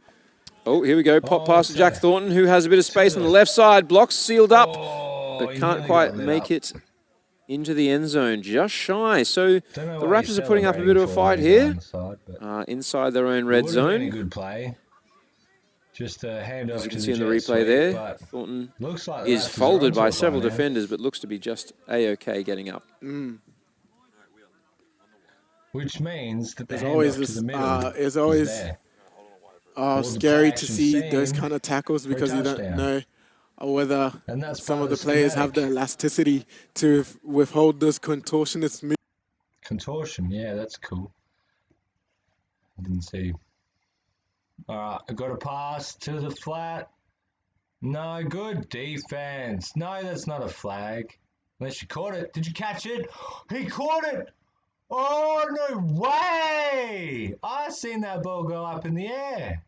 Oh, here we go. Pop pass to Jack Thornton, who has a bit of space on the left side. Blocks sealed up, but can't quite make it into the end zone. Just shy. So the Raptors are putting up a bit of a fight here inside their own red zone. Good play. Just a handoff. As you can see in the replay there, Thornton is folded by several defenders, but looks to be just A-OK getting up. Which means that there's always scary to see those kind of tackles because you don't know whether some of the players have the elasticity to withhold this contortionist move. Contortion, yeah, that's cool. I didn't see. All right, I got a pass to the flat. No, good defense. No, that's not a flag. Unless you caught it. Did you catch it? He caught it! Oh, no way! I seen that ball go up in the air.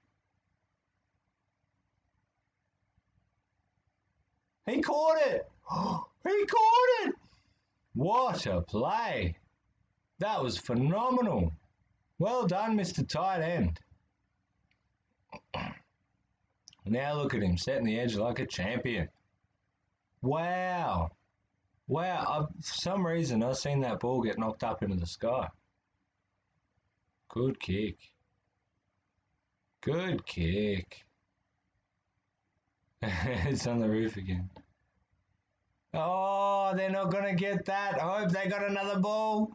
He caught it! He caught it! What a play. That was phenomenal. Well done, Mr. Tight End. Now look at him, setting the edge like a champion. Wow. Wow, for some reason I've seen that ball get knocked up into the sky. Good kick. Good kick. It's on the roof again. Oh, they're not going to get that. I hope they got another ball.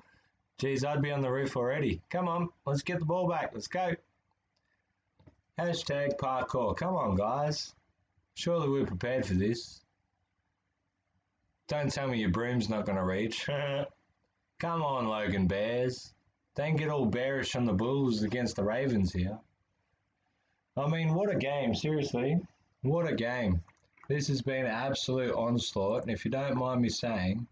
Geez, I'd be on the roof already. Come on, let's get the ball back. Let's go. Hashtag parkour. Come on, guys. Surely we're prepared for this. Don't tell me your broom's not going to reach. Come on, Logan Bears. Don't get all bearish on the Bulls against the Ravens here. I mean, what a game, seriously. What a game. This has been an absolute onslaught, and if you don't mind me saying,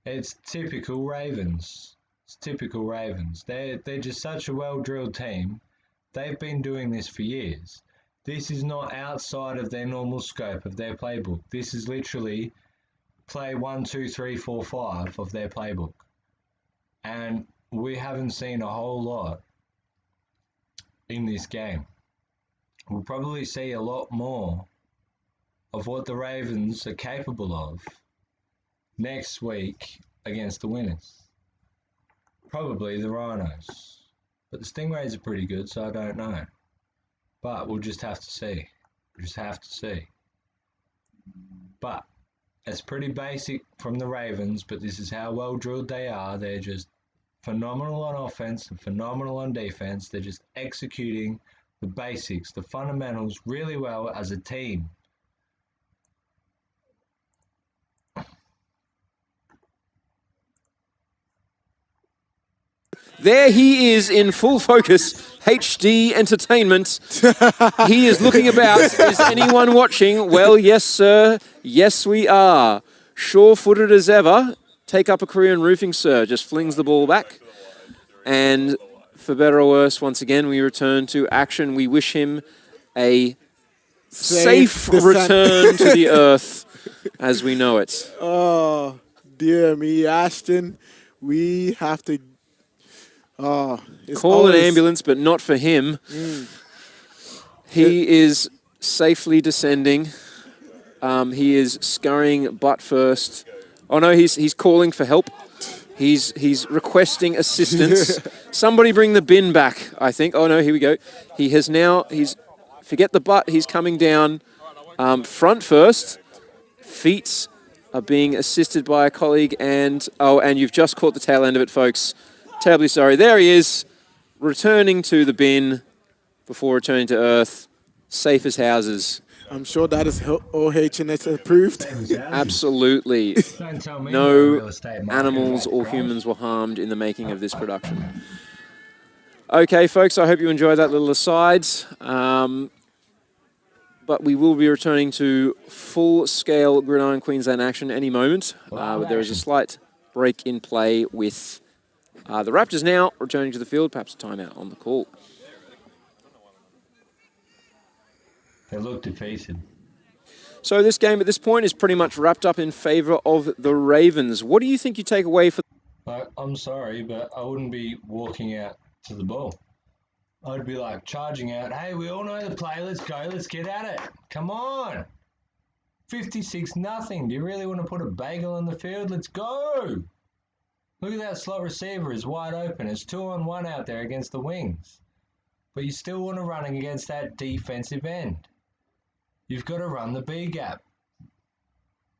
it's typical Ravens. It's typical Ravens. They're just such a well-drilled team. They've been doing this for years. This is not outside of their normal scope of their playbook. This is literally play 1, 2, 3, 4, 5 of their playbook. And we haven't seen a whole lot in this game. We'll probably see a lot more of what the Ravens are capable of next week against the winners. Probably the Rhinos. But the Stingrays are pretty good, so I don't know. But we'll just have to see. We'll just have to see. But it's pretty basic from the Ravens, but this is how well drilled they are. They're just phenomenal on offense and phenomenal on defense. They're just executing the basics, the fundamentals really well as a team. There he is in full focus, HD entertainment. He is looking about. Is anyone watching? Well, yes, sir. Yes, we are. Sure-footed as ever. Take up a career in roofing, sir. Just flings the ball back. And for better or worse, once again, we return to action. We wish him a safe return to the earth as we know it. Oh, dear me, Ashton. We have to... Call an ambulance, but not for him. He is safely descending. He is scurrying butt first. Oh no, he's calling for help. He's requesting assistance. Somebody bring the bin back, I think. Oh no, here we go. Forget the butt, he's coming down front first. Feet are being assisted by a colleague, and you've just caught the tail end of it, folks. Terribly sorry. There he is, returning to the bin before returning to Earth, safe as houses. I'm sure that is OHS approved. Absolutely. No animals or humans were harmed in the making of this production. Okay, folks, I hope you enjoyed that little aside. But we will be returning to full-scale Gridiron Queensland action any moment. But there is a slight break in play with the Raptors now returning to the field, perhaps a timeout on the call. They look defeated. So this game at this point is pretty much wrapped up in favour of the Ravens. What do you think you take away for... I'm sorry, but I wouldn't be walking out to the ball. I'd be like charging out, hey, we all know the play, let's go, let's get at it. Come on. 56-0. Do you really want to put a bagel on the field? Let's go. Look at that slot receiver is wide open. It's 2-on-1 out there against the wings. But you still want to run against that defensive end. You've got to run the B gap.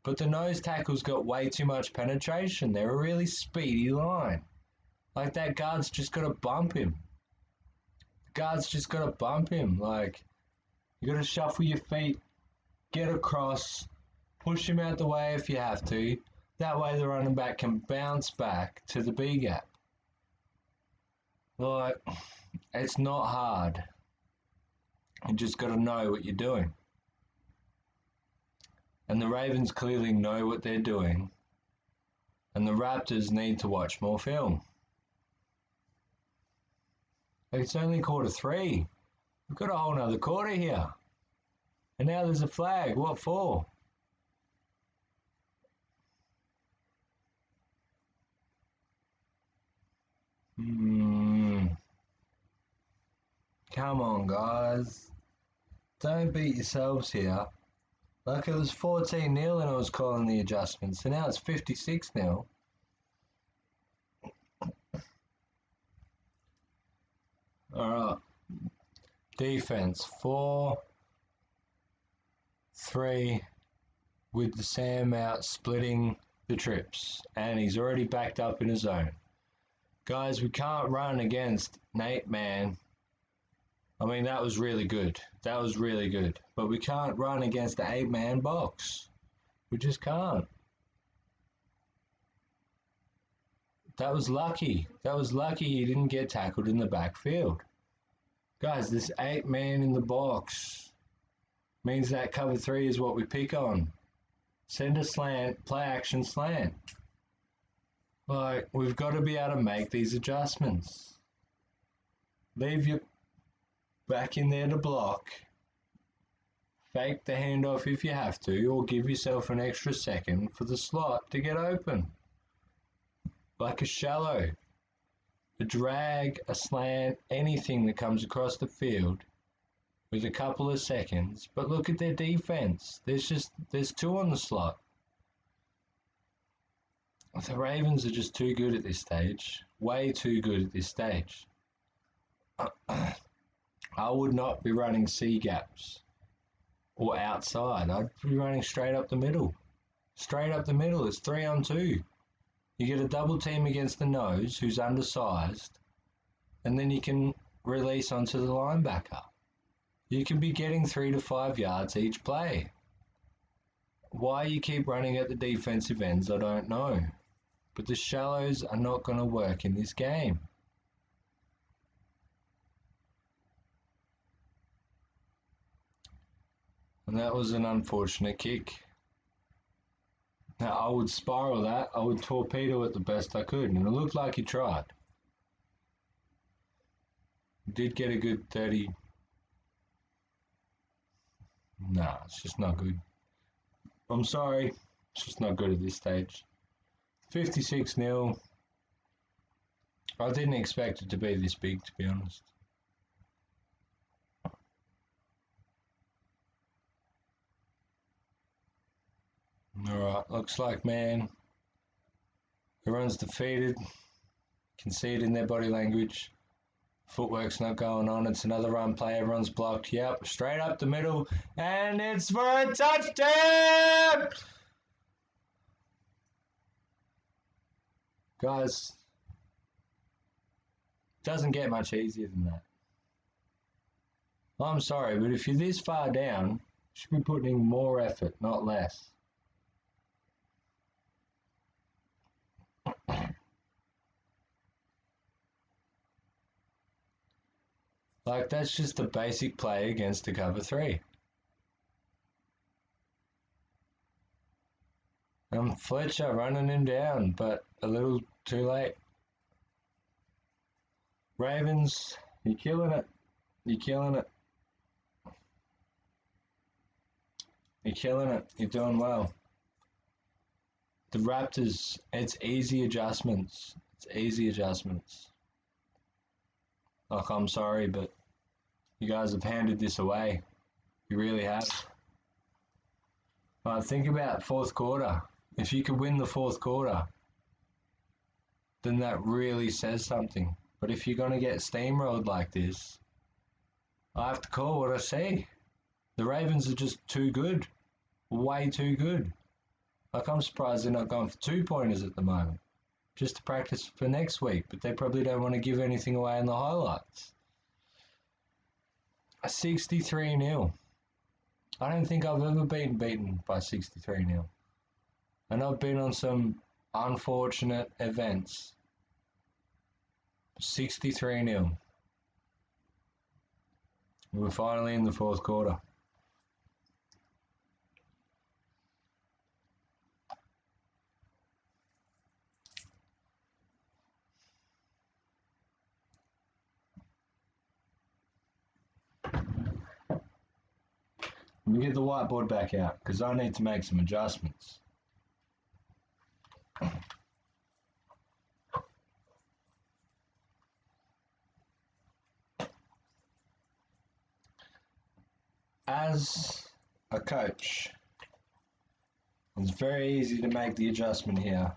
But the nose tackle's got way too much penetration. They're a really speedy line. Like that guard's just got to bump him. The guard's just got to bump him. Like, you got to shuffle your feet, get across, push him out the way if you have to. That way the running back can bounce back to the B gap. Like, it's not hard. You just got to know what you're doing. And the Ravens clearly know what they're doing. And the Raptors need to watch more film. Like, it's only quarter 3. We've got a whole nother quarter here. And now there's a flag. What for? Come on, guys. Don't beat yourselves here. Like, it was 14-0 and I was calling the adjustments, and now it's 56-0. Alright. Defense, 4, 3, with the Sam out splitting the trips, and he's already backed up in his zone. Guys, we can't run against an 8-man. I mean, that was really good. That was really good. But we can't run against the 8-man box. We just can't. That was lucky. That was lucky he didn't get tackled in the backfield. Guys, this 8-man in the box means that cover 3 is what we pick on. Send a slant, play action slant. Like, we've got to be able to make these adjustments. Leave your back in there to block. Fake the handoff if you have to, or give yourself an extra second for the slot to get open. Like a shallow, a drag, a slant, anything that comes across the field with a couple of seconds. But look at their defense. There's 2 on the slot. The Ravens are just too good at this stage. Way too good at this stage. I would not be running C gaps or outside. I'd be running straight up the middle. Straight up the middle. It's 3-on-2. You get a double team against the nose who's undersized, and then you can release onto the linebacker. You can be getting 3 to 5 yards each play. Why you keep running at the defensive ends, I don't know. But the shallows are not going to work in this game. And that was an unfortunate kick. Now, I would spiral that. I would torpedo it the best I could. And it looked like he tried. Did get a good 30. Nah, it's just not good. I'm sorry. It's just not good at this stage. 56-0. I didn't expect it to be this big, to be honest. Alright, looks like, man, everyone's defeated. Can see it in their body language. Footwork's not going on. It's another run play. Everyone's blocked. Yep, straight up the middle. And it's for a touchdown! Guys, doesn't get much easier than that. I'm sorry, but if you're this far down, you should be putting in more effort, not less. Like, that's just a basic play against the cover 3. And Fletcher running him down, but a little too late. Ravens, you're killing it. You're killing it. You're killing it. You're doing well. The Raptors, it's easy adjustments. It's easy adjustments. Like, I'm sorry, but you guys have handed this away. You really have. Think about fourth quarter. If you could win the fourth quarter, then that really says something. But if you're going to get steamrolled like this, I have to call what I see. The Ravens are just too good. Way too good. Like, I'm surprised they're not going for 2-pointers at the moment. Just to practice for next week. But they probably don't want to give anything away in the highlights. A 63-0. I don't think I've ever been beaten by 63-0. And I've been on some unfortunate events. 63-0. We're finally in the fourth quarter. Let me get the whiteboard back out because I need to make some adjustments. As a coach, it's very easy to make the adjustment here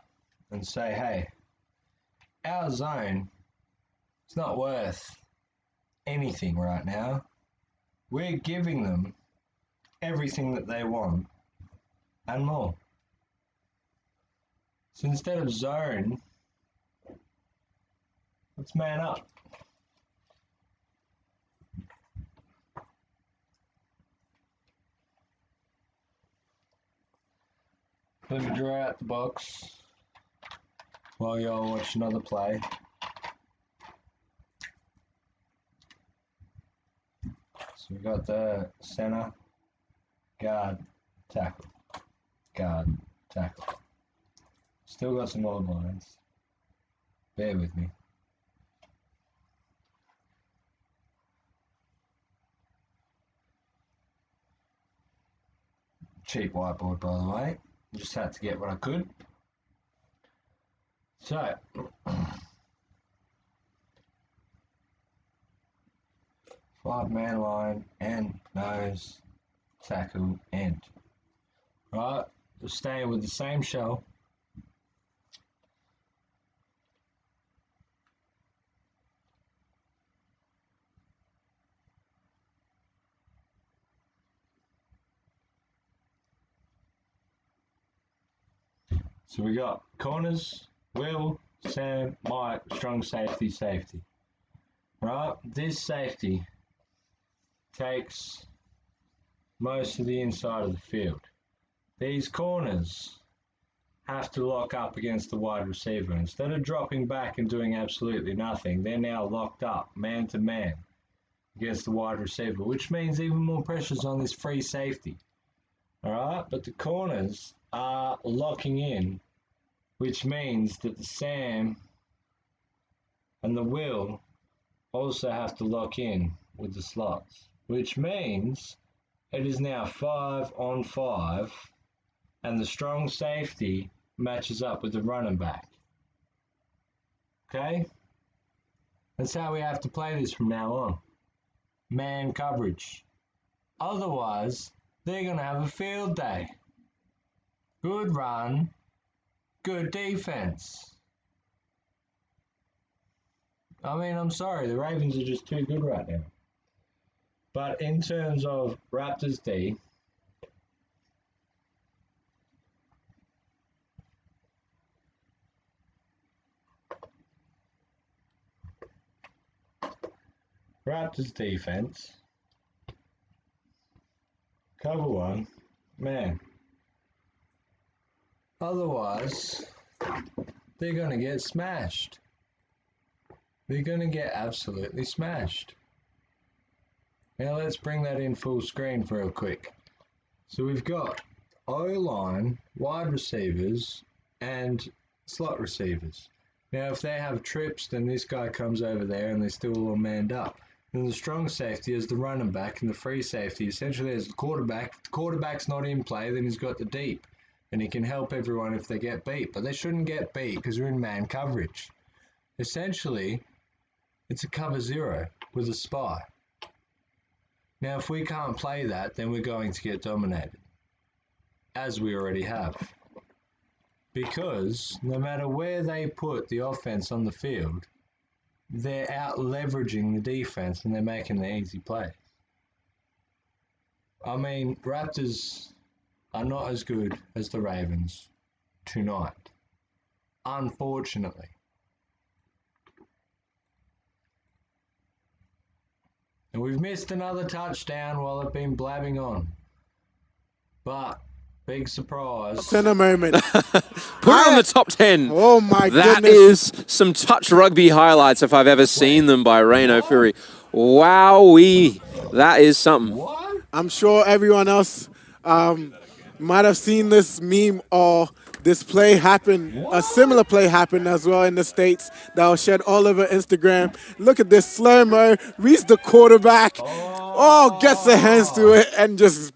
and say, hey, our zone is not worth anything right now. We're giving them everything that they want and more. So instead of zone, let's man up. Let me draw out the box while y'all watch another play. So we got the center, guard, tackle, guard, tackle. Still got some old lines. Bear with me. Cheap whiteboard, by the way. Just had to get what I could. So, 5-man line and nose, tackle, end. Right, we're staying with the same shell. So we got corners, Will, Sam, Mike, strong safety, safety. Right, this safety takes most of the inside of the field. These corners have to lock up against the wide receiver. Instead of dropping back and doing absolutely nothing, they're now locked up man to man against the wide receiver, which means even more pressures on this free safety. All right, but the corners are locking in, which means that the Sam and the Will also have to lock in with the slots, which means it is now 5-on-5 and the strong safety matches up with the running back. Okay? That's how we have to play this from now on. Man coverage. Otherwise, they're going to have a field day. Good run, good defense. I mean, I'm sorry, the Ravens are just too good right now. But in terms of Raptors D, Raptors defense, cover one, man. Otherwise, they're going to get smashed. They're going to get absolutely smashed. Now let's bring that in full screen for real quick. So we've got O-line, wide receivers, and slot receivers. Now if they have trips, then this guy comes over there and they're still all manned up. Then the strong safety is the running back, and the free safety essentially is the quarterback. If the quarterback's not in play, then he's got the deep. And he can help everyone if they get beat. But they shouldn't get beat because they're in man coverage. Essentially, it's a cover zero with a spy. Now, if we can't play that, then we're going to get dominated, as we already have. Because no matter where they put the offense on the field, they're out leveraging the defense and they're making the easy play. I mean, Raptors are not as good as the Ravens tonight, unfortunately. And we've missed another touchdown while I've been blabbing on. But, big surprise. Center moment. Put it on the top 10. Oh my goodness. That is some touch rugby highlights if I've ever seen them by Rhino Fury. Wowee. That is something. What? I'm sure everyone else might have seen this meme or this play happen, a similar play happen as well in the States that was shared all over Instagram. Look at this slow-mo, reads the quarterback, gets the hands to it and just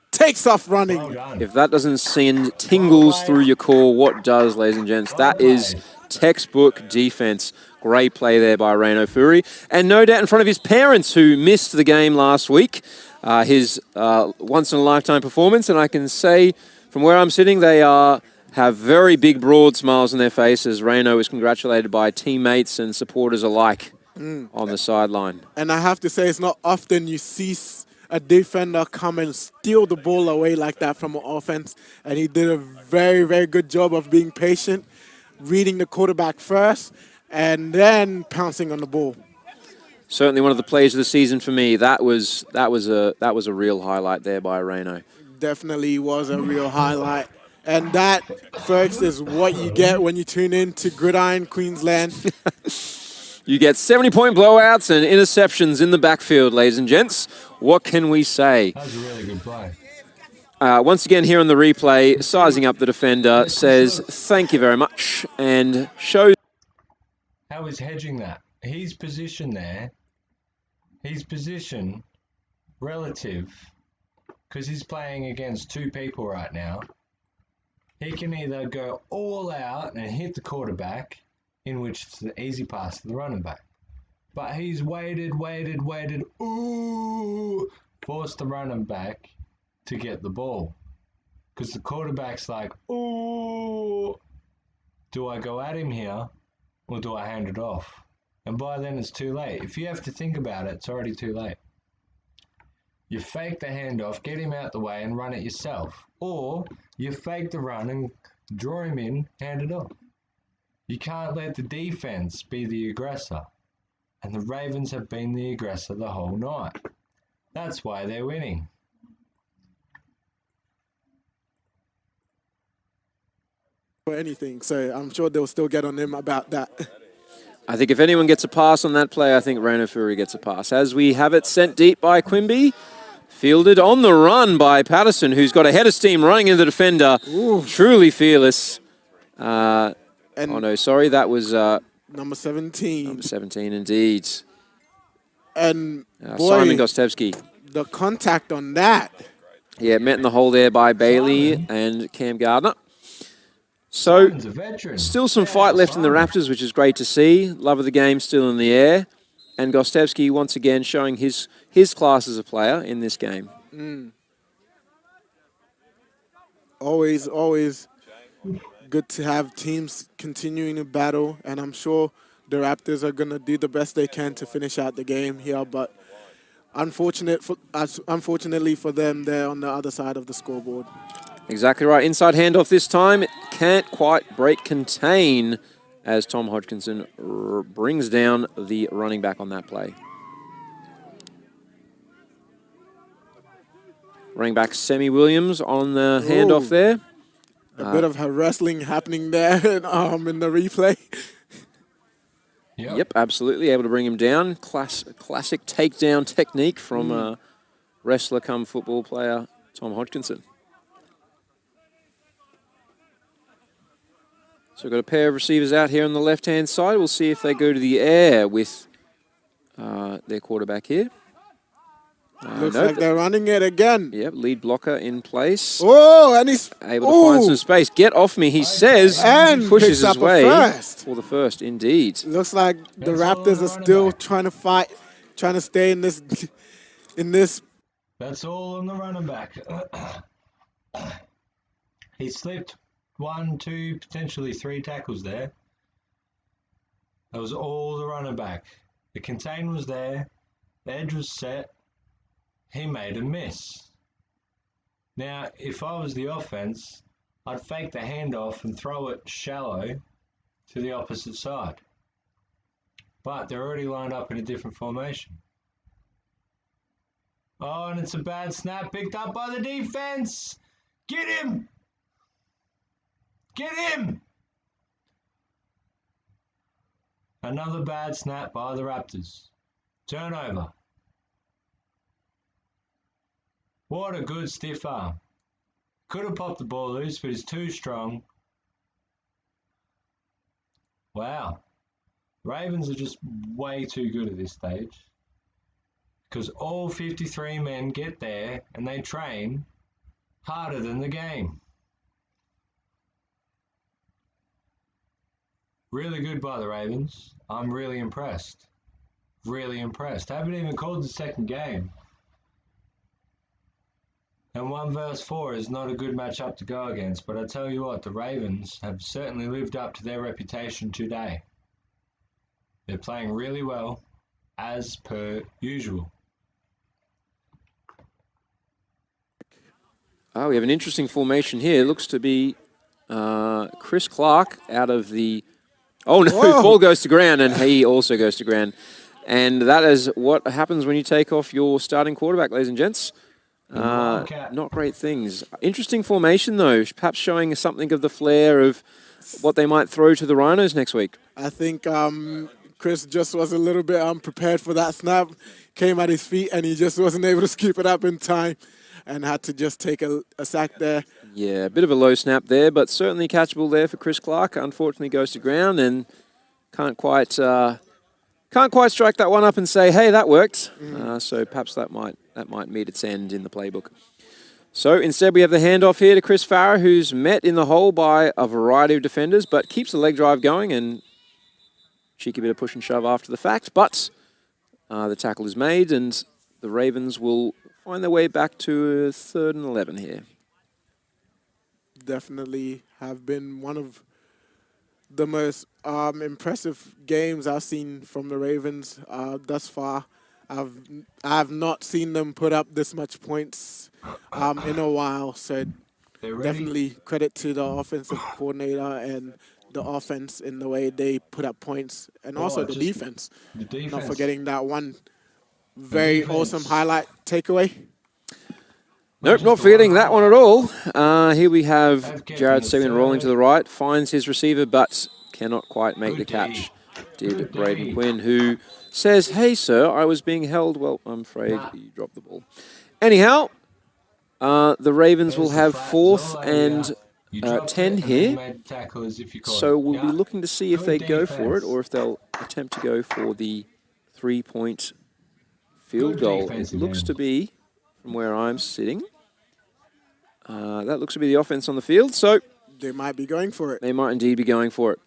takes off running. If that doesn't send tingles through your core, what does, ladies and gents? That is textbook defense. Great play there by Rhino Fury. And no doubt in front of his parents who missed the game last week. His once-in-a-lifetime performance, and I can say from where I'm sitting, they have very big, broad smiles on their faces. Rhino is congratulated by teammates and supporters alike on the sideline. And I have to say, it's not often you see a defender come and steal the ball away like that from an offense. And he did a very, very good job of being patient, reading the quarterback first, and then pouncing on the ball. Certainly one of the plays of the season for me. That was a real highlight there by Rhino. Definitely was a real highlight. And that, folks, is what you get when you tune in to Gridiron Queensland. You get 70-point blowouts and interceptions in the backfield, ladies and gents. What can we say? That was a really good play. Once again, here on the replay, sizing up the defender, says thank you very much, and shows... How is hedging that? His position there, his position relative, because he's playing against two people right now, he can either go all out and hit the quarterback, in which it's the easy pass to the running back. But he's waited, forced the running back to get the ball. Because the quarterback's like, ooh, do I go at him here or do I hand it off? And by then it's too late. If you have to think about it, it's already too late. You fake the handoff, get him out the way and run it yourself. Or you fake the run and draw him in, hand it off. You can't let the defense be the aggressor. And the Ravens have been the aggressor the whole night. That's why they're winning. For anything, so I'm sure they'll still get on him about that. I think if anyone gets a pass on that play, I think Rhino Fury gets a pass. As we have it sent deep by Quimby, fielded on the run by Patterson, who's got a head of steam running into the defender. Ooh. Truly fearless. Oh no, sorry, that was... number 17. Number 17, indeed. And boy, Simon Gostevsky. The contact on that. Yeah, met in the hole there by Bailey and Cam Gardner. So, still some fight left in the Raptors, which is great to see. Love of the game still in the air. And Gostevsky once again showing his class as a player in this game. Always good to have teams continuing to battle, and I'm sure the Raptors are going to do the best they can to finish out the game here, but unfortunately for them, they're on the other side of the scoreboard. Exactly right. Inside handoff this time. Can't quite break contain as Tom Hodgkinson brings down the running back on that play. Running back Sammy Williams on the handoff there. A bit of wrestling happening there in the replay. Yep, absolutely. Able to bring him down. Classic takedown technique from wrestler come football player Tom Hodgkinson. So we've got a pair of receivers out here on the left-hand side. We'll see if they go to the air with their quarterback here. Looks like they're running it again. Yep, lead blocker in place. Oh, and he's able to find some space. Get off me, he says. And pushes picks his up way a first. for the first, indeed. Looks like the Raptors are still trying to fight, trying to stay in this. That's all on the running back. He slipped 1, 2, potentially 3 tackles there. That was all the running back. The contain was there. The edge was set. He made a miss. Now, if I was the offense, I'd fake the handoff and throw it shallow to the opposite side. But they're already lined up in a different formation. Oh, and it's a bad snap picked up by the defense. Get him! Get him! Another bad snap by the Raptors. Turnover. What a good stiff arm. Could have popped the ball loose, but he's too strong. Wow. Ravens are just way too good at this stage. Because all 53 men get there and they train harder than the game. Really good by the Ravens. I'm really impressed. Really impressed. Haven't even called the second game. And 1 versus 4 is not a good matchup to go against, but I tell you what, the Ravens have certainly lived up to their reputation today. They're playing really well, as per usual. Oh, we have an interesting formation here. Looks to be Chris Clark out of the... Oh, no, Whoa. ball goes to ground, and he also goes to ground. And that is what happens when you take off your starting quarterback, ladies and gents. Not great things. Interesting formation, though. Perhaps showing something of the flair of what they might throw to the Rhinos next week. I think Chris just was a little bit unprepared for that snap. Came at his feet, and he just wasn't able to scoop it up in time and had to just take a sack there. Yeah, a bit of a low snap there, but certainly catchable there for Chris Clark. Unfortunately goes to ground and can't quite strike that one up and say, hey, that worked. So perhaps that might meet its end in the playbook. So instead we have the handoff here to Chris Farrer, who's met in the hole by a variety of defenders, but keeps the leg drive going and cheeky bit of push and shove after the fact. But the tackle is made and the Ravens will find their way back to 3rd and 11 here. Definitely have been one of the most impressive games I've seen from the Ravens thus far. I've not seen them put up this much points in a while, so definitely credit to the offensive coordinator and the offense in the way they put up points, and also the defense. Not forgetting that one very awesome highlight takeaway. Nope, not forgetting that one at all. Here we have Jared Seguin rolling to the right, finds his receiver, but cannot quite make the catch. Did Braden Quinn, who says, hey, sir, I was being held. Well, I'm afraid you dropped the ball. Anyhow, the Ravens will have 4th and 10 here. So we'll be looking to see if they go for it or if they'll attempt to go for the 3-point field goal. It looks to be, from where I'm sitting, that looks to be the offense on the field. So they might be going for it. They might indeed be going for it.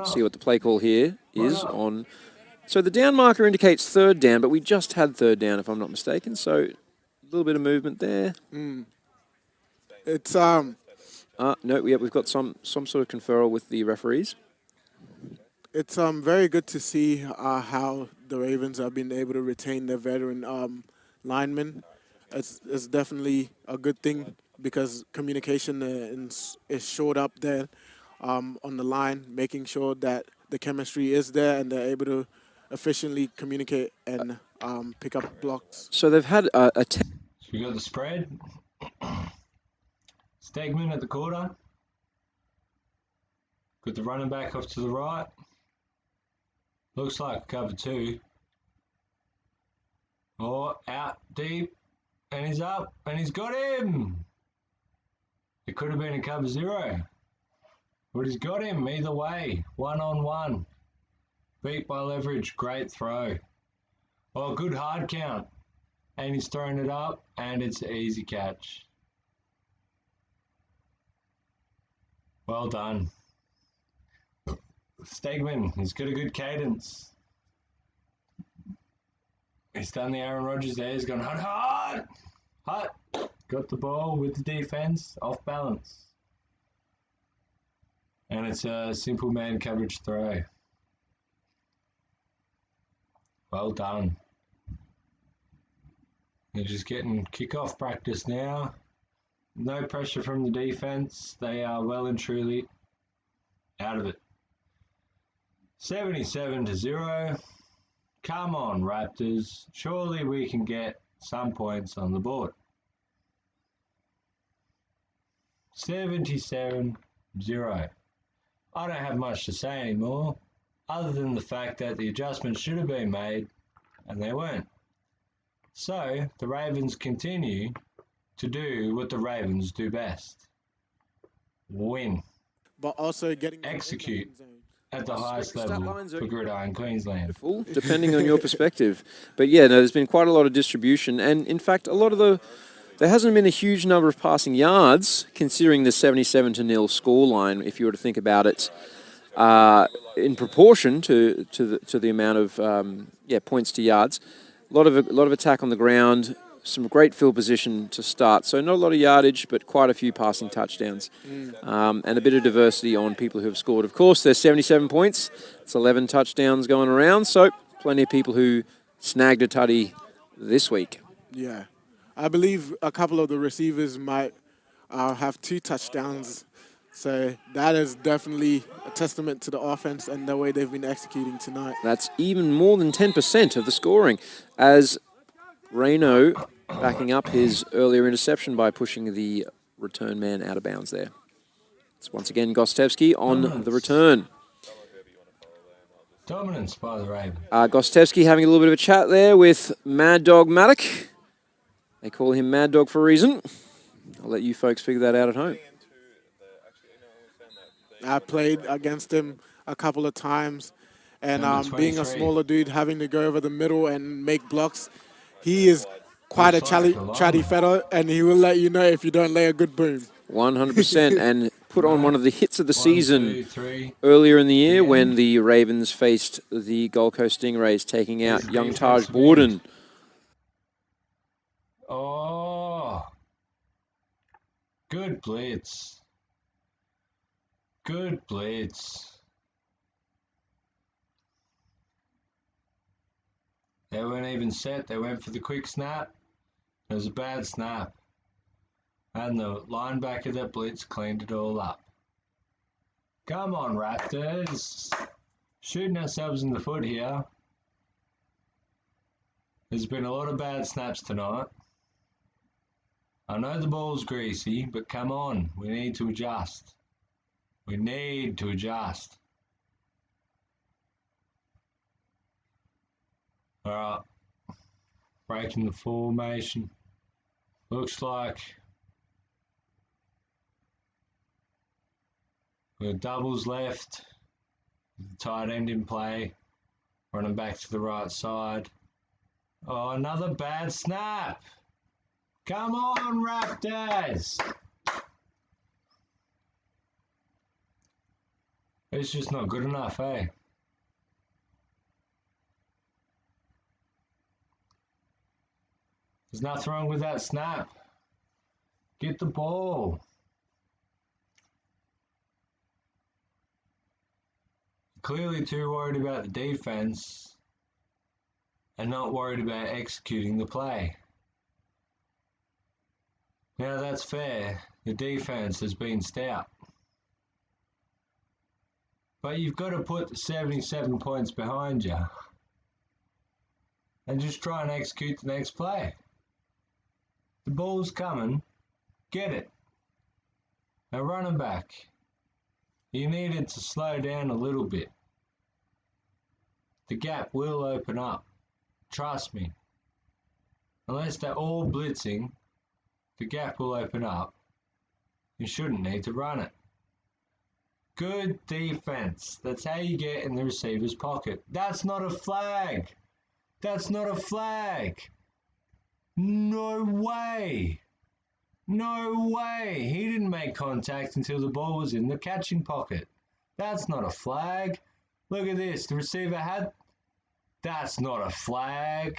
See what the play call here is on. So the down marker indicates 3rd down, but we just had 3rd down, if I'm not mistaken. So a little bit of movement there. It's no, we've got some sort of conferral with the referees. It's very good to see how the Ravens have been able to retain their veteran linemen. It's definitely a good thing because communication is shored up there on the line, making sure that the chemistry is there and they're able to efficiently communicate and pick up blocks. So they've had a... So we got the spread. Stegman at the quarter. Got the running back off to the right. Looks like cover 2. Oh, out deep. And he's up. And he's got him. It could have been a cover 0. But he's got him either way. 1-on-1. Beat by leverage. Great throw. Oh, good hard count. And he's thrown it up. And it's an easy catch. Well done. Stegman, he's got a good cadence. He's done the Aaron Rodgers there. He's gone hard. Got the ball with the defense, off balance. And it's a simple man coverage throw. Well done. They're just getting kickoff practice now. No pressure from the defense. They are well and truly out of it. 77-0. Come on, Raptors. Surely we can get some points on the board. 77-0. I don't have much to say anymore, other than the fact that the adjustments should have been made, and they weren't. So, the Ravens continue to do what the Ravens do best. Win. But also getting... Execute at the highest level for Gridiron Queensland. Depending on your perspective. But yeah, no, there's been quite a lot of distribution. And in fact, there hasn't been a huge number of passing yards, considering the 77-0 scoreline, if you were to think about it, in proportion to the amount of points to yards. A lot of attack on the ground, some great field position to start. So not a lot of yardage, but quite a few passing touchdowns. And a bit of diversity on people who have scored. Of course, there's 77 points. It's 11 touchdowns going around. So plenty of people who snagged a tutty this week. Yeah. I believe a couple of the receivers might have 2 touchdowns. So that is definitely a testament to the offense and the way they've been executing tonight. That's even more than 10% of the scoring, as Reno backing up his earlier interception by pushing the return man out of bounds there. It's once again Gostevsky on the return. Dominance by the Ravens. Gostevsky having a little bit of a chat there with Mad Dog Maddock. They call him Mad Dog for a reason. I'll let you folks figure that out at home. I played against him a couple of times, and being a 23. smaller dude, having to go over the middle and make blocks, he is quite a chatty fella, and he will let you know if you don't lay a good boom. 100%, and put on one of the hits of the season earlier in the year when the Ravens faced the Gold Coast Stingrays, taking out young Taj Borden. Oh, good blitz. Good blitz. They weren't even set. They went for the quick snap. It was a bad snap. And the linebacker that blitzed cleaned it all up. Come on, Raptors. Shooting ourselves in the foot here. There's been a lot of bad snaps tonight. I know the ball's greasy, but come on. We need to adjust. We need to adjust. All right. Breaking the formation. Looks like we've got doubles left. The tight end in play. Running back to the right side. Oh, another bad snap. Come on, Raptors. It's just not good enough, eh? There's nothing wrong with that snap. Get the ball. Clearly too worried about the defense and not worried about executing the play. Now that's fair. The defense has been stout. But you've got to put the 77 points behind you and just try and execute the next play. The ball's coming. Get it. Now running back. You needed to slow down a little bit. The gap will open up. Trust me. Unless they're all blitzing, the gap will open up. You shouldn't need to run it. Good defense. That's how you get in the receiver's pocket. That's not a flag. That's not a flag. No way. No way. He didn't make contact until the ball was in the catching pocket. That's not a flag. Look at this. The receiver had... That's not a flag.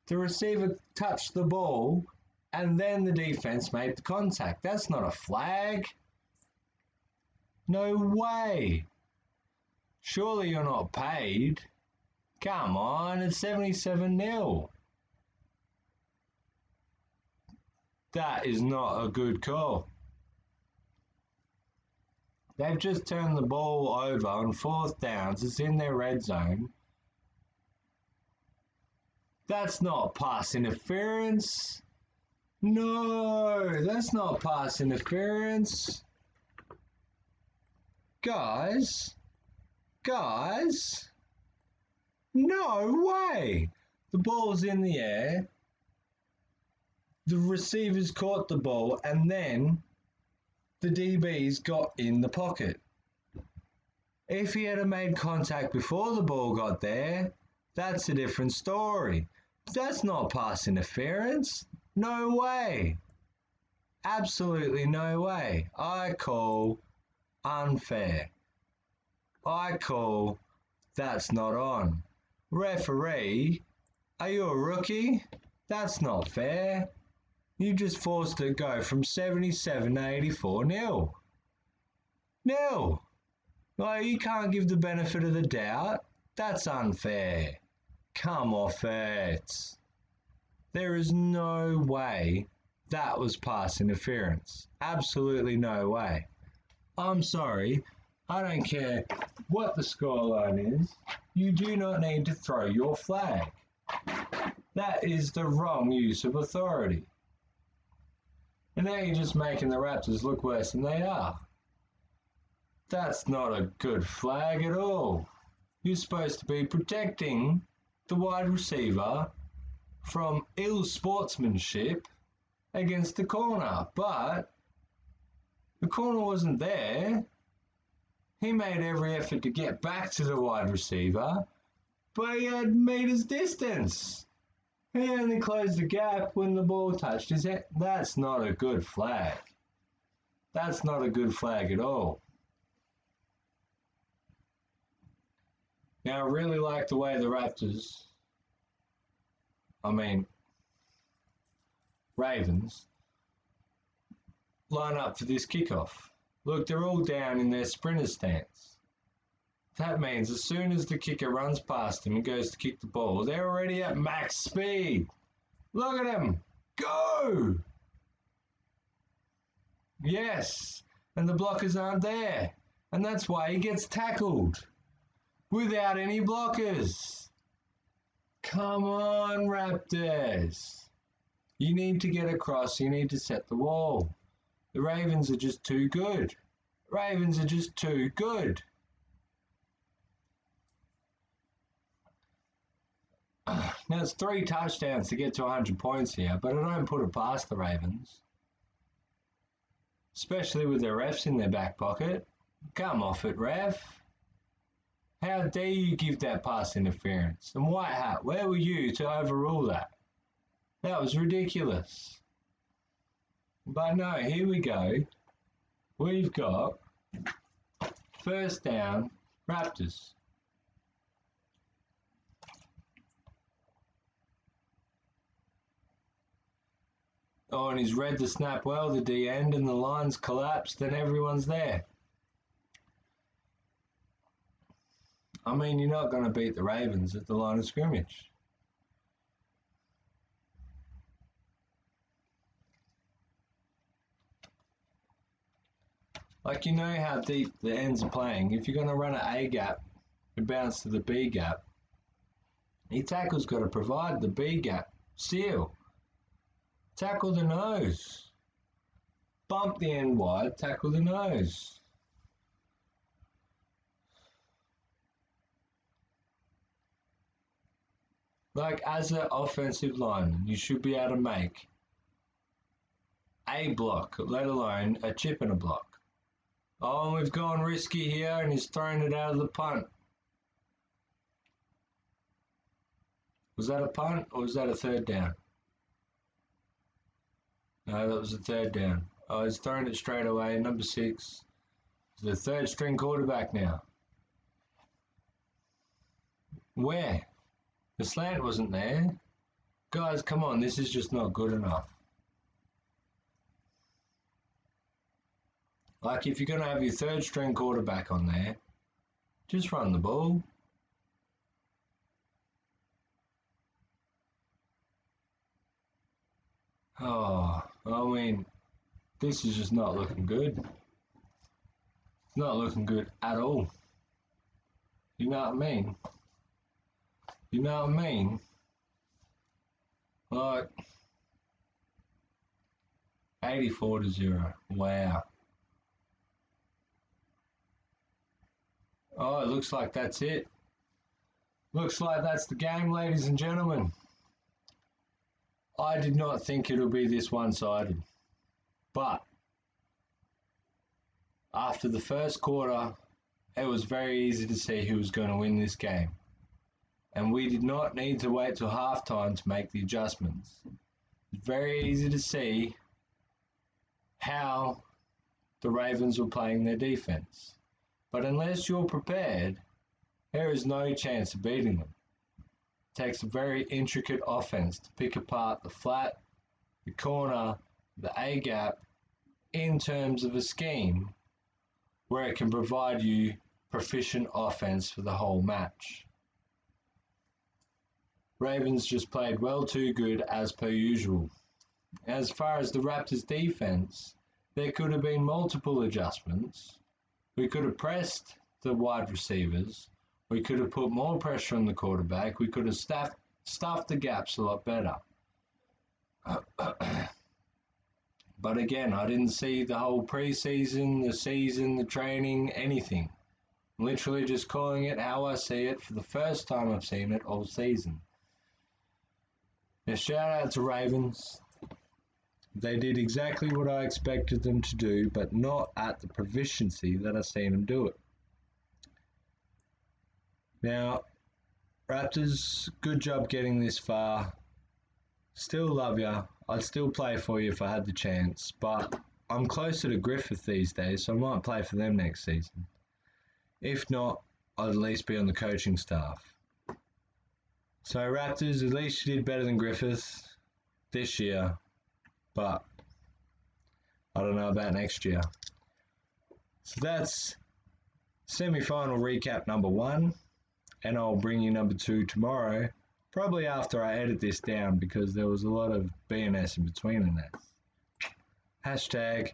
The receiver touched the ball and then the defense made the contact. That's not a flag. No way. Surely you're not paid. Come on, it's 77-0. That is not a good call. They've just turned the ball over on 4th downs. It's in their red zone. That's not pass interference. No, that's not pass interference. Guys, no way. The ball's in the air. The receivers caught the ball and then the DBs got in the pocket. If he had made contact before the ball got there, that's a different story. But that's not pass interference. No way. Absolutely no way. I call unfair. I call that's not on. Referee, are you a rookie? That's not fair. You just forced it to go from 77 to 84 nil. Nil. Like, you can't give the benefit of the doubt. That's unfair. Come off it. There is no way that was pass interference. Absolutely no way. I'm sorry. I don't care what the scoreline is. You do not need to throw your flag. That is the wrong use of authority. And now you're just making the Raptors look worse than they are. That's not a good flag at all. You're supposed to be protecting the wide receiver from ill sportsmanship against the corner, but the corner wasn't there. He made every effort to get back to the wide receiver, but he had meters distance. He only closed the gap when the ball touched his head. That's not a good flag. That's not a good flag at all. Now, I really like the way the Raptors, Ravens, line up for this kickoff. Look, they're all down in their sprinter stance. That means as soon as the kicker runs past him and goes to kick the ball, they're already at max speed. Look at him. Go! Yes, and the blockers aren't there. And that's why he gets tackled without any blockers. Come on, Raptors. You need to get across. You need to set the wall. The Ravens are just too good. Ravens are just too good. Now, it's 3 touchdowns to get to 100 points here, but I don't put it past the Ravens. Especially with their refs in their back pocket. Come off it, ref. How dare you give that pass interference? And White Hat, where were you to overrule that? That was ridiculous. But no, here we go. We've got first down, Raptors. Oh, and he's read the snap well, the D end, and the line's collapsed and everyone's there. I mean, you're not going to beat the Ravens at the line of scrimmage. Like, you know how deep the ends are playing. If you're going to run an A gap and bounce to the B gap, your tackle's got to provide the B gap. Seal. Tackle the nose. Bump the end wide, tackle the nose. Like, as an offensive lineman, you should be able to make a block, let alone a chip and a block. Oh, and we've gone risky here, and he's thrown it out of the punt. Was that a punt, or was that a third down? No, that was a third down. Oh, he's thrown it straight away. Number 6. The third string quarterback now. Where? The slant wasn't there. Guys, come on. This is just not good enough. Like, if you're going to have your third string quarterback on there, just run the ball. Oh, I mean, this is just not looking good. It's not looking good at all. You know what I mean? You know what I mean? Like, 84-0. Wow. Oh, it looks like that's it. Looks like that's the game, ladies and gentlemen. I did not think it would be this one-sided. But after the first quarter, it was very easy to see who was going to win this game. And we did not need to wait till halftime to make the adjustments. It's very easy to see how the Ravens were playing their defense. But unless you're prepared, there is no chance of beating them. It takes a very intricate offense to pick apart the flat, the corner, the A-gap in terms of a scheme where it can provide you proficient offense for the whole match. Ravens just played well too good as per usual. As far as the Raptors defense, there could have been multiple adjustments. We could have pressed the wide receivers. We could have put more pressure on the quarterback. We could have stuffed the gaps a lot better. But again, I didn't see the whole preseason, the season, the training, anything. I'm literally just calling it how I see it for the first time I've seen it all season. Now, shout out to Ravens. They did exactly what I expected them to do, but not at the proficiency that I've seen them do it. Now, Raptors, good job getting this far. Still love ya. I'd still play for you if I had the chance, but I'm closer to Griffith these days, so I might play for them next season. If not, I'd at least be on the coaching staff. So Raptors, at least you did better than Griffith this year, but I don't know about next year. So that's semi-final recap number 1, and I'll bring you number 2 tomorrow, probably after I edit this down because there was a lot of BNS in between in that. Hashtag,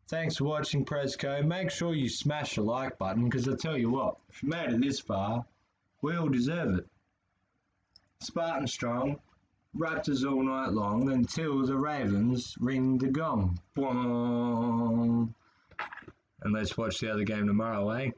thanks for watching PresCo. Make sure you smash the like button because I tell you what, if you made it this far, we all deserve it. Spartan strong, Raptors all night long until the Ravens ring the gong. Boom. And let's watch the other game tomorrow, eh?